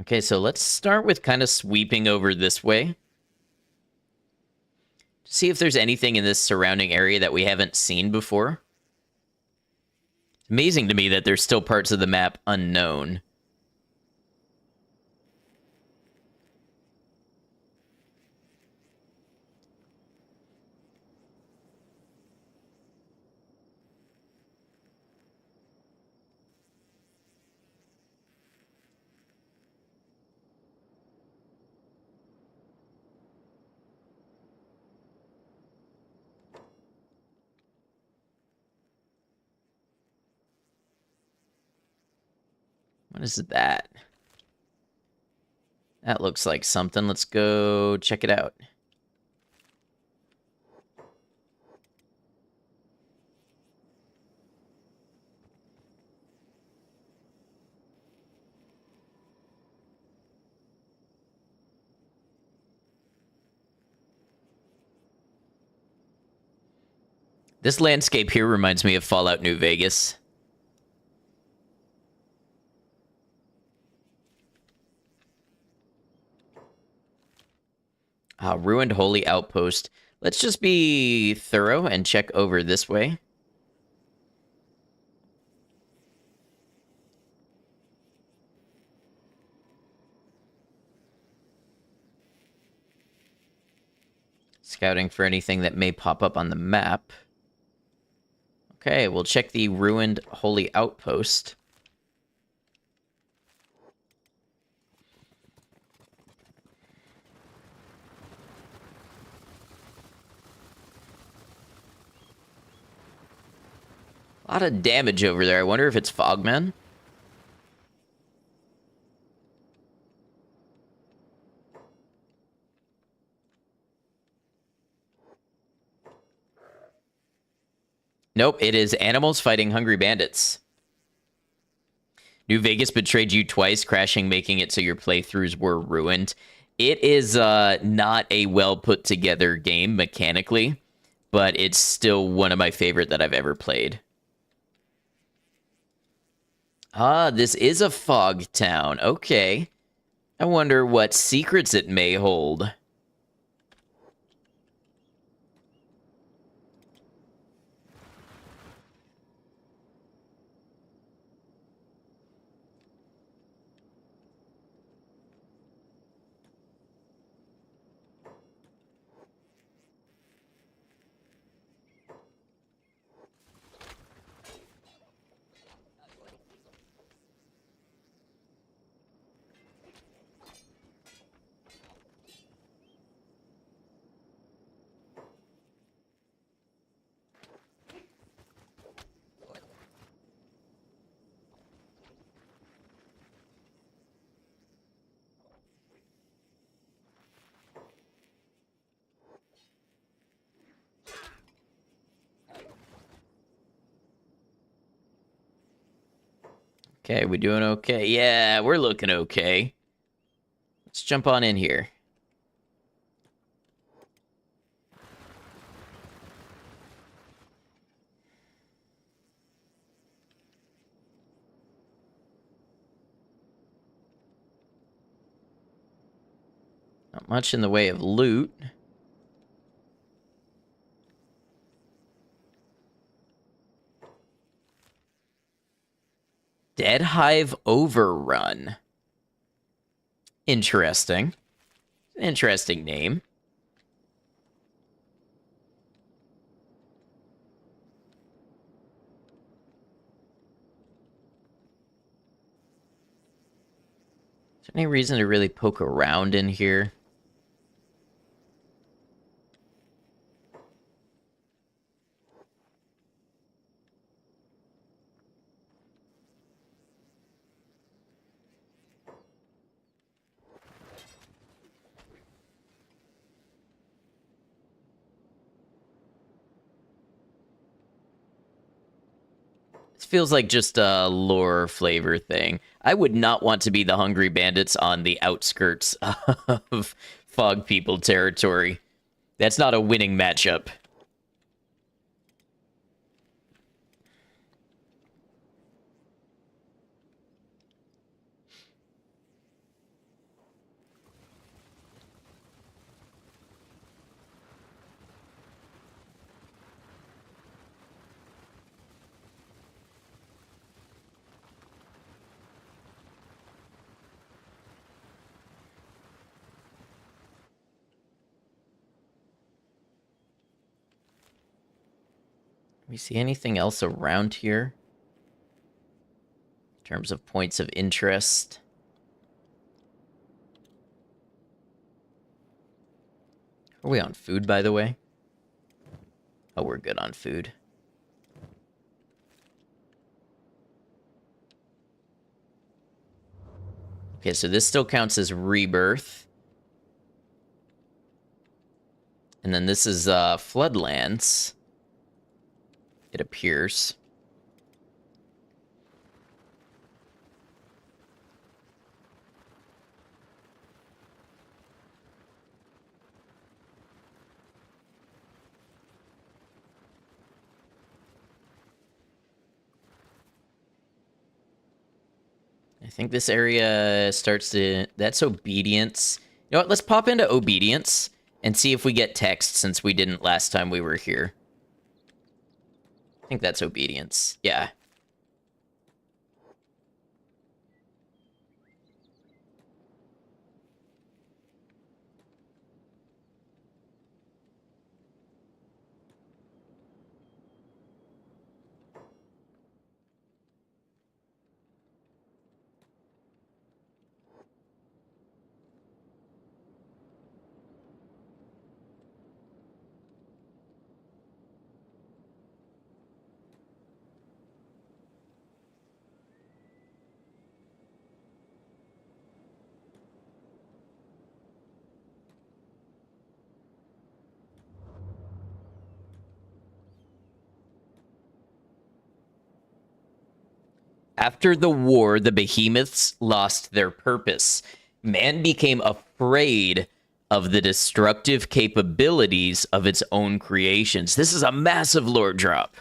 Okay, so let's start with kind of sweeping over this way. See if there's anything in this surrounding area that we haven't seen before. It's amazing to me that there's still parts of the map unknown. What is that? That looks like something. Let's go check it out. This landscape here reminds me of Fallout New Vegas. Ruined Holy Outpost. Let's just be thorough and check over this way. Scouting for anything that may pop up on the map. Okay, we'll check the Ruined Holy Outpost. A lot of damage over there. I wonder if it's Fogman. Nope, it is animals fighting hungry bandits. New Vegas betrayed you twice, crashing, making it so your playthroughs were ruined. It is not a well put together game mechanically, but it's still one of my favorite that I've ever played. This is a fog town. Okay. I wonder what secrets it may hold. Okay, we doing okay? Yeah, we're looking okay. Let's jump on in here. Not much in the way of loot. Dead Hive Overrun. Interesting. Interesting name. Is there any reason to really poke around in here? This feels like just a lore flavor thing. I would not want to be the hungry bandits on the outskirts of Fog People territory. That's not a winning matchup. We see anything else around here in terms of points of interest? Are we on food, by the way? Oh, we're good on food. Okay, so this still counts as rebirth. And then this is Floodlands. It appears. I think this area starts to... That's obedience. You know what? Let's pop into obedience and see if we get text since we didn't last time we were here. I think that's obedience. Yeah. After the war, the behemoths lost their purpose. Man became afraid of the destructive capabilities of its own creations. This is a massive lore drop.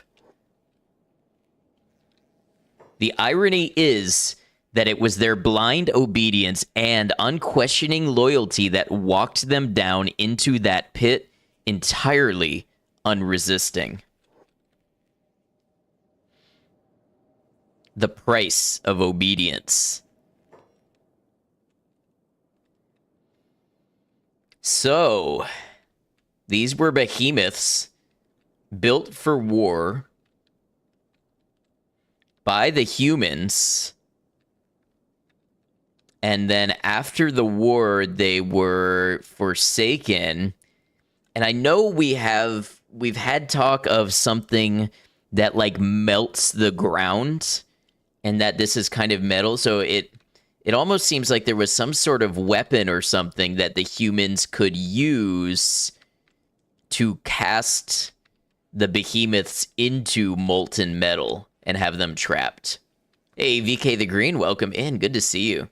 The irony is that it was their blind obedience and unquestioning loyalty that walked them down into that pit entirely unresisting. The price of obedience. So, these were behemoths built for war by the humans, and then after the war they were forsaken. And I know we've had talk of something that like melts the ground, and that this is kind of metal, so it almost seems like there was some sort of weapon or something that the humans could use to cast the behemoths into molten metal and have them trapped. Hey, VK the Green, welcome in. Good to see you.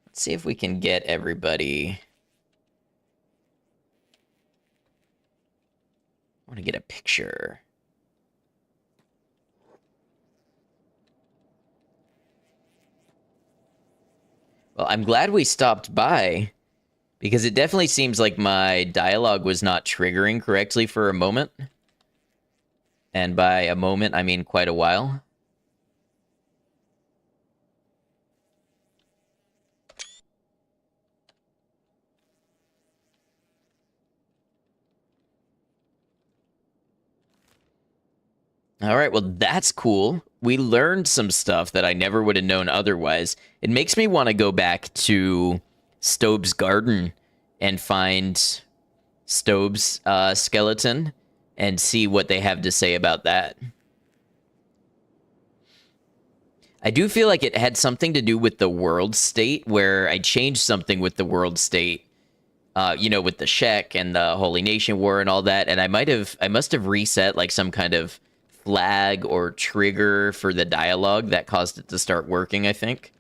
Let's see if we can get everybody... I want to get a picture. Well, I'm glad we stopped by, because it definitely seems like my dialogue was not triggering correctly for a moment. And by a moment, I mean quite a while. All right, well, that's cool. We learned some stuff that I never would have known otherwise. It makes me want to go back to Stobe's garden and find Stobe's skeleton and see what they have to say about that. I do feel like it had something to do with the world state, where I changed something with the world state You know, with the Shek and the Holy Nation War and all that. And I must have reset like some kind of flag or trigger for the dialogue that caused it to start working, I think.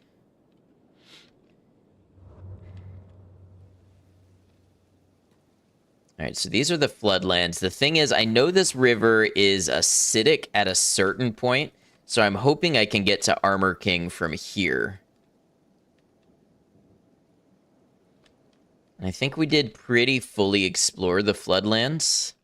All right, so these are the floodlands. The thing is, I know this river is acidic at a certain point, so I'm hoping I can get to Armor King from here. And I think we did pretty fully explore the floodlands.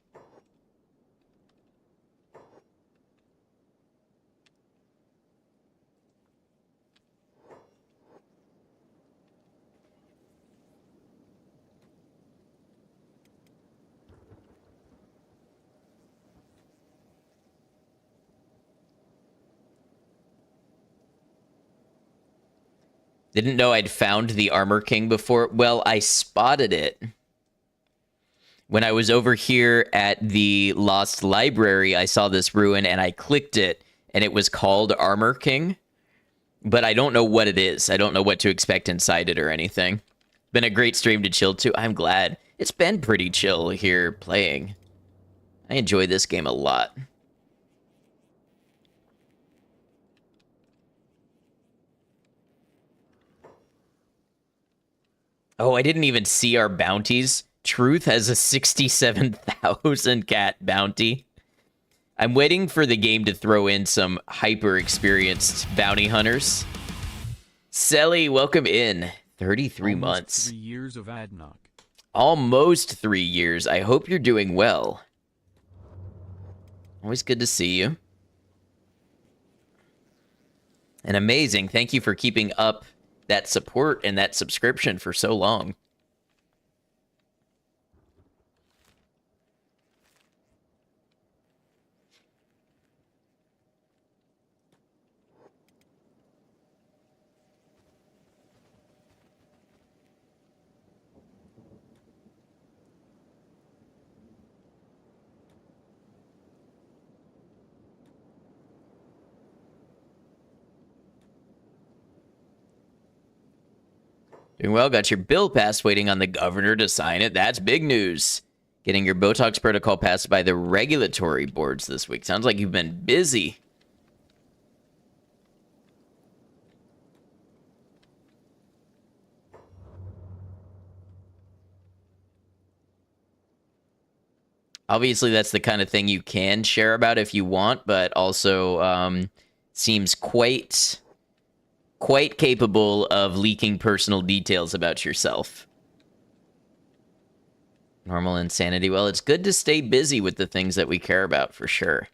Didn't know I'd found the Armor King before. Well, I spotted it. When I was over here at the Lost Library, I saw this ruin and I clicked it, and it was called Armor King. But I don't know what it is. I don't know what to expect inside it or anything. Been a great stream to chill to. I'm glad. It's been pretty chill here playing. I enjoy this game a lot. Oh, I didn't even see our bounties. Truth has a 67,000 cat bounty. I'm waiting for the game to throw in some hyper-experienced bounty hunters. Selly, welcome in. 33 months. 3 years of Adnock. Almost 3 years. I hope you're doing well. Always good to see you. And amazing. Thank you for keeping up that support and that subscription for so long. Doing well. Got your bill passed, waiting on the governor to sign it. That's big news. Getting your Botox protocol passed by the regulatory boards this week. Sounds like you've been busy. Obviously, that's the kind of thing you can share about if you want, but also seems quite capable of leaking personal details about yourself. Normal insanity. Well, it's good to stay busy with the things that we care about, for sure.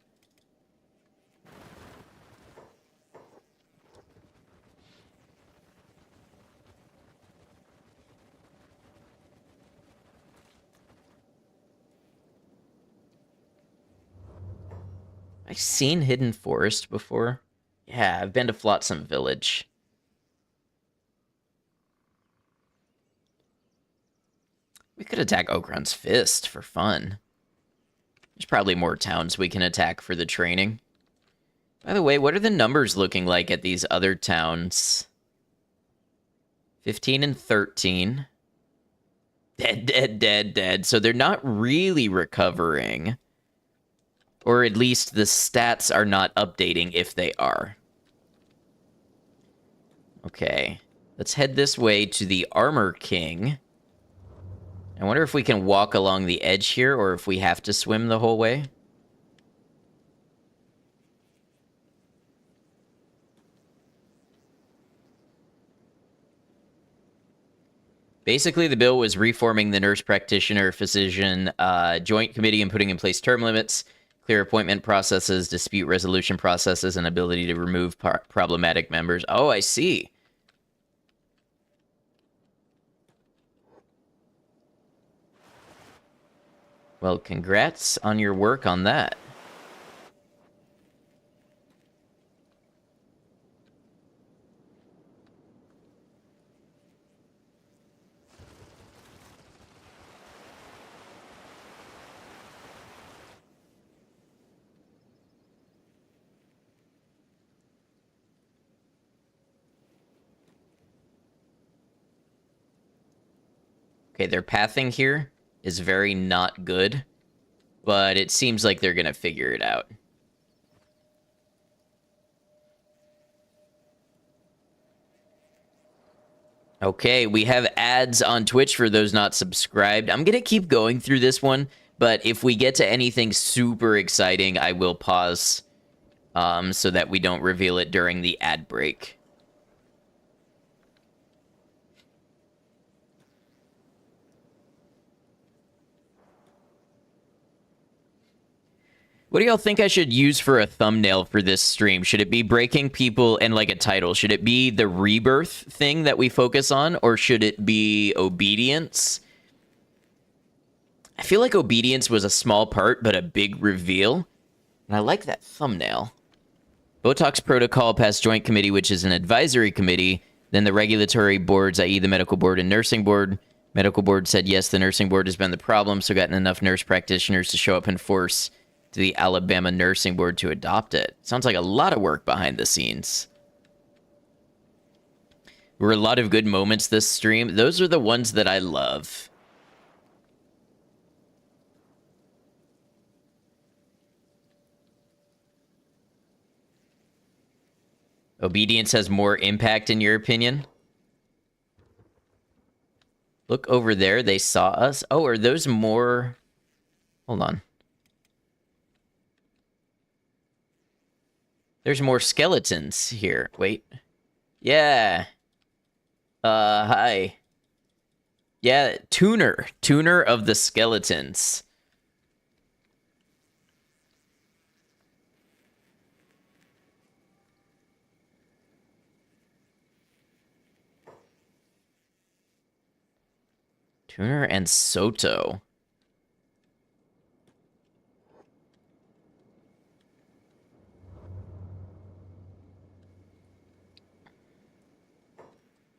I've seen Hidden Forest before. Yeah, I've been to Flotsam Village. We could attack Okrun's Fist for fun. There's probably more towns we can attack for the training. By the way, what are the numbers looking like at these other towns? 15 and 13. Dead. So they're not really recovering. Or at least the stats are not updating if they are. Okay. Let's head this way to the Armor King. I wonder if we can walk along the edge here, or if we have to swim the whole way. Basically, the bill was reforming the nurse practitioner physician joint committee and putting in place term limits, clear appointment processes, dispute resolution processes, and ability to remove problematic members. Oh, I see. Well, congrats on your work on that. Okay, their pathing here is very not good, but it seems like they're gonna figure it out. Okay, we have ads on Twitch for those not subscribed. I'm gonna keep going through this one, but if we get to anything super exciting, I will pause so that we don't reveal it during the ad break. What do y'all think I should use for a thumbnail for this stream? Should it be breaking people and like a title? Should it be the rebirth thing that we focus on, or should it be obedience? I feel like obedience was a small part, but a big reveal. And I like that thumbnail. Botox protocol passed joint committee, which is an advisory committee. Then the regulatory boards, i.e. the medical board and nursing board. Medical board said, yes, the nursing board has been the problem, so gotten enough nurse practitioners to show up and force to the Alabama nursing board to adopt it. Sounds like a lot of work behind the scenes. There were a lot of good moments this stream. Those are the ones that I love. Obedience has more impact in your opinion? Look over there. They saw us. Oh, are those more... Hold on. There's more skeletons here. Wait. Yeah. Hi. Yeah, Tuner. Tuner of the skeletons. Tuner and Soto.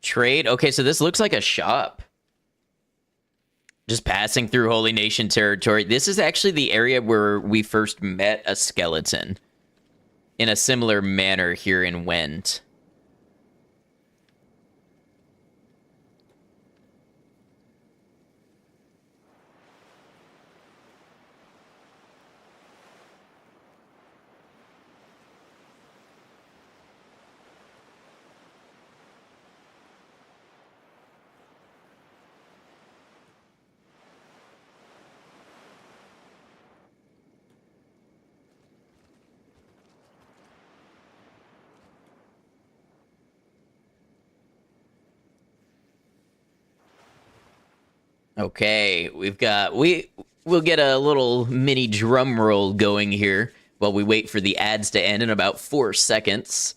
Trade? Okay, so this looks like a shop. Just passing through Holy Nation territory. This is actually the area where we first met a skeleton. In a similar manner here in Wend. Okay, we'll get a little mini drum roll going here while we wait for the ads to end in about 4 seconds.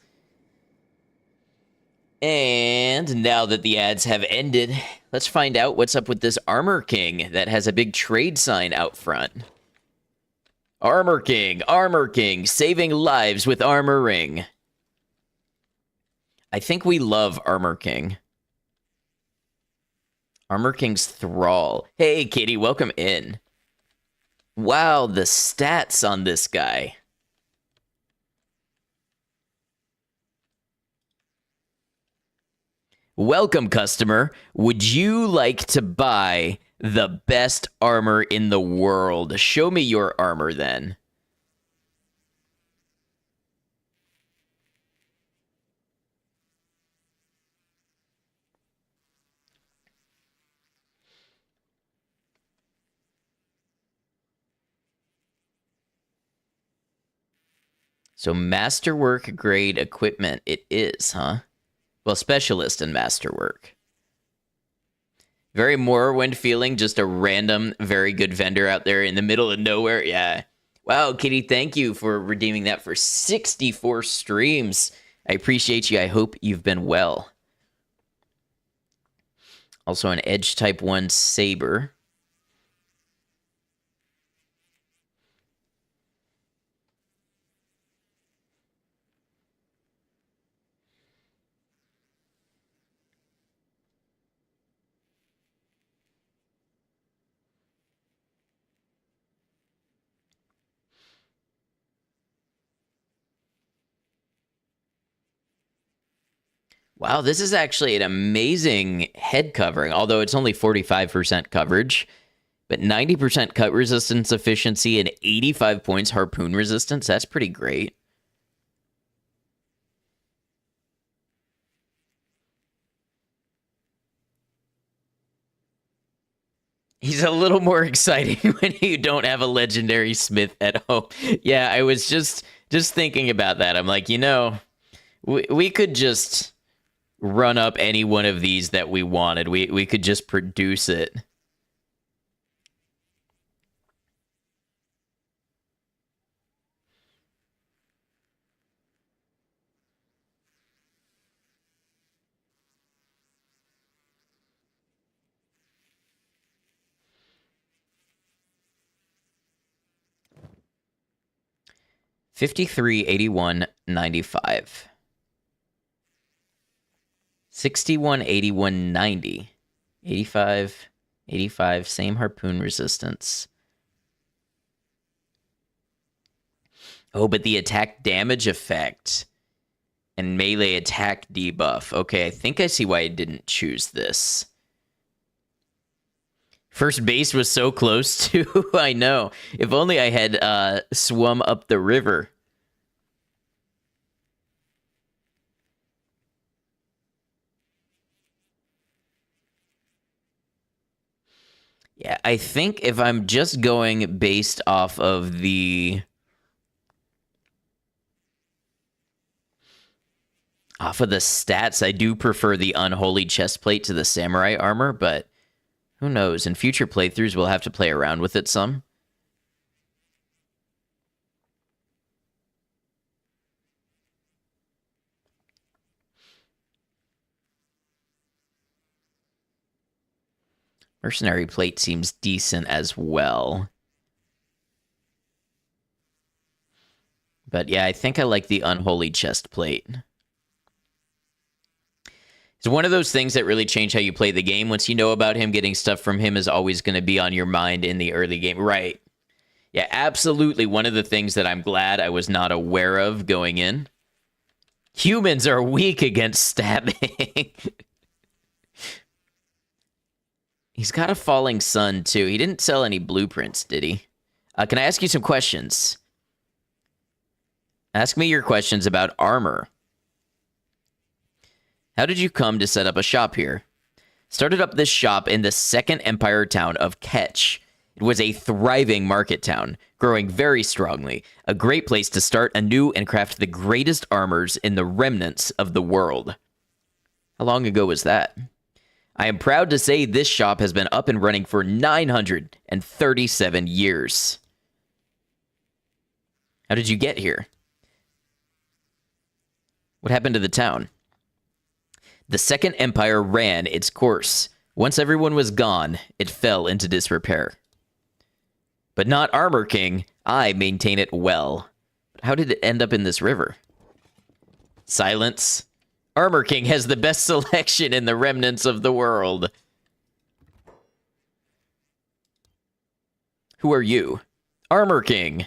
And now that the ads have ended, let's find out what's up with this Armor King that has a big trade sign out front. Armor King, saving lives with armoring. I think we love Armor King. Armor King's Thrall. Hey, Katie, welcome in. Wow, the stats on this guy. Welcome, customer. Would you like to buy the best armor in the world? Show me your armor, then. So masterwork grade equipment it is, huh? Well, specialist in masterwork. Very Morrowind feeling, just a random, very good vendor out there in the middle of nowhere. Yeah. Wow, Kitty, thank you for redeeming that for 64 streams. I appreciate you. I hope you've been well. Also an Edge Type 1 Saber. Wow, this is actually an amazing head covering, although it's only 45% coverage. But 90% cut resistance efficiency and 85 points harpoon resistance. That's pretty great. He's a little more exciting when you don't have a legendary smith at home. Yeah, I was just thinking about that. I'm like, we could just run up any one of these that we wanted. We could just produce it. $53, $81, $95. $61, $81, $90. 85, 85, same harpoon resistance. Oh, but the attack damage effect and melee attack debuff. Okay, I think I see why I didn't choose this. First base was so close to. I know. If only I had swum up the river. Yeah, I think if I'm just going based off of the stats, I do prefer the unholy chestplate to the samurai armor, but who knows? In future playthroughs, we'll have to play around with it some. Mercenary plate seems decent as well. But yeah, I think I like the unholy chest plate. It's one of those things that really change how you play the game. Once you know about him, getting stuff from him is always going to be on your mind in the early game. Right. Yeah, absolutely. One of the things that I'm glad I was not aware of going in. Humans are weak against stabbing. He's got a falling sun, too. He didn't sell any blueprints, did he? Can I ask you some questions? Ask me your questions about armor. How did you come to set up a shop here? Started up this shop in the Second Empire town of Ketch. It was a thriving market town, growing very strongly. A great place to start anew and craft the greatest armors in the remnants of the world. How long ago was that? I am proud to say this shop has been up and running for 937 years. How did you get here? What happened to the town? The Second Empire ran its course. Once everyone was gone, it fell into disrepair. But not Armor King. I maintain it well. How did it end up in this river? Silence. Armor King has the best selection in the remnants of the world. Who are you? Armor King.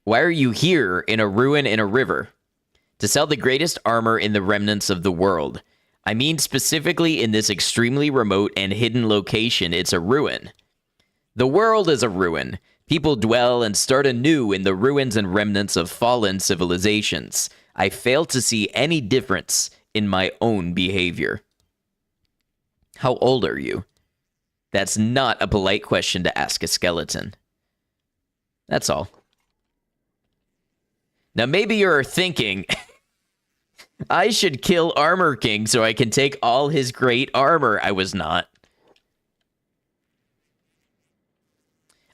Why are you here in a ruin in a river? To sell the greatest armor in the remnants of the world. I mean specifically in this extremely remote and hidden location, it's a ruin. The world is a ruin. People dwell and start anew in the ruins and remnants of fallen civilizations. I fail to see any difference in my own behavior. How old are you? That's not a polite question to ask a skeleton. That's all. Now maybe you're thinking, I should kill Armor King so I can take all his great armor. I was not.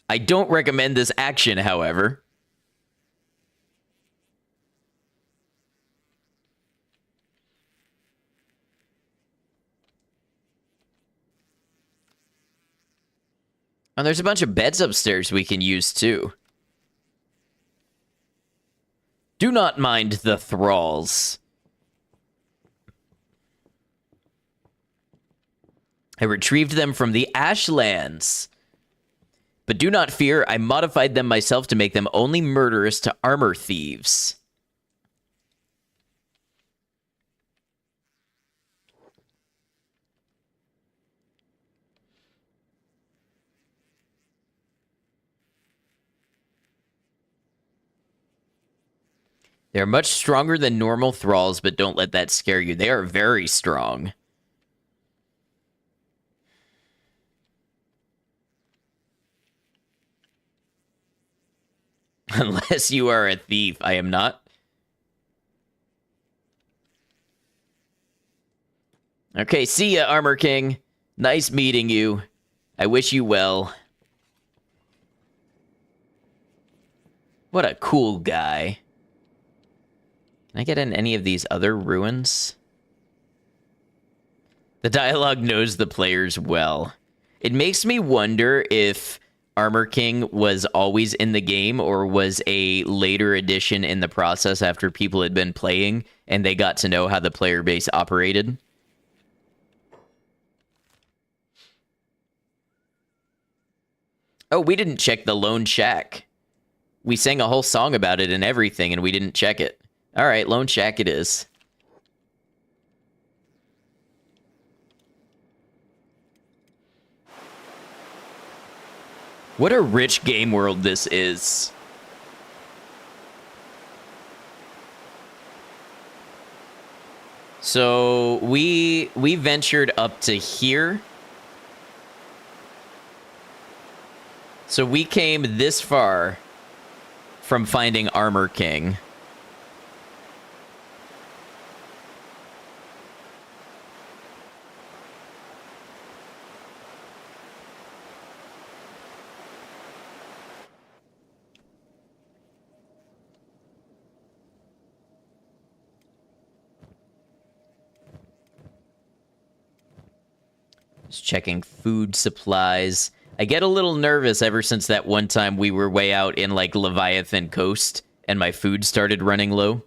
I don't recommend this action, however. And there's a bunch of beds upstairs we can use, too. Do not mind the thralls. I retrieved them from the Ashlands. But do not fear, I modified them myself to make them only murderous to armor thieves. They're much stronger than normal thralls, but don't let that scare you. They are very strong. Unless you are a thief. I am not. Okay, see ya, Armor King. Nice meeting you. I wish you well. What a cool guy. Can I get in any of these other ruins? The dialogue knows the players well. It makes me wonder if Armor King was always in the game or was a later addition in the process after people had been playing and they got to know how the player base operated. Oh, we didn't check the Lone Shack. We sang a whole song about it and everything, and we didn't check it. All right, Lone Shack it is. What a rich game world this is. So we ventured up to here. So we came this far from finding Armor King. Just checking food supplies. I get a little nervous ever since that one time we were way out in, like, Leviathan Coast, and my food started running low.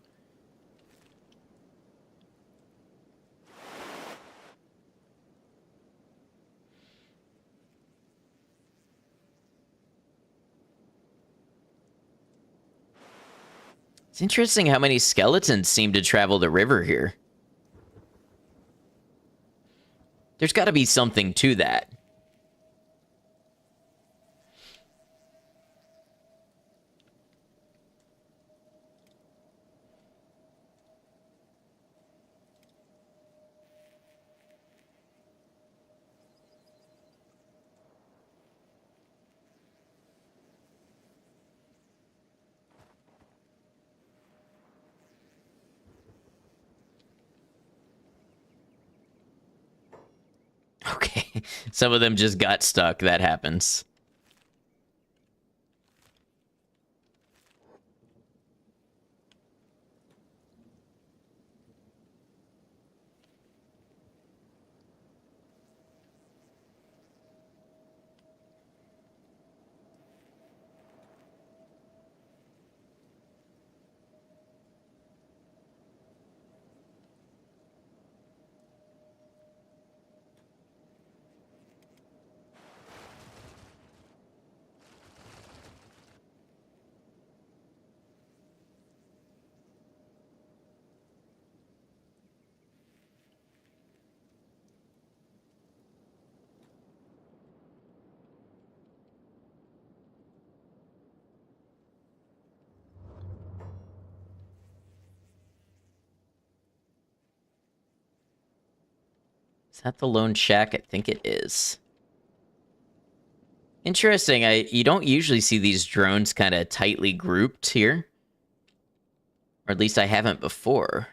It's interesting how many skeletons seem to travel the river here. There's got to be something to that. Okay, some of them just got stuck. That happens. Is that the Lone Shack? I think it is. Interesting. You don't usually see these drones kind of tightly grouped here. Or at least I haven't before.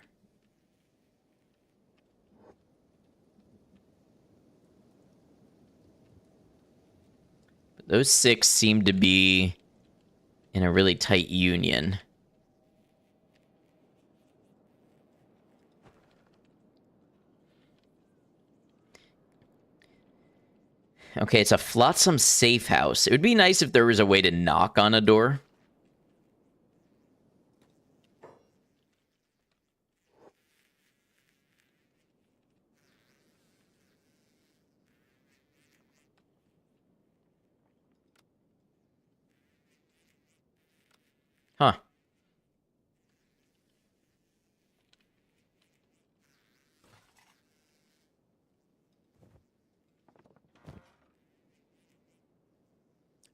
But those 6 seem to be in a really tight union. Okay, it's a Flotsam safe house. It would be nice if there was a way to knock on a door. Huh.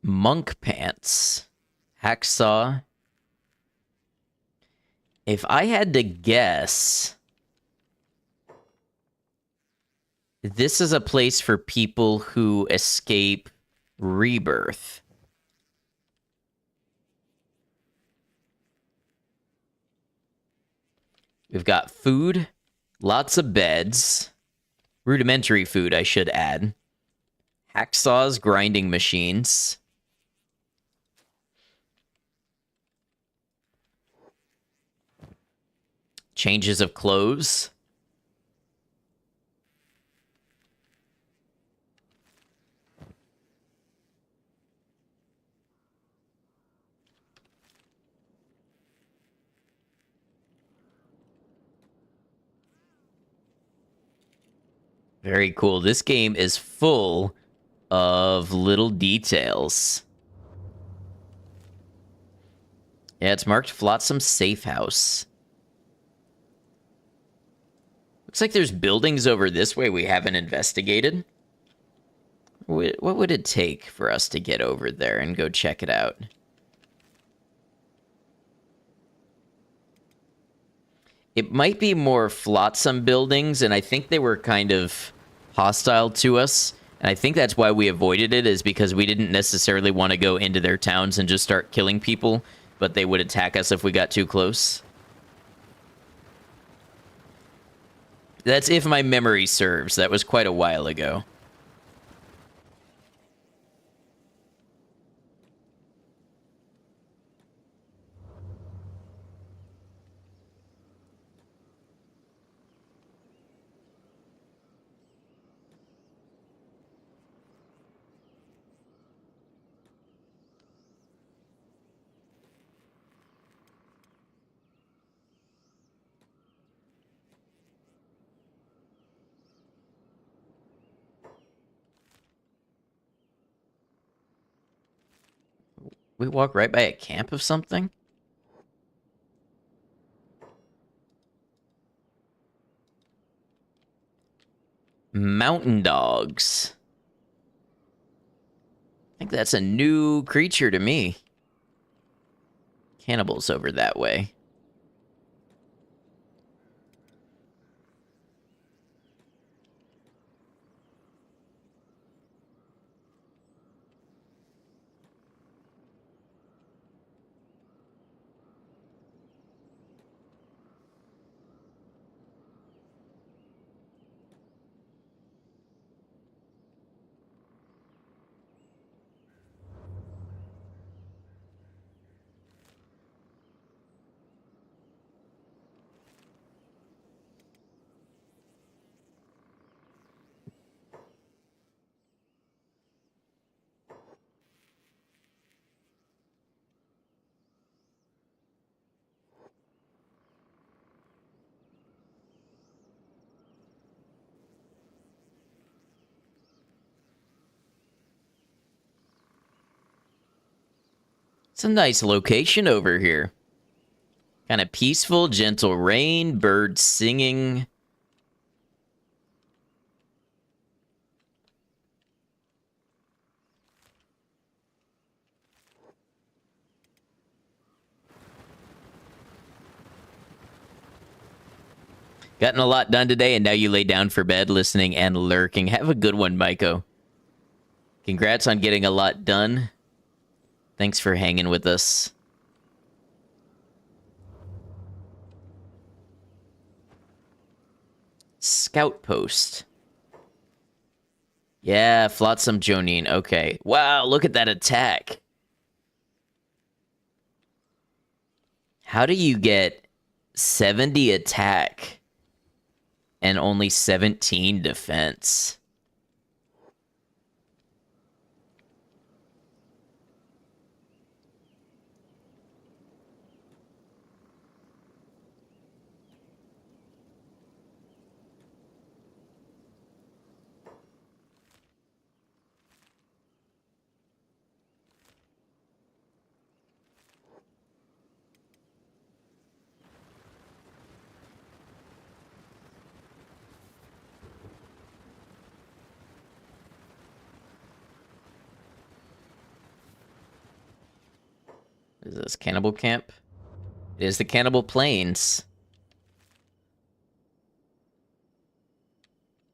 Monk pants. Hacksaw. If I had to guess, this is a place for people who escape rebirth. We've got food, lots of beds, rudimentary food, I should add, hacksaws, grinding machines, changes of clothes. Very cool. This game is full of little details. Yeah, it's marked Flotsam Safe House. Looks like there's buildings over this way we haven't investigated. What would it take for us to get over there and go check it out? It might be more Flotsam buildings, and I think they were kind of hostile to us. And I think that's why we avoided it, is because we didn't necessarily want to go into their towns and just start killing people, but they would attack us if we got too close. That's if my memory serves. That was quite a while ago. We walk right by a camp of something? Mountain dogs. I think that's a new creature to me. Cannibals over that way. It's a nice location over here. Kind of peaceful, gentle rain, birds singing. Gotten a lot done today, and now you lay down for bed listening and lurking. Have a good one, Maiko. Congrats on getting a lot done. Thanks for hanging with us. Scout post. Yeah, Flotsam Jonine. Okay. Wow, look at that attack. How do you get 70 attack and only 17 defense? Is this cannibal camp? It is the Cannibal Plains.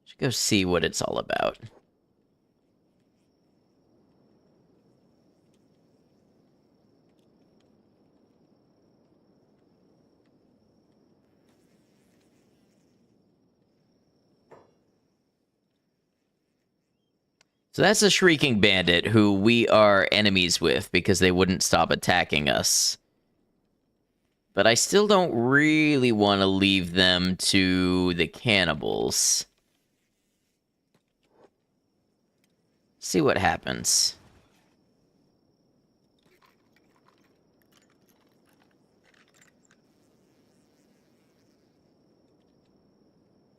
Should go see what it's all about. So that's a Shrieking Bandit who we are enemies with because they wouldn't stop attacking us. But I still don't really want to leave them to the cannibals. See what happens.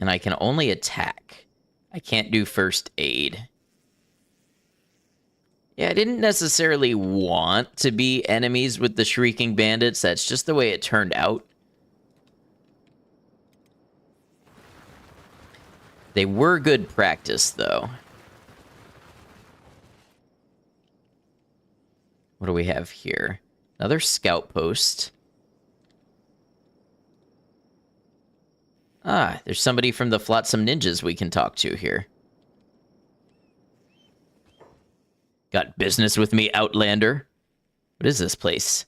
And I can only attack. I can't do first aid. Yeah, I didn't necessarily want to be enemies with the Shrieking Bandits. That's just the way it turned out. They were good practice, though. What do we have here? Another scout post. Ah, there's somebody from the Flotsam Ninjas we can talk to here. Got business with me, Outlander? What is this place?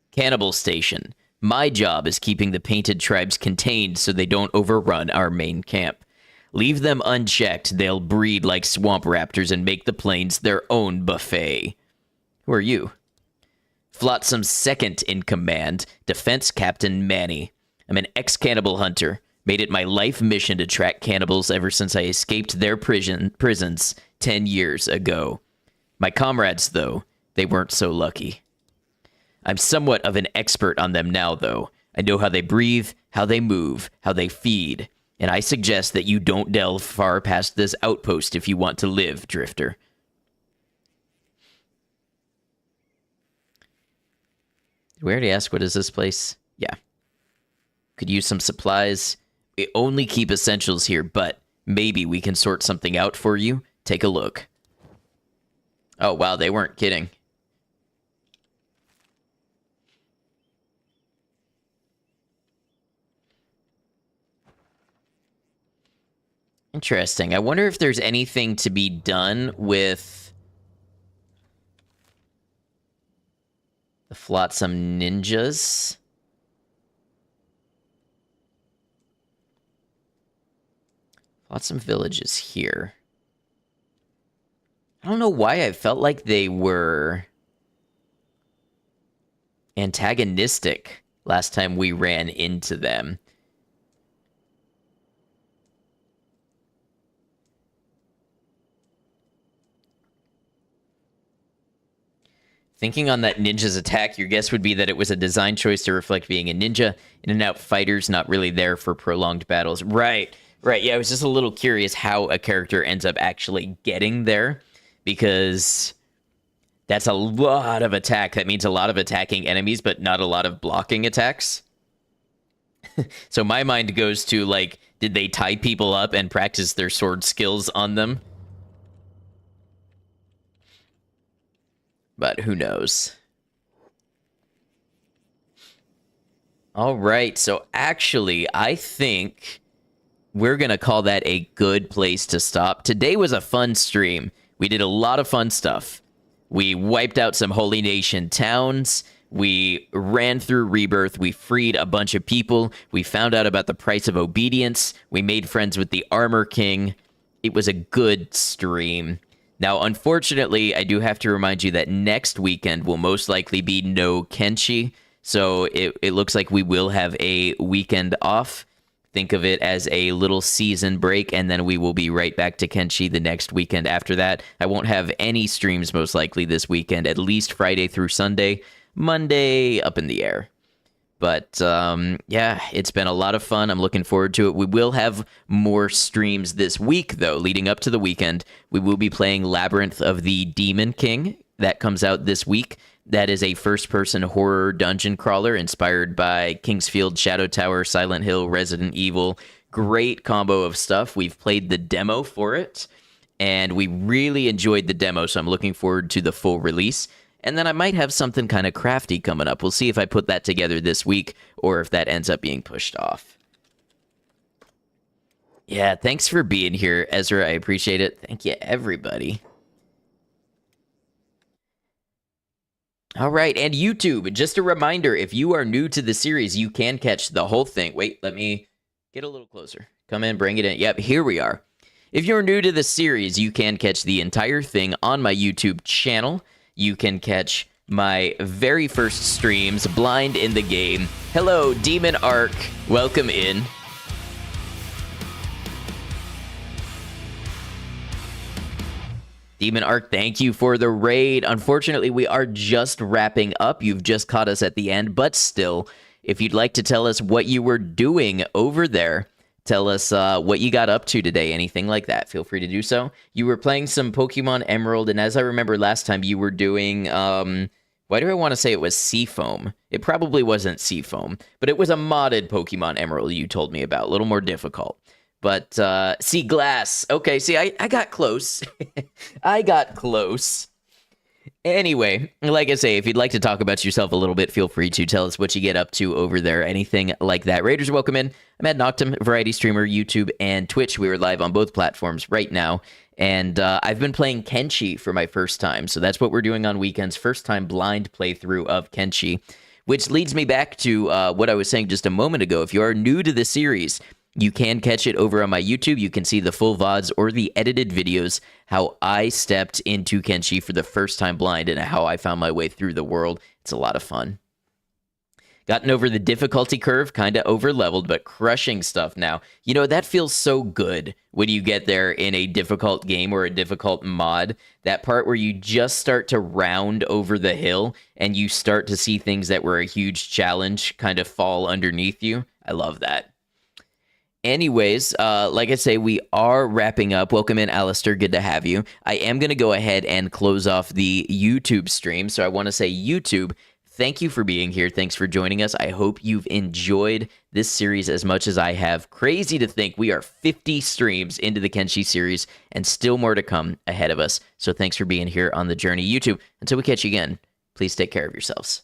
Cannibal Station. My job is keeping the painted tribes contained so they don't overrun our main camp. Leave them unchecked, they'll breed like swamp raptors and make the plains their own buffet. Who are you? Flotsam's second in command, Defense Captain Manny. I'm an ex-cannibal hunter. Made it my life mission to track cannibals ever since I escaped their prisons 10 years ago. My comrades, though, they weren't so lucky. I'm somewhat of an expert on them now, though. I know how they breathe, how they move, how they feed, and I suggest that you don't delve far past this outpost if you want to live, Drifter. Did we already ask what is this place? Yeah. Could use some supplies. We only keep essentials here, but maybe we can sort something out for you. Take a look. Oh, wow, they weren't kidding. Interesting. I wonder if there's anything to be done with the Flotsam Ninjas. Flotsam Village is here. I don't know why I felt like they were antagonistic last time we ran into them. Thinking on that ninja's attack, your guess would be that it was a design choice to reflect being a ninja. In-and-out fighters, not really there for prolonged battles. Right, yeah, I was just a little curious how a character ends up actually getting there. Because that's a lot of attack. That means a lot of attacking enemies, but not a lot of blocking attacks. So my mind goes to, like, did they tie people up and practice their sword skills on them? But who knows? All right, so actually, I think we're going to call that a good place to stop. Today was a fun stream. We did a lot of fun stuff. We wiped out some Holy Nation towns. We ran through Rebirth. We freed a bunch of people. We found out about the price of obedience. We made friends with the Armor King. It was a good stream. Now, unfortunately, I do have to remind you that next weekend will most likely be no Kenshi. So it looks like we will have a weekend off. Think of it as a little season break, and then we will be right back to Kenshi the next weekend after that. I won't have any streams most likely this weekend, at least Friday through Sunday. Monday, up in the air. But, yeah, it's been a lot of fun. I'm looking forward to it. We will have more streams this week, though, leading up to the weekend. We will be playing Labyrinth of the Demon King. That comes out this week. That is a first-person horror dungeon crawler inspired by Kingsfield, Shadow Tower, Silent Hill, Resident Evil. Great combo of stuff. We've played the demo for it, and we really enjoyed the demo, so I'm looking forward to the full release. And then I might have something kind of crafty coming up. We'll see if I put that together this week or if that ends up being pushed off. Yeah, thanks for being here, Ezra. I appreciate it. Thank you, everybody. All right, and YouTube, just a reminder, if you are new to the series, you can catch the whole thing. Wait, let me get a little closer. Come in, bring it in. Yep, here we are. If you're new to the series, you can catch the entire thing on my YouTube channel. You can catch my very first streams, Blind in the Game. Hello, Demon Arc. Welcome in. Demon Arc, thank you for the raid. Unfortunately, we are just wrapping up. You've just caught us at the end, but still, if you'd like to tell us what you were doing over there, tell us what you got up to today, anything like that, feel free to do so. You were playing some Pokemon Emerald, and as I remember last time, you were doing, why do I want to say it was Seafoam? It probably wasn't Seafoam, but it was a modded Pokemon Emerald you told me about, a little more difficult. But, Sea Glass. Okay, see, I got close. I got close. Anyway, like I say, if you'd like to talk about yourself a little bit, feel free to tell us what you get up to over there, anything like that. Raiders, welcome in. I'm at Noctum, variety streamer, YouTube, and Twitch. We are live on both platforms right now. And I've been playing Kenshi for my first time. So that's what we're doing on weekends. First time blind playthrough of Kenshi. Which leads me back to what I was saying just a moment ago. If you are new to the series, you can catch it over on my YouTube. You can see the full VODs or the edited videos, how I stepped into Kenshi for the first time blind and how I found my way through the world. It's a lot of fun. Gotten over the difficulty curve, kind of over-leveled, but crushing stuff now. You know, that feels so good when you get there in a difficult game or a difficult mod. That part where you just start to round over the hill and you start to see things that were a huge challenge kind of fall underneath you. I love that. Anyways, like I say, we are wrapping up. Welcome in, Alistair. Good to have you. I am going to go ahead and close off the YouTube stream. So I want to say, YouTube, thank you for being here. Thanks for joining us. I hope you've enjoyed this series as much as I have. Crazy to think we are 50 streams into the Kenshi series and still more to come ahead of us. So thanks for being here on the journey, YouTube. Until we catch you again, please take care of yourselves.